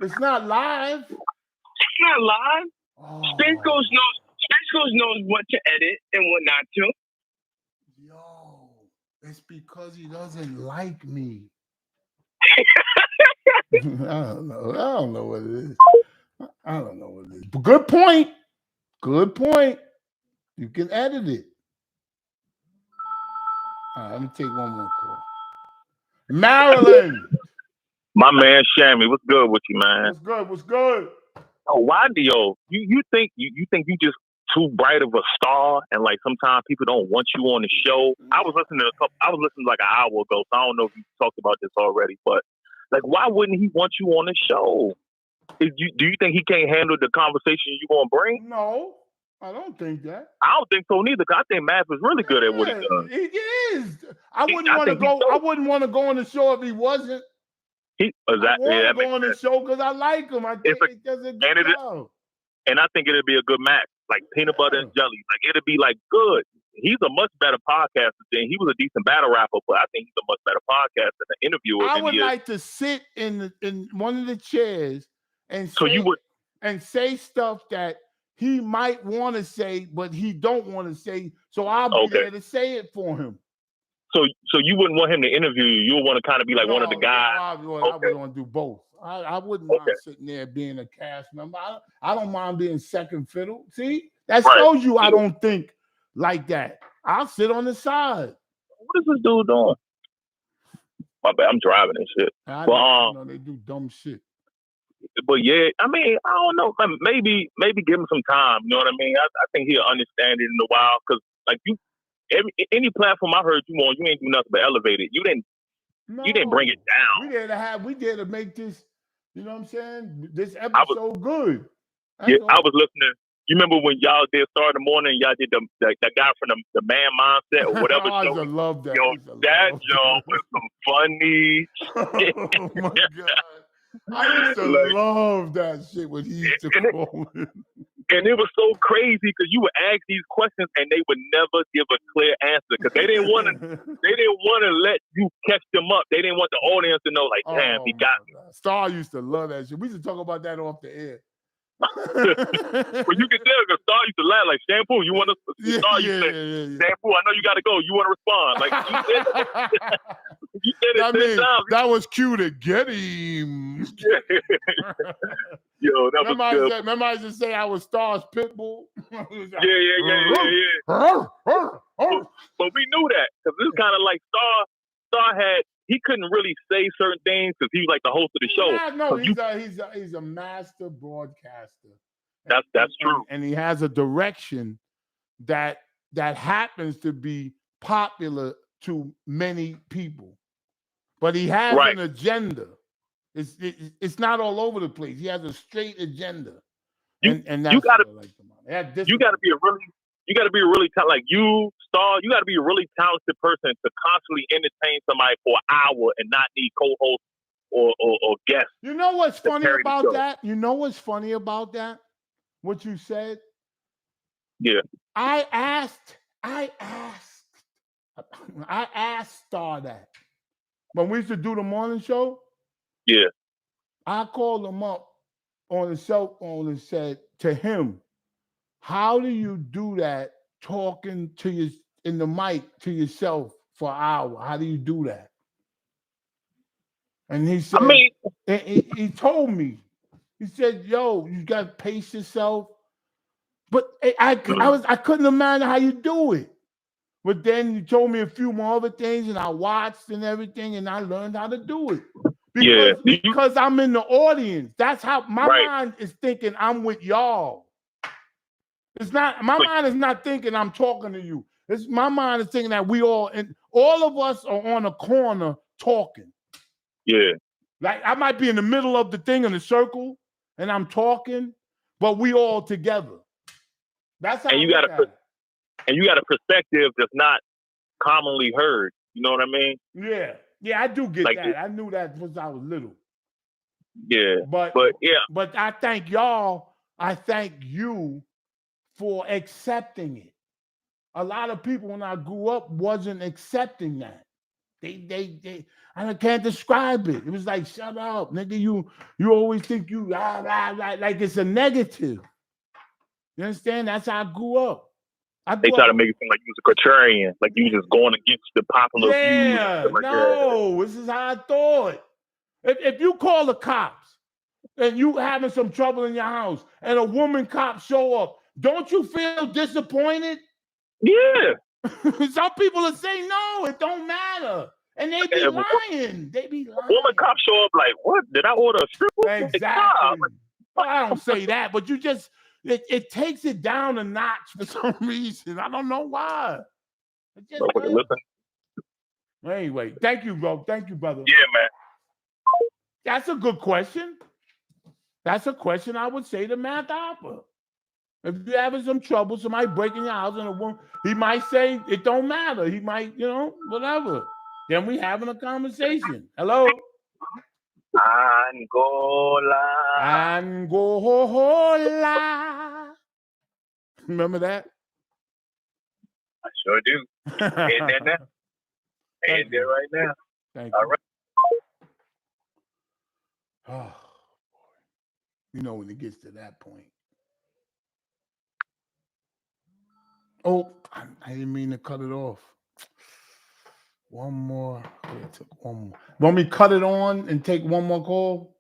[SPEAKER 1] It's not live.
[SPEAKER 5] It's not live.
[SPEAKER 1] Oh.
[SPEAKER 5] Space Ghost knows what to edit and what not to.
[SPEAKER 1] Yo, it's because he doesn't like me. I don't know what it is. But good point. Good point. You can edit it. All right, let me take one more call. Maryland.
[SPEAKER 10] My man Shammy, what's good with you, man?
[SPEAKER 1] What's good? What's good?
[SPEAKER 10] Oh, why do you think you just too bright of a star, and like sometimes people don't want you on the show? I was listening like an hour ago, so I don't know if you talked about this already, but like, why wouldn't he want you on the show? Do you think he can't handle the conversation you gonna bring?
[SPEAKER 1] No, I don't think that.
[SPEAKER 10] I don't think so neither. Cause I think Math is really good at what he does.
[SPEAKER 1] He is. I wouldn't want to go. I wouldn't want to go on the show if he wasn't.
[SPEAKER 10] I want
[SPEAKER 1] to go on the show because I like him. I think he does a good job.
[SPEAKER 10] And I think it'd be a good match, like peanut butter and jelly. Like it'd be like good. He's a much better podcaster than he was a decent battle rapper, but I think he's a much better podcaster and an interviewer.
[SPEAKER 1] I would like to sit in one of the chairs and say stuff that he might want to say, but he don't want to say. So I'll be there to say it for him.
[SPEAKER 10] So you wouldn't want him to interview you. You would want to kind of be like one of the guys.
[SPEAKER 1] I would want to do both. I wouldn't mind sitting there being a cast member. I don't mind being second fiddle. See, that shows you I don't think like that. I'll sit on the side.
[SPEAKER 10] What is this dude doing? My bad, I'm driving and shit.
[SPEAKER 1] They do dumb shit.
[SPEAKER 10] But yeah, I mean, I don't know. Maybe give him some time. You know what I mean? I think he'll understand it in a while. Because like any platform I heard you on, you ain't do nothing but elevate it. You didn't bring it down.
[SPEAKER 1] We did to make this, you know what I'm saying? This episode good.
[SPEAKER 10] I was listening. You remember when y'all did Start in the Morning and y'all did the guy from the Man Mindset or whatever?
[SPEAKER 1] I love that.
[SPEAKER 10] Yo, that joke was some funny shit.
[SPEAKER 1] Oh my God. I used to love that shit when he used to call me.
[SPEAKER 10] And it was so crazy because you would ask these questions and they would never give a clear answer because they didn't want to let you catch them up. They didn't want the audience to know, like, damn, he got me.
[SPEAKER 1] Star used to love that shit. We used to talk about that off the air.
[SPEAKER 10] But you can tell because Star used to laugh like, Shampoo, you want to? Star used to say, Shampoo, I know you got to go. You want to respond? Like you said it 10 times.
[SPEAKER 1] That was cute to get him.
[SPEAKER 10] Yo, that was good.
[SPEAKER 1] Remember I used to say I was Star's pit bull?
[SPEAKER 10] Yeah. But we knew that because this is kind of like Star he couldn't really say certain things because he was like the host of the show.
[SPEAKER 1] No, he's a master broadcaster.
[SPEAKER 10] That's true.
[SPEAKER 1] And he has a direction that happens to be popular to many people. But he has an agenda. It's not all over the place. He has a straight agenda. And that's
[SPEAKER 10] you gotta be a really like you, Star, you gotta be a really talented person to constantly entertain somebody for an hour and not need co-host or guests.
[SPEAKER 1] You know what's funny about that? You know what's funny about that? What you said?
[SPEAKER 10] Yeah.
[SPEAKER 1] I asked Star that. When we used to do the morning show, I called him up on the cell phone and said to him, how do you do that talking to you in the mic to yourself for an hour? How do you do that? And he said, he told me, he said, yo, you got to pace yourself. But I couldn't imagine how you do it. But then you told me a few more other things and I watched and everything and I learned how to do it. Because I'm in the audience. That's how my mind is thinking I'm with y'all. It's not, my mind is not thinking I'm talking to you. My mind is thinking that all of us are on a corner talking.
[SPEAKER 10] Yeah.
[SPEAKER 1] Like I might be in the middle of the thing in a circle and I'm talking, but we all together. That's how
[SPEAKER 10] you got a perspective that's not commonly heard. You know what I mean?
[SPEAKER 1] Yeah, I do get that. I knew that since I was little.
[SPEAKER 10] Yeah.
[SPEAKER 1] But I thank y'all. I thank you for accepting it. A lot of people when I grew up wasn't accepting that. I can't describe it. It was like, shut up, nigga. You always think you like it's a negative. You understand? That's how I grew up.
[SPEAKER 10] They try to make it seem like you was a contrarian, like you was just going against the popular views.
[SPEAKER 1] This is how I thought. If you call the cops and you having some trouble in your house and a woman cop show up, Don't you feel disappointed?
[SPEAKER 10] Yeah.
[SPEAKER 1] Some people are saying no, it don't matter. And they be lying. They be lying.
[SPEAKER 10] Woman cops show up like, what? Did I order a stripper?
[SPEAKER 1] Exactly. Well, I don't say that, but you just it takes it down a notch for some reason. I don't know why.
[SPEAKER 10] Listen.
[SPEAKER 1] Anyway, thank you, bro. Thank you, brother.
[SPEAKER 10] Yeah, man.
[SPEAKER 1] That's a good question. That's a question I would say to Math Hoffa. If you're having some trouble, somebody breaking your house in a room, he might say it don't matter. He might, whatever. Then we having a conversation. Hello? Angola. Remember that?
[SPEAKER 10] I sure do. Ain't there now? Ain't there right now?
[SPEAKER 1] Thank
[SPEAKER 10] All
[SPEAKER 1] you.
[SPEAKER 10] right.
[SPEAKER 1] Oh, boy. When it gets to that point. Oh, I didn't mean to cut it off. One more. I took one more. Want me to cut it on and take one more call?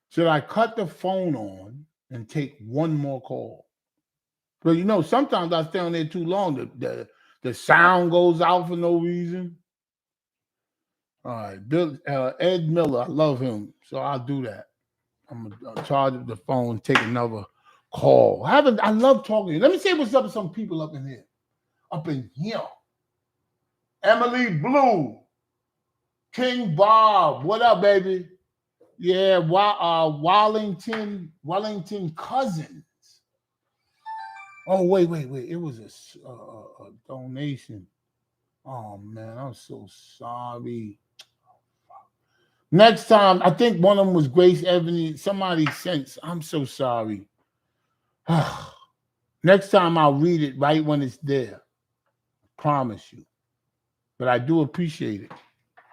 [SPEAKER 1] Should I cut the phone on and take one more call? Well, sometimes I stay on there too long. The sound goes out for no reason. All right, Bill, Ed Miller, I love him, so I'll do that. I'm gonna charge up the phone, take another call. I love talking to you. Let me say what's up with some people up in here. Emily Blue, King Bob, what up, baby? Yeah, Wellington Cousins. Oh, wait. It was a donation. Oh, man, I'm so sorry. Next time, I think one of them was Grace Ebony. Somebody sent. I'm so sorry. Next time, I'll read it right when it's there. I promise you. But I do appreciate it.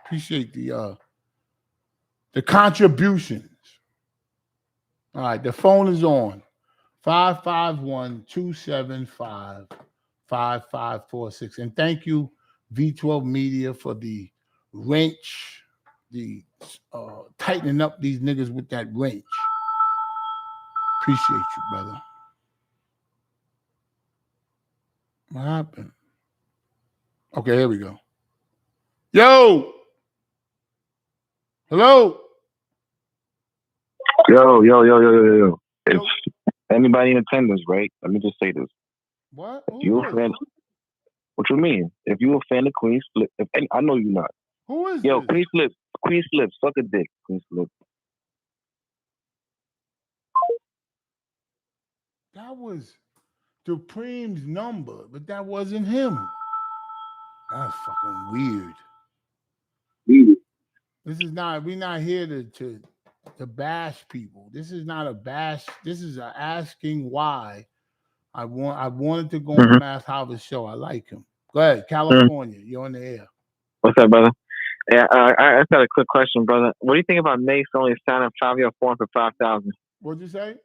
[SPEAKER 1] Appreciate the contributions. All right, the phone is on. 551-275-5546. And thank you, V12 Media, for the wrench, the tightening up these niggas with that wrench. Appreciate you, brother. What happened? Okay, here we go. Yo! Hello?
[SPEAKER 11] Yo. If anybody in attendance, right? Let me just say this.
[SPEAKER 1] What?
[SPEAKER 11] If you a fan, what you mean? If you a fan of Queen Slip, I know you're not.
[SPEAKER 1] Who is
[SPEAKER 11] Yo,
[SPEAKER 1] this?
[SPEAKER 11] Queen Slip, suck a dick, Queen Slip.
[SPEAKER 1] That was Dupreme's number, but that wasn't him. That's fucking weird. We're not here to bash people. This is not a bash. This is a asking why. I wanted to go on Math Hoffa's show. I like him. Go ahead, California. You're on the air.
[SPEAKER 3] What's up, brother? Yeah, I got a quick question, brother. What do you think about Mace only signing a 5-year form for $5,000?
[SPEAKER 1] What'd you say?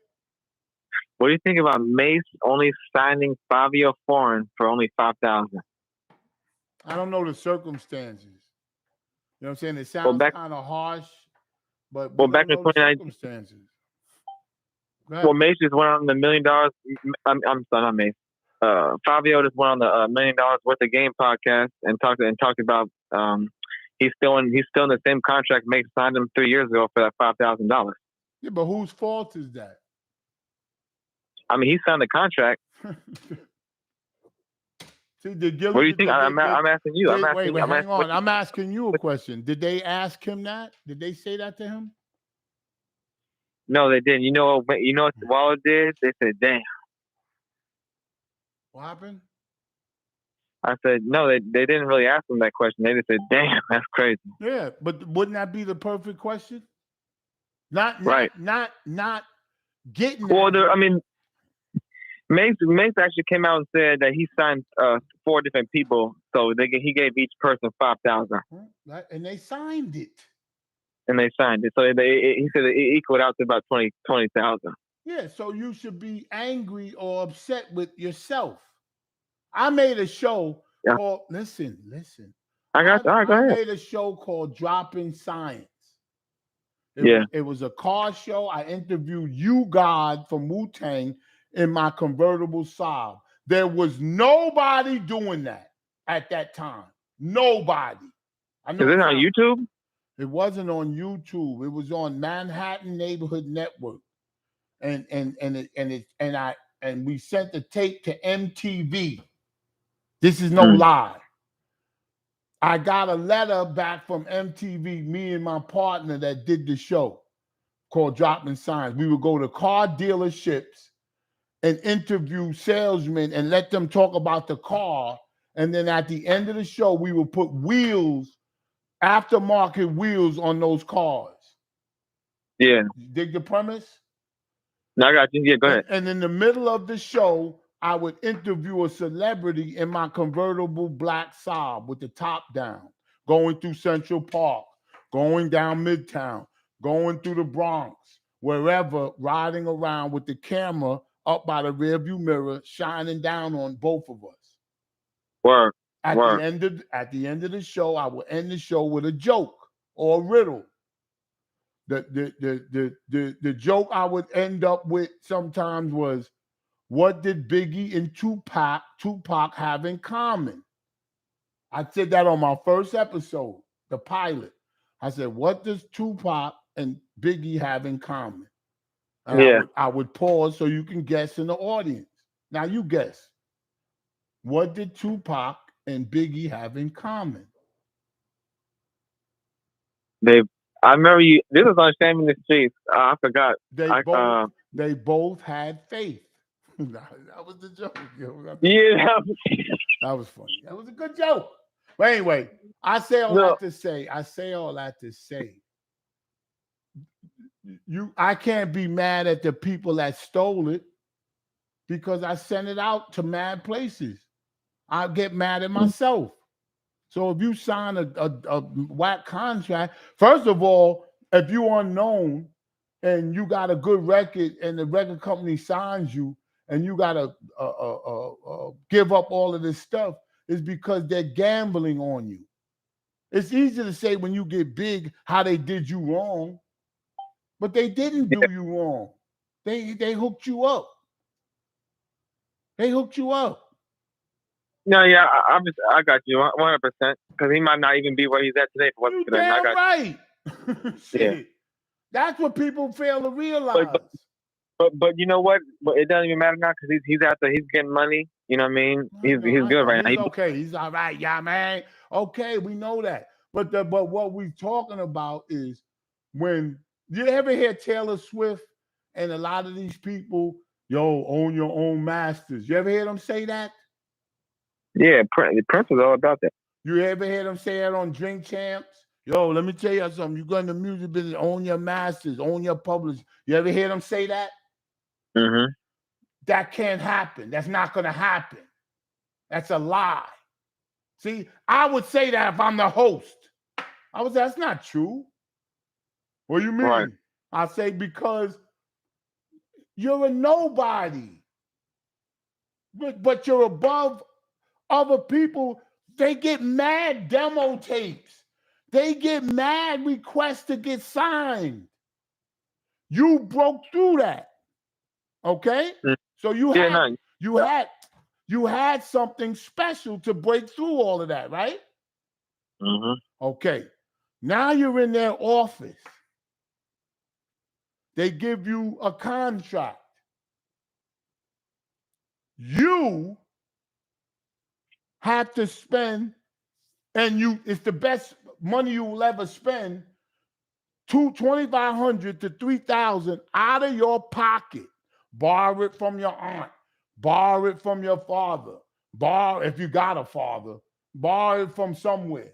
[SPEAKER 3] What do you think about Mace only signing 5-year foreign for only $5,000?
[SPEAKER 1] I don't know the circumstances. You know what I'm saying? It sounds kind of harsh, but we
[SPEAKER 3] back in
[SPEAKER 1] don't know the
[SPEAKER 3] 2019,
[SPEAKER 1] circumstances.
[SPEAKER 3] well, Mace just went on the $1 million. I'm sorry, not Mace. Fabio just went on the $1 million worth of game podcast and talked about he's still in the same contract Mace signed him 3 years ago for that $5,000.
[SPEAKER 1] Yeah, but whose fault is that?
[SPEAKER 3] I mean, he signed the contract.
[SPEAKER 1] See,
[SPEAKER 3] what do you think? I'm asking you.
[SPEAKER 1] Hang on. I'm asking you a question. Did they ask him that? Did they say that to him?
[SPEAKER 3] No, they didn't. You know what Waller did? They said, "Damn."
[SPEAKER 1] What happened?
[SPEAKER 3] I said, no, they didn't really ask him that question. They just said, "Damn, that's crazy."
[SPEAKER 1] Yeah, but wouldn't that be the perfect question? Not getting.
[SPEAKER 3] Well, I mean, Mace actually came out and said that he signed 4 different people, so he gave each person $5,000,
[SPEAKER 1] and they signed it.
[SPEAKER 3] And they signed it, so he said it equaled out to about 20,000.
[SPEAKER 1] Yeah, so you should be angry or upset with yourself. I made a show called Listen. I made a show called Dropping Science. It was a car show. I interviewed You God from Wu-Tang. in my convertible Saab. There was nobody doing that at that time. Nobody. I know
[SPEAKER 3] Is it on YouTube?
[SPEAKER 1] It wasn't on YouTube. It was on Manhattan Neighborhood Network, and we sent the tape to MTV. This is no lie. I got a letter back from MTV. Me and my partner that did the show called Dropping Signs. We would go to car dealerships and interview salesmen and let them talk about the car. And then at the end of the show, we would put wheels, aftermarket wheels on those cars.
[SPEAKER 3] Yeah.
[SPEAKER 1] You dig the premise?
[SPEAKER 3] No, I got you. Yeah, go ahead.
[SPEAKER 1] And in the middle of the show, I would interview a celebrity in my convertible black Saab with the top down, going through Central Park, going down Midtown, going through the Bronx, wherever, riding around with the camera up by the rearview mirror, shining down on both of us.
[SPEAKER 3] Word.
[SPEAKER 1] At the end of the show, I would end the show with a joke or a riddle. The joke I would end up with sometimes was, what did Biggie and Tupac have in common? I said that on my first episode, the pilot. I said, what does Tupac and Biggie have in common? And I would pause so you can guess in the audience. Now you guess. What did Tupac and Biggie have in common?
[SPEAKER 3] I remember you. This was on Shame in the Streets. I forgot.
[SPEAKER 1] They both had faith. That was the joke.
[SPEAKER 3] Yeah,
[SPEAKER 1] that was funny. That was a good joke. But anyway, I say all that to say. I can't be mad at the people that stole it because I sent it out to mad places. I get mad at myself. So if you sign a whack contract, first of all, if you're unknown and you got a good record and the record company signs you and you got to give up all of this stuff, is because they're gambling on you. It's easy to say when you get big how they did you wrong, but they didn't do you wrong. They hooked you up. They hooked you up.
[SPEAKER 3] No, yeah, I got you 100%. Because he might not even be where he's at today.
[SPEAKER 1] You damn right. Shit. Yeah. That's what people fail to realize.
[SPEAKER 3] But you know what? But it doesn't even matter now because he's out there. He's getting money. You know what I mean? He's good right now.
[SPEAKER 1] He's okay. He's all right. Yeah, man. Okay, we know that. But what we're talking about is when you ever hear Taylor Swift and a lot of these people, own your own masters. You ever hear them say that?
[SPEAKER 3] Yeah, Prince was all about that.
[SPEAKER 1] You ever hear them say that on Drink Champs? Let me tell you something. You go in the music business, own your masters, own your publishers. You ever hear them say that?
[SPEAKER 3] Mm-hmm.
[SPEAKER 1] That can't happen. That's not going to happen. That's a lie. See, I would say that if I'm the host. I would say that's not true. What do you mean? Right. I say because you're a nobody. But you're above other people. They get mad demo tapes. They get mad requests to get signed. You broke through that. Okay? So you had something special to break through all of that, right?
[SPEAKER 3] Mm-hmm.
[SPEAKER 1] Okay. Now you're in their office. They give you a contract. You have to spend, and it's the best money you will ever spend, $2,500 to $3,000 out of your pocket. Borrow it from your aunt. Borrow it from your father. Borrow, if you got a father, borrow it from somewhere.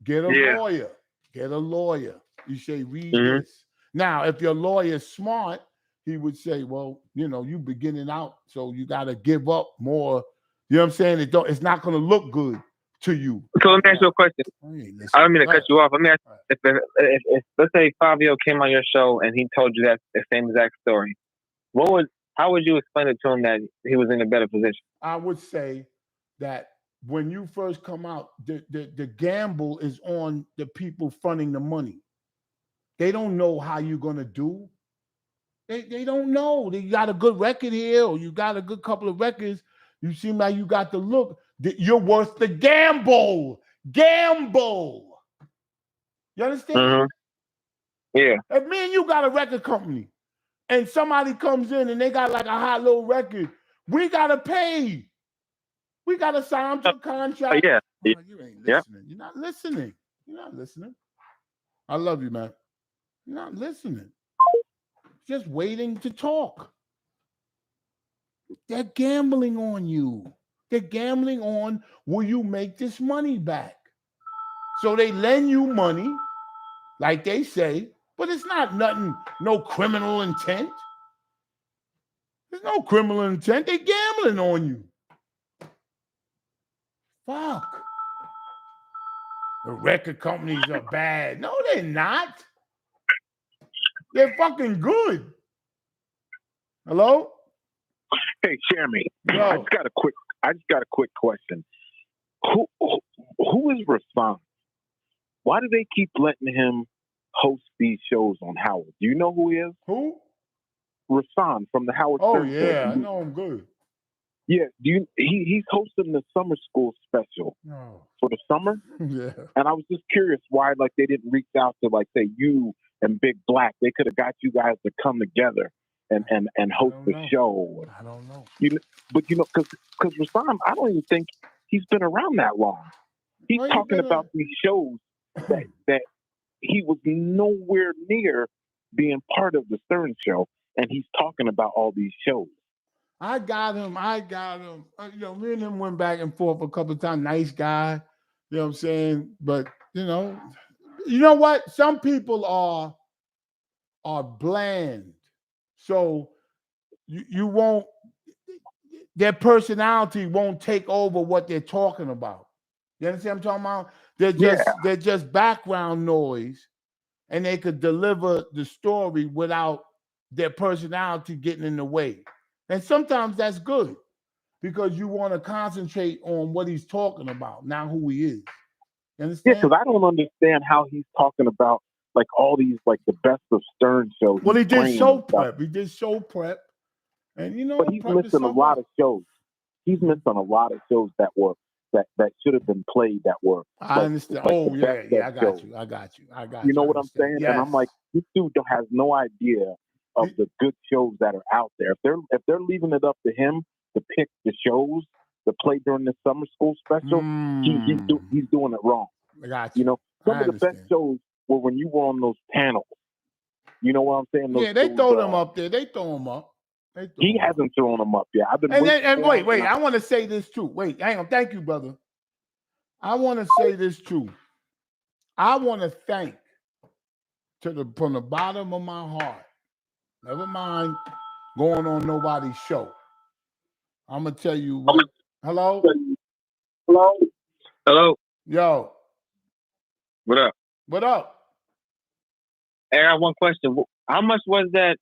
[SPEAKER 1] Get a lawyer. Get a lawyer. You say, read this. Now, if your lawyer is smart, he would say, well, you beginning out, so you got to give up more. You know what I'm saying? It's not going to look good to you.
[SPEAKER 3] So let me ask you a question. I don't mean to cut you off. Let me ask if let's say Fabio came on your show and he told you that the same exact story, how would you explain it to him that he was in a better position?
[SPEAKER 1] I would say that when you first come out, the gamble is on the people fronting the money. They don't know how you're going to do. They don't know. They got a good record here, or you got a good couple of records. You seem like you got the look. You're worth the gamble. Gamble. You understand?
[SPEAKER 3] Mm-hmm. Yeah.
[SPEAKER 1] If me and you got a record company and somebody comes in and they got like a hot little record, we gotta pay. We gotta sign to a contract.
[SPEAKER 3] Yeah.
[SPEAKER 1] Oh, you ain't listening. You're not listening. You're not listening. I love you, man. You're not listening. Just waiting to talk. They're gambling on you. They're gambling on, will you make this money back? So they lend you money, like they say, but it's not nothing, no criminal intent. There's no criminal intent. They're gambling on you. Fuck. The record companies are bad. No, they're not. They're fucking good. Hello?
[SPEAKER 10] Hey, Jeremy.
[SPEAKER 1] Yo.
[SPEAKER 10] I just got a quick question. Who is Rasan? Why do they keep letting him host these shows on Howard? Do you know who he is?
[SPEAKER 1] Who?
[SPEAKER 10] Rasan from the Howard
[SPEAKER 1] Oh,
[SPEAKER 10] Stern Show.
[SPEAKER 1] yeah, I know him good.
[SPEAKER 10] Yeah, he's hosting the summer school special for the summer.
[SPEAKER 1] Yeah.
[SPEAKER 10] And I was just curious why they didn't reach out to say you and Big Black. They could have got you guys to come together and host the show.
[SPEAKER 1] I don't know.
[SPEAKER 10] But because Rasan, I don't even think he's been around that long. He's talking about these shows that he was nowhere near being part of the Stern Show, and he's talking about all these shows.
[SPEAKER 1] I got him. Me and him went back and forth a couple of times. Nice guy. You know what I'm saying? But, you know what? Some people are bland. So you won't, their personality won't take over what they're talking about. You understand what I'm talking about? They're just background noise, and they could deliver the story without their personality getting in the way. And sometimes that's good because you want to concentrate on what he's talking about, not who he is. You understand?
[SPEAKER 10] Yeah, because I don't understand how he's talking about all these the best of Stern shows.
[SPEAKER 1] Well, he did show prep. And
[SPEAKER 10] but he's missing a lot of shows. He's missing a lot of shows that should have been played that were.
[SPEAKER 1] I understand. I got you.
[SPEAKER 10] You know what I'm saying?
[SPEAKER 1] Yes.
[SPEAKER 10] And I'm like, this dude has no idea of the good shows that are out there. If they're leaving it up to him to pick the shows to play during the summer school special, he's doing it wrong.
[SPEAKER 1] I got you.
[SPEAKER 10] Some of the best shows were when you were on those panels. You know what I'm saying?
[SPEAKER 1] They throw them up there. They throw them up.
[SPEAKER 10] He hasn't thrown them up yet.
[SPEAKER 1] Wait. I want to say this too. Wait, hang on. Thank you, brother. I want to say this too. I want to thank from the bottom of my heart. Never mind going on nobody's show. I'm gonna tell you what. Hello. Yo.
[SPEAKER 3] What up?
[SPEAKER 1] What up?
[SPEAKER 3] Hey, I have one question. How much was that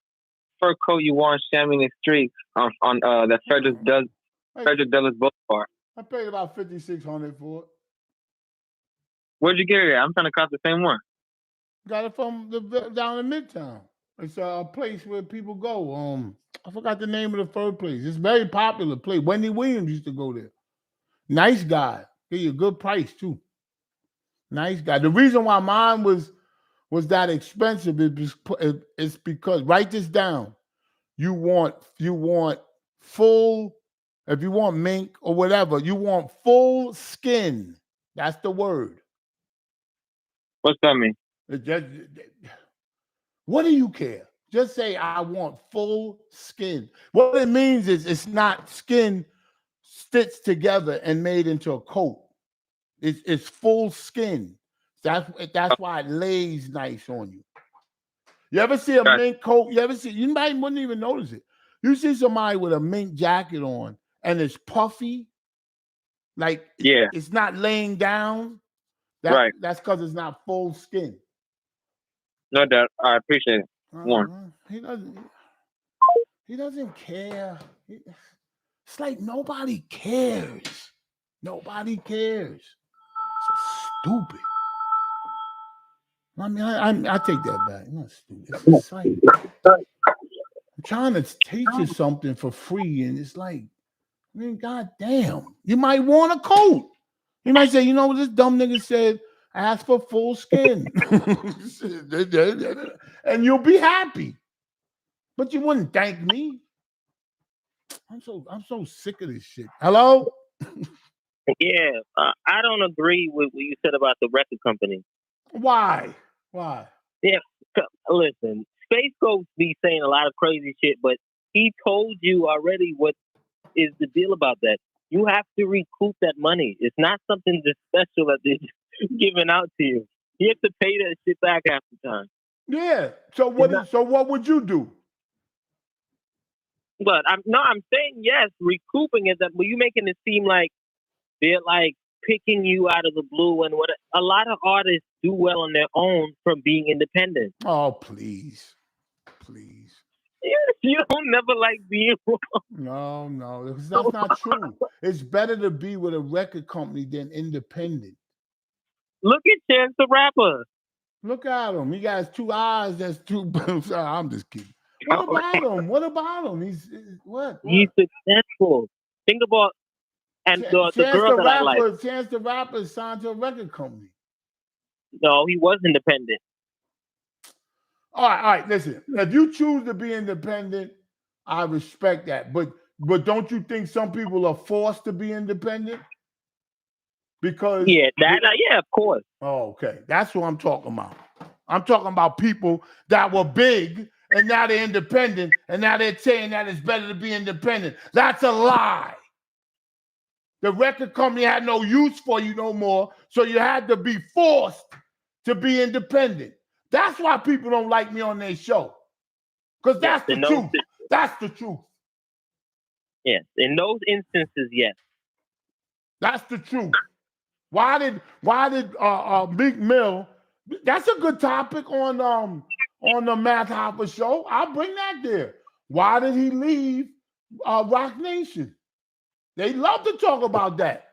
[SPEAKER 3] fur coat you wore shamming the street on that Frederick Douglass Boulevard?
[SPEAKER 1] I paid about $5,600 for it.
[SPEAKER 3] Where'd you get it at? I'm trying to cop the same one.
[SPEAKER 1] Got it from down in Midtown. It's a place where people go. I forgot the name of the fur place. It's a very popular place. Wendy Williams used to go there. Nice guy. Give you a good price too. Nice guy. The reason why mine was that expensive is because, write this down. You want full, if you want mink or whatever, you want full skin. That's the word.
[SPEAKER 3] What's that mean?
[SPEAKER 1] What do you care? Just say, I want full skin. What it means is it's not skin stitched together and made into a coat. It's full skin. That's why it lays nice on you. You ever see a mink coat? You might wouldn't even notice it. You see somebody with a mink jacket on and it's puffy, it's not laying down. That's because it's not full skin.
[SPEAKER 3] No doubt. I appreciate it. Warren.
[SPEAKER 1] He doesn't care. It's like nobody cares. Nobody cares. It's stupid. I mean, I take that back. Not stupid. It's like, trying to teach you something for free, and it's like, man, goddamn, you might want a coat. You might say, you know what this dumb nigga said? Ask for full skin, and you'll be happy. But you wouldn't thank me. I'm so sick of this shit. Hello?
[SPEAKER 6] Yeah, I don't agree with what you said about the record company.
[SPEAKER 1] Why? Why?
[SPEAKER 6] Yeah, listen, Space Ghost be saying a lot of crazy shit, but he told you already what is the deal about that. You have to recoup that money. It's not something just special that they're giving out to you. You have to pay that shit back half the time.
[SPEAKER 1] Yeah. So what would you do?
[SPEAKER 6] But I'm saying yes, recouping it. But you making it seem like they're like picking you out of the blue, and what a lot of artists do well on their own from being independent.
[SPEAKER 1] Oh, please.
[SPEAKER 6] You don't never like being wrong.
[SPEAKER 1] No, that's not true. It's better to be with a record company than independent.
[SPEAKER 6] Look at Chance the Rapper.
[SPEAKER 1] Look at him. He got his 2 eyes. That's 2. I'm just kidding. What about him? He's what?
[SPEAKER 6] He's successful. Think about the girl that I like.
[SPEAKER 1] Chance the Rapper is signed to a record company.
[SPEAKER 6] No, he was independent.
[SPEAKER 1] All right. Listen, if you choose to be independent, I respect that. But don't you think some people are forced to be independent? Because
[SPEAKER 6] yeah, of course.
[SPEAKER 1] Oh, okay. That's what I'm talking about. I'm talking about people that were big and now they're independent, and now they're saying that it's better to be independent. That's a lie. The record company had no use for you no more, so you had to be forced to be independent. That's why people don't like me on their show. Because that's the truth. That's the truth.
[SPEAKER 6] Yes, in those instances, yes.
[SPEAKER 1] That's the truth. Why did Meek Mill? That's a good topic on the Math Hoffa show. I'll bring that there. Why did he leave Rock Nation? They love to talk about that.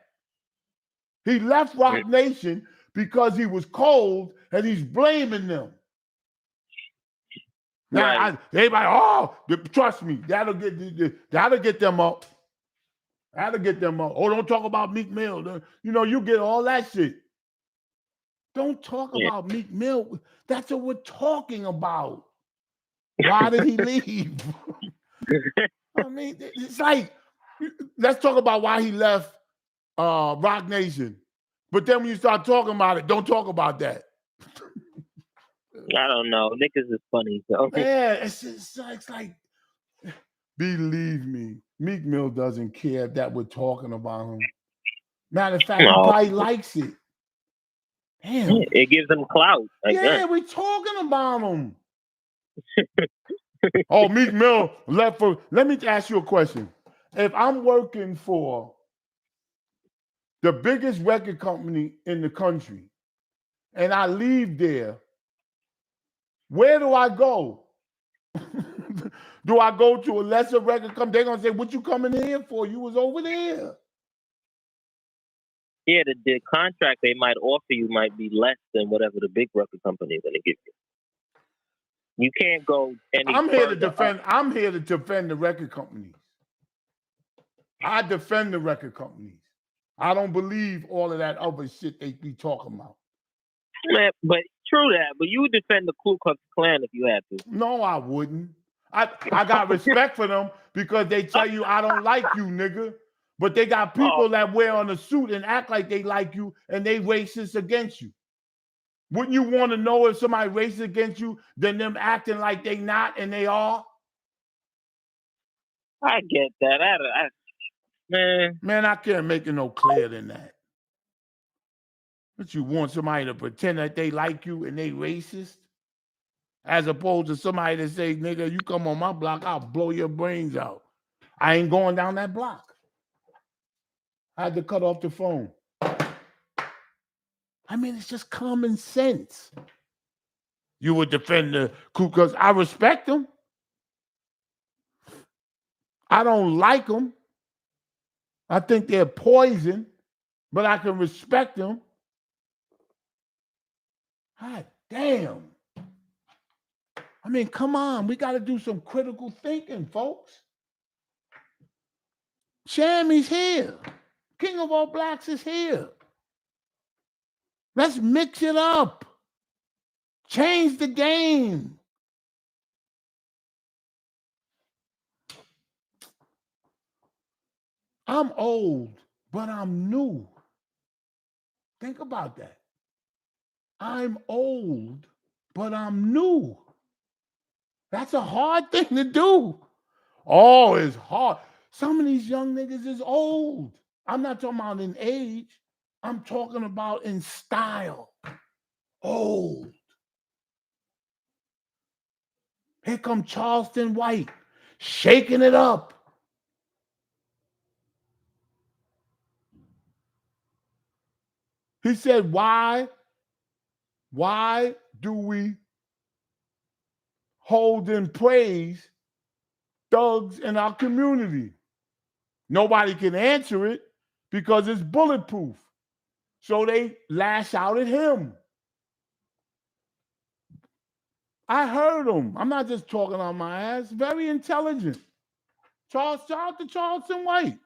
[SPEAKER 1] He left Rock Nation because he was cold, and he's blaming them. Now, everybody, trust me, that'll get them up. That'll get them up. Oh, don't talk about Meek Mill. You get all that shit. Don't talk about Meek Mill. That's what we're talking about. Why did he leave? I mean, it's like, let's talk about why he left Rock Nation. But then when you start talking about it, don't talk about that.
[SPEAKER 6] I don't know. Niggas is funny. So.
[SPEAKER 1] Yeah, it's like, believe me, Meek Mill doesn't care that we're talking about him. Matter of fact, he probably likes it. Damn.
[SPEAKER 6] It gives him clout.
[SPEAKER 1] We're talking about him. Meek Mill left for. Let me ask you a question. If I'm working for the biggest record company in the country and I leave there, where do I go? Do I go to a lesser record company? They're going to say, what you coming here for? You was over there.
[SPEAKER 6] Yeah, the contract they might offer you might be less than whatever the big record company is going to give you. You can't go any
[SPEAKER 1] I'm here to defend the record companies. I defend the record companies. I don't believe all of that other shit they be talking about.
[SPEAKER 6] Man, but true that. But you would defend the Ku Klux Klan if you had to.
[SPEAKER 1] No, I wouldn't. I got respect for them because they tell you I don't like you, nigga. But they got people that wear on a suit and act like they like you and they racist against you. Wouldn't you want to know if somebody racist against you than them acting like they not and they are?
[SPEAKER 6] I get that.
[SPEAKER 1] Man, I can't make it no clearer than that. But you want somebody to pretend that they like you and they racist? As opposed to somebody that say, nigga, you come on my block, I'll blow your brains out. I ain't going down that block. I had to cut off the phone. I mean, it's just common sense. You would defend the Ku Klux. I respect them. I don't like them. I think they're poison, but I can respect them. God damn. I mean, come on. We got to do some critical thinking, folks. Shammy's here. King of all blacks is here. Let's mix it up. Change the game. I'm old, but I'm new. Think about that. I'm old, but I'm new. That's a hard thing to do. Oh, it's hard. Some of these young niggas is old. I'm not talking about in age. I'm talking about in style. Old. Here come Charleston White, shaking it up. He said, why do we hold in praise thugs in our community? Nobody can answer it because it's bulletproof. So they lash out at him. I heard him. I'm not just talking on my ass. Very intelligent. Shout out to Charleston White.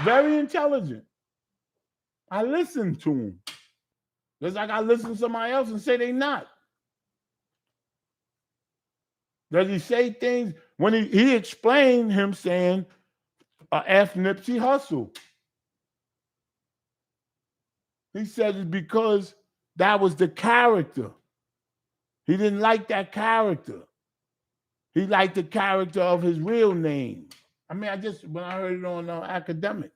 [SPEAKER 1] Very intelligent. I listened to him. Just like I listen to somebody else and say they not. Does he say things? When he explained him saying, F Nipsey Hussle. He said it's because that was the character. He didn't like that character. He liked the character of his real name. I mean, when I heard it on Academics.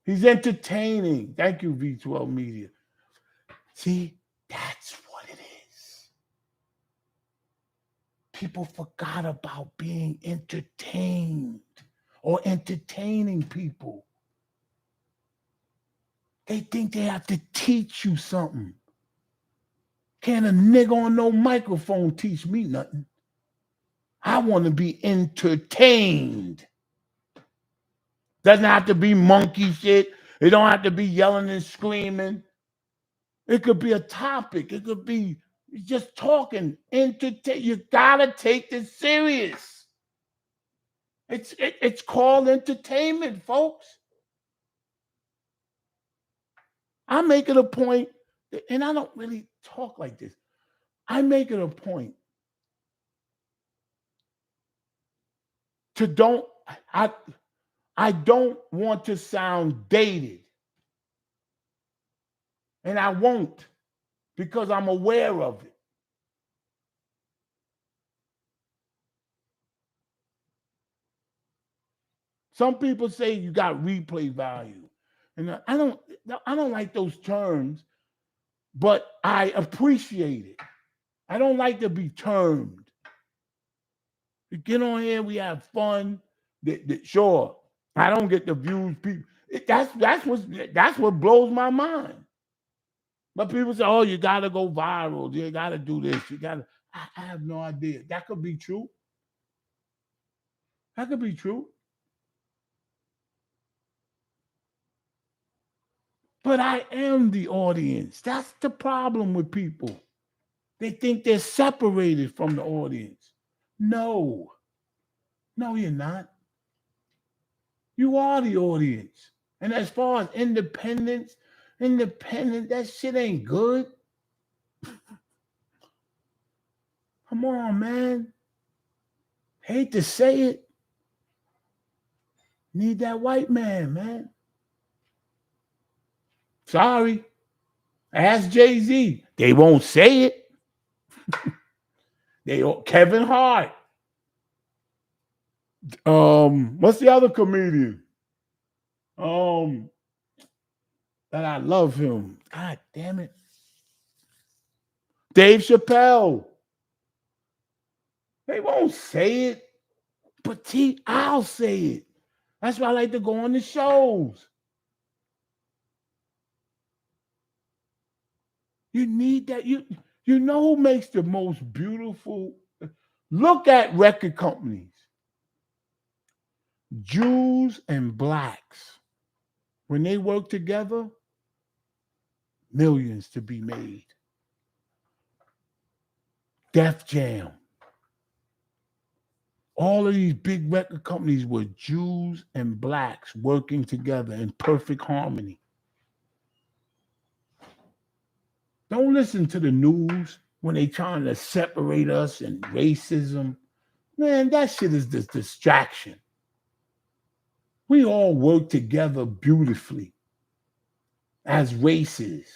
[SPEAKER 1] He's entertaining. Thank you, V12 Media. See, that's what it is. People forgot about being entertained or entertaining people. They think they have to teach you something. Can't a nigga on no microphone teach me nothing. I want to be entertained. Doesn't have to be monkey shit. It don't have to be yelling and screaming. It could be a topic. It could be just talking. Entertain. You gotta take this serious. It's called entertainment, folks. I make it a point, and I don't really talk like this. I make it a point to I don't want to sound dated. And I won't, because I'm aware of it. Some people say you got replay value. And I don't like those terms, but I appreciate it. I don't like to be termed. We get on here, we have fun. Sure, I don't get the views. People, that's what blows my mind. But people say, "Oh, you gotta go viral. You gotta do this. You gotta." I have no idea. That could be true. That could be true. But I am the audience. That's the problem with people. They think they're separated from the audience. No, you're not. You are the audience. And as far as independent, that shit ain't good. Come on, man. Hate to say it. Need that white man. Sorry. Ask Jay-Z. They won't say it. Kevin Hart. What's the other comedian? That I love him. God damn it. Dave Chappelle. They won't say it, but I'll say it. That's why I like to go on the shows. You need that. You know who makes the most beautiful? Look at record companies. Jews and blacks. When they work together, millions to be made. Def Jam. All of these big record companies were Jews and blacks working together in perfect harmony. Don't listen to the news when they trying to separate us and racism. Man, that shit is this distraction. We all work together beautifully as races.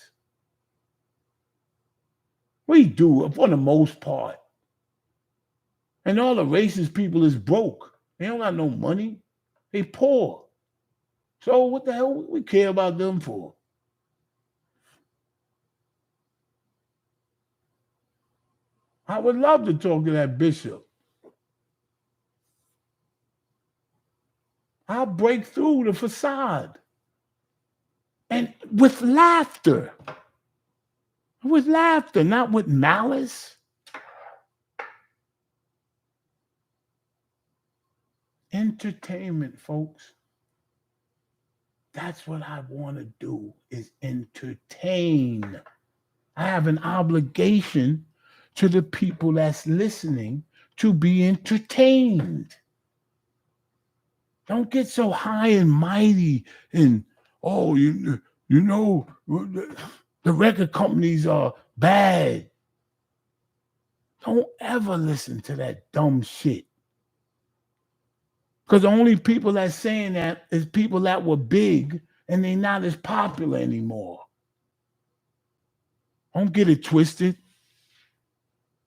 [SPEAKER 1] We do, for the most part. And all the racist people is broke. They don't got no money. They poor. So what the hell we care about them for? I would love to talk to that bishop. I'll break through the facade. And with laughter. With laughter, not with malice. Entertainment, folks. That's what I want to do, is entertain. I have an obligation to the people that's listening to be entertained. Don't get so high and mighty and, oh, you know, the record companies are bad. Don't ever listen to that dumb shit. Because the only people that's saying that is people that were big and they're not as popular anymore. Don't get it twisted.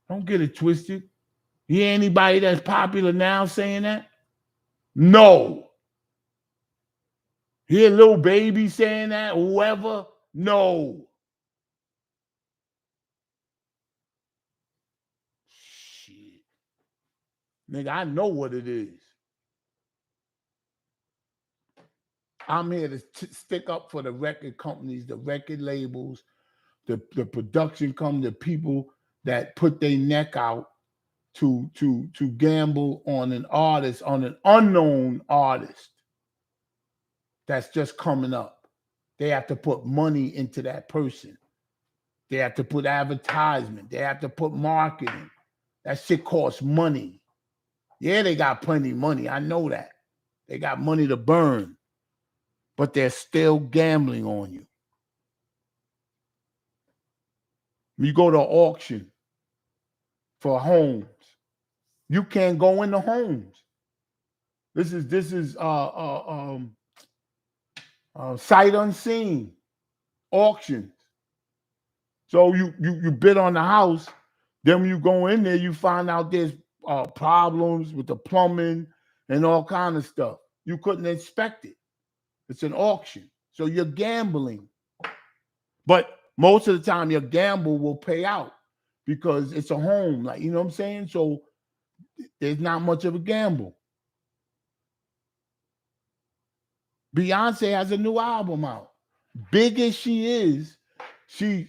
[SPEAKER 1] Don't get it twisted. You hear anybody that's popular now saying that? No. Hear Lil Baby saying that? Whoever? No. Shit. Nigga, I know what it is. I'm here to stick up for the record companies, the record labels, the production company, the people that put their neck out to gamble on an artist, on an unknown artist that's just coming up. They have to put money into that person. They have to put advertisement. They have to put marketing. That shit costs money. Yeah, they got plenty of money. I know that. They got money to burn. But they're still gambling on you. You go to auction for homes. You can't go into homes. This is sight unseen auctions. So you bid on the house. Then when you go in there, you find out there's problems with the plumbing and all kind of stuff. You couldn't inspect it. It's an auction. So you're gambling. But most of the time, your gamble will pay out because it's a home. Like, you know what I'm saying? So there's not much of a gamble. Beyonce has a new album out. Big as she is, she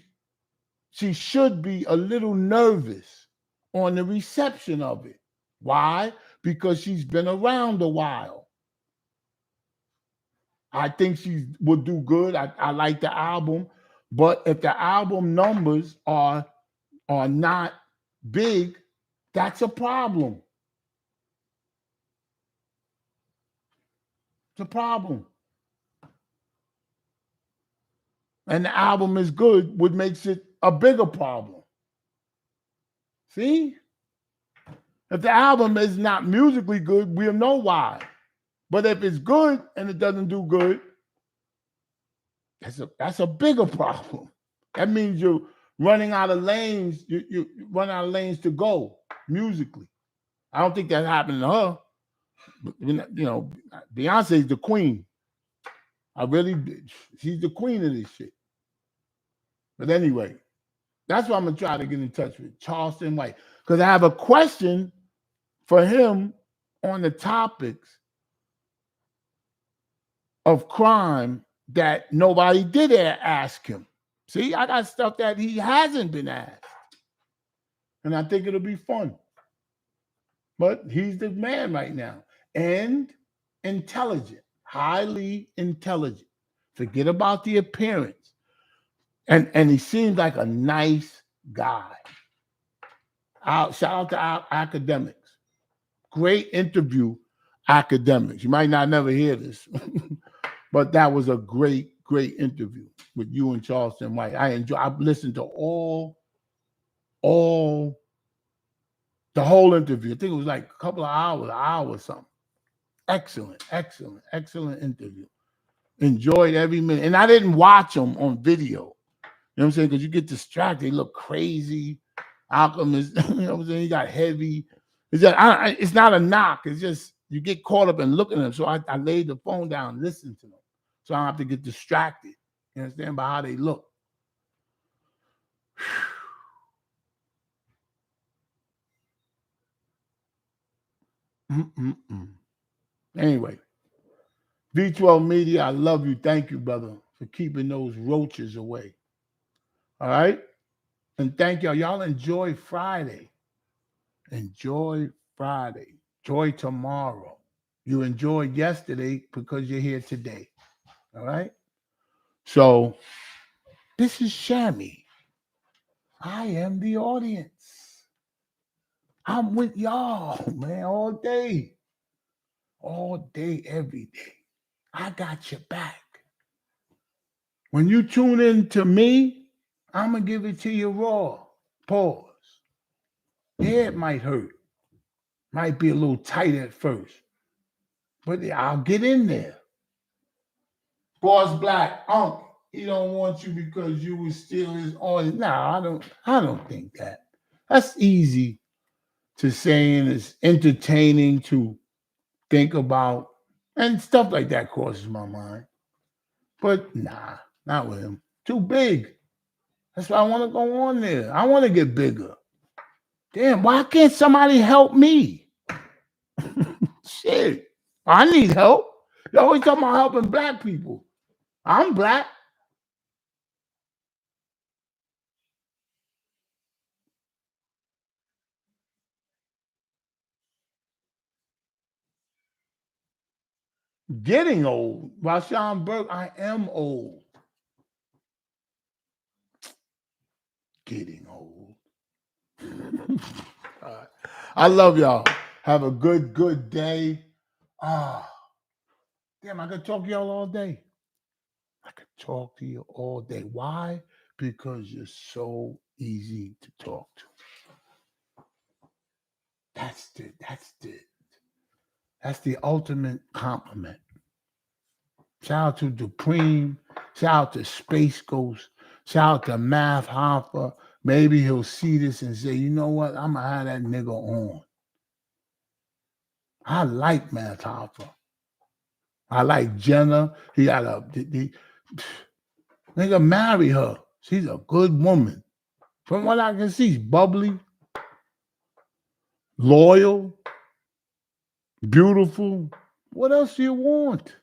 [SPEAKER 1] should be a little nervous on the reception of it. Why? Because she's been around a while. I think she will do good. I like the album. But if the album numbers are not big, that's a problem. It's a problem. And the album is good, which makes it a bigger problem. See? If the album is not musically good, we'll know why. But if it's good and it doesn't do good, that's a bigger problem. That means you're running out of lanes. You run out of lanes to go musically. I don't think that happened to her. But, you know, Beyonce's the queen. She's the queen of this shit. But anyway, that's why I'm gonna try to get in touch with Charleston White, because I have a question for him on the topics of crime that nobody did ask him. See, I got stuff that he hasn't been asked. And I think it'll be fun. But he's the man right now. And intelligent, highly intelligent. Forget about the appearance. And he seems like a nice guy. Shout out to our academics. Great interview, academics. You might not never hear this, but that was a great interview with you and Charleston White. I've listened to all the whole interview. I think it was like a couple of hours, an hour or something. Excellent interview. Enjoyed every minute. And I didn't watch them on video. You know what I'm saying? Because you get distracted. They look crazy. Alchemist, you know what I'm saying? He got heavy. It's just, it's not a knock. It's just you get caught up in looking at them. So I laid the phone down and listened to them. So I don't have to get distracted. You understand? By how they look. Anyway, V12 Media, I love you. Thank you, brother, for keeping those roaches away. All right? And thank y'all. Y'all enjoy Friday. Enjoy Friday. Enjoy tomorrow. You enjoyed yesterday because you're here today. All right? So, this is Shammy. I am the audience. I'm with y'all, man, all day. All day, every day. I got your back. When you tune in to me, I'm going to give it to you raw. Pause. Yeah, it might hurt. Might be a little tight at first. But I'll get in there. Boss Black, he don't want you because you was still his audience. No, I don't think that. That's easy to say, and it's entertaining to think about, and stuff like that crosses my mind. But nah, not with him. Too big. That's why I want to go on there. I want to get bigger. Damn, why can't somebody help me? Shit, I need help. You always talking about helping black people. I'm black. Getting old. Rashawn Burke, I am old. Getting old. All right. I love y'all. Have a good day. Damn, I could talk to y'all all day. I could talk to you all day. Why? Because you're so easy to talk to. That's the ultimate compliment. Shout out to Dupreme. Shout out to Space Ghost. Shout out to Math Hoffa. Maybe he'll see this and say, you know what? I'm going to have that nigga on. I like Math Hoffa. I like Jenna. He got nigga, marry her. She's a good woman. From what I can see, she's bubbly, loyal, beautiful. What else do you want?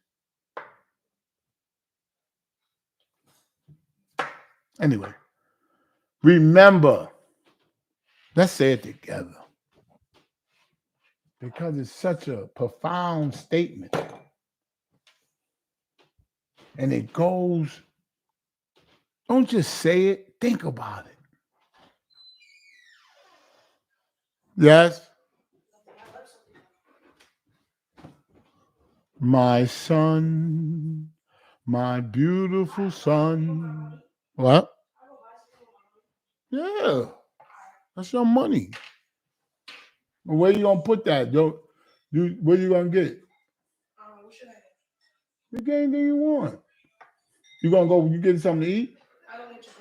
[SPEAKER 1] Anyway, remember, let's say it together. Because it's such a profound statement. And it goes, don't just say it, think about it. Yes? My son, my beautiful son. What? Yeah, that's your money. Where you gonna put that? Where you gonna get it? You get anything you want. You gonna go? You getting something to eat?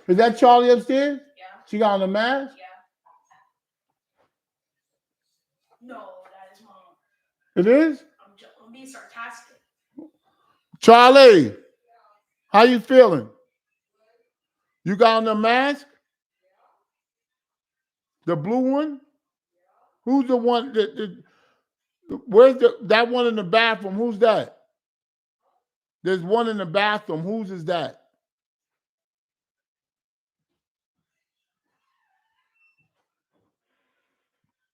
[SPEAKER 1] Is that Charlie upstairs? Yeah. She got on the mask? Yeah. No, that is mom. It is? I'm being sarcastic. Charlie, how you feeling? You got on the mask? The blue one? Who's the one where's that one in the bathroom? Who's that? There's one in the bathroom. Whose is that?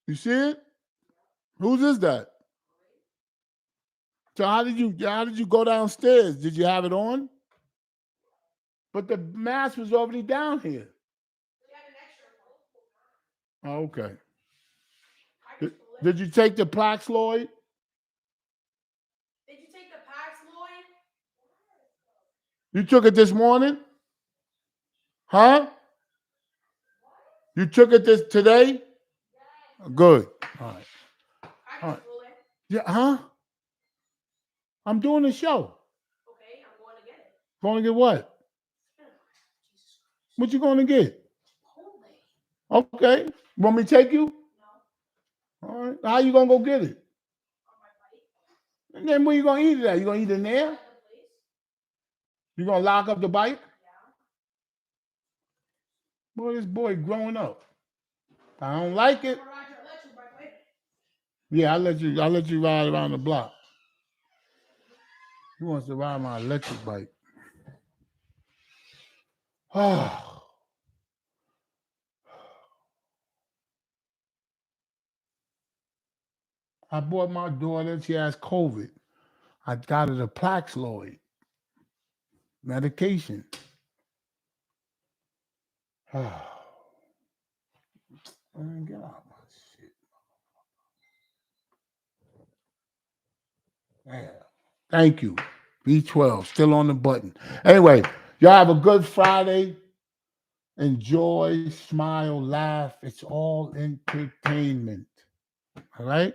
[SPEAKER 1] You see it? Whose is that? So how did you go downstairs? Did you have it on? But the mask was already down here. Oh, okay. Did you take the Paxlovid?
[SPEAKER 12] Did you take the Paxlovid?
[SPEAKER 1] You took it this morning? Huh? You took it this today? Good. All right. All right. Yeah, huh? I'm doing the show.
[SPEAKER 12] Okay, I'm going to get it.
[SPEAKER 1] Going to get what? What you going to get? Okay. Want me to take you? No. All right. How you going to go get it? And then where you going to eat it at? You going to eat it in there? You going to lock up the bike? Boy, this boy growing up. I don't like it. Yeah, I'll let you ride around the block. He wants to ride my electric bike. Oh. I bought my daughter, she has COVID. I got her the Paxlovid medication. Man, get out my shit. Man. Thank you. B12, still on the button. Anyway, y'all have a good Friday. Enjoy, smile, laugh. It's all entertainment. All right?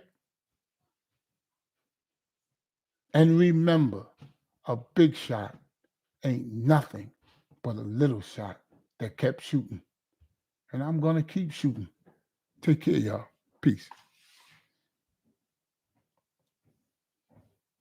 [SPEAKER 1] And remember, a big shot ain't nothing but a little shot that kept shooting. And I'm going to keep shooting. Take care, y'all. Peace.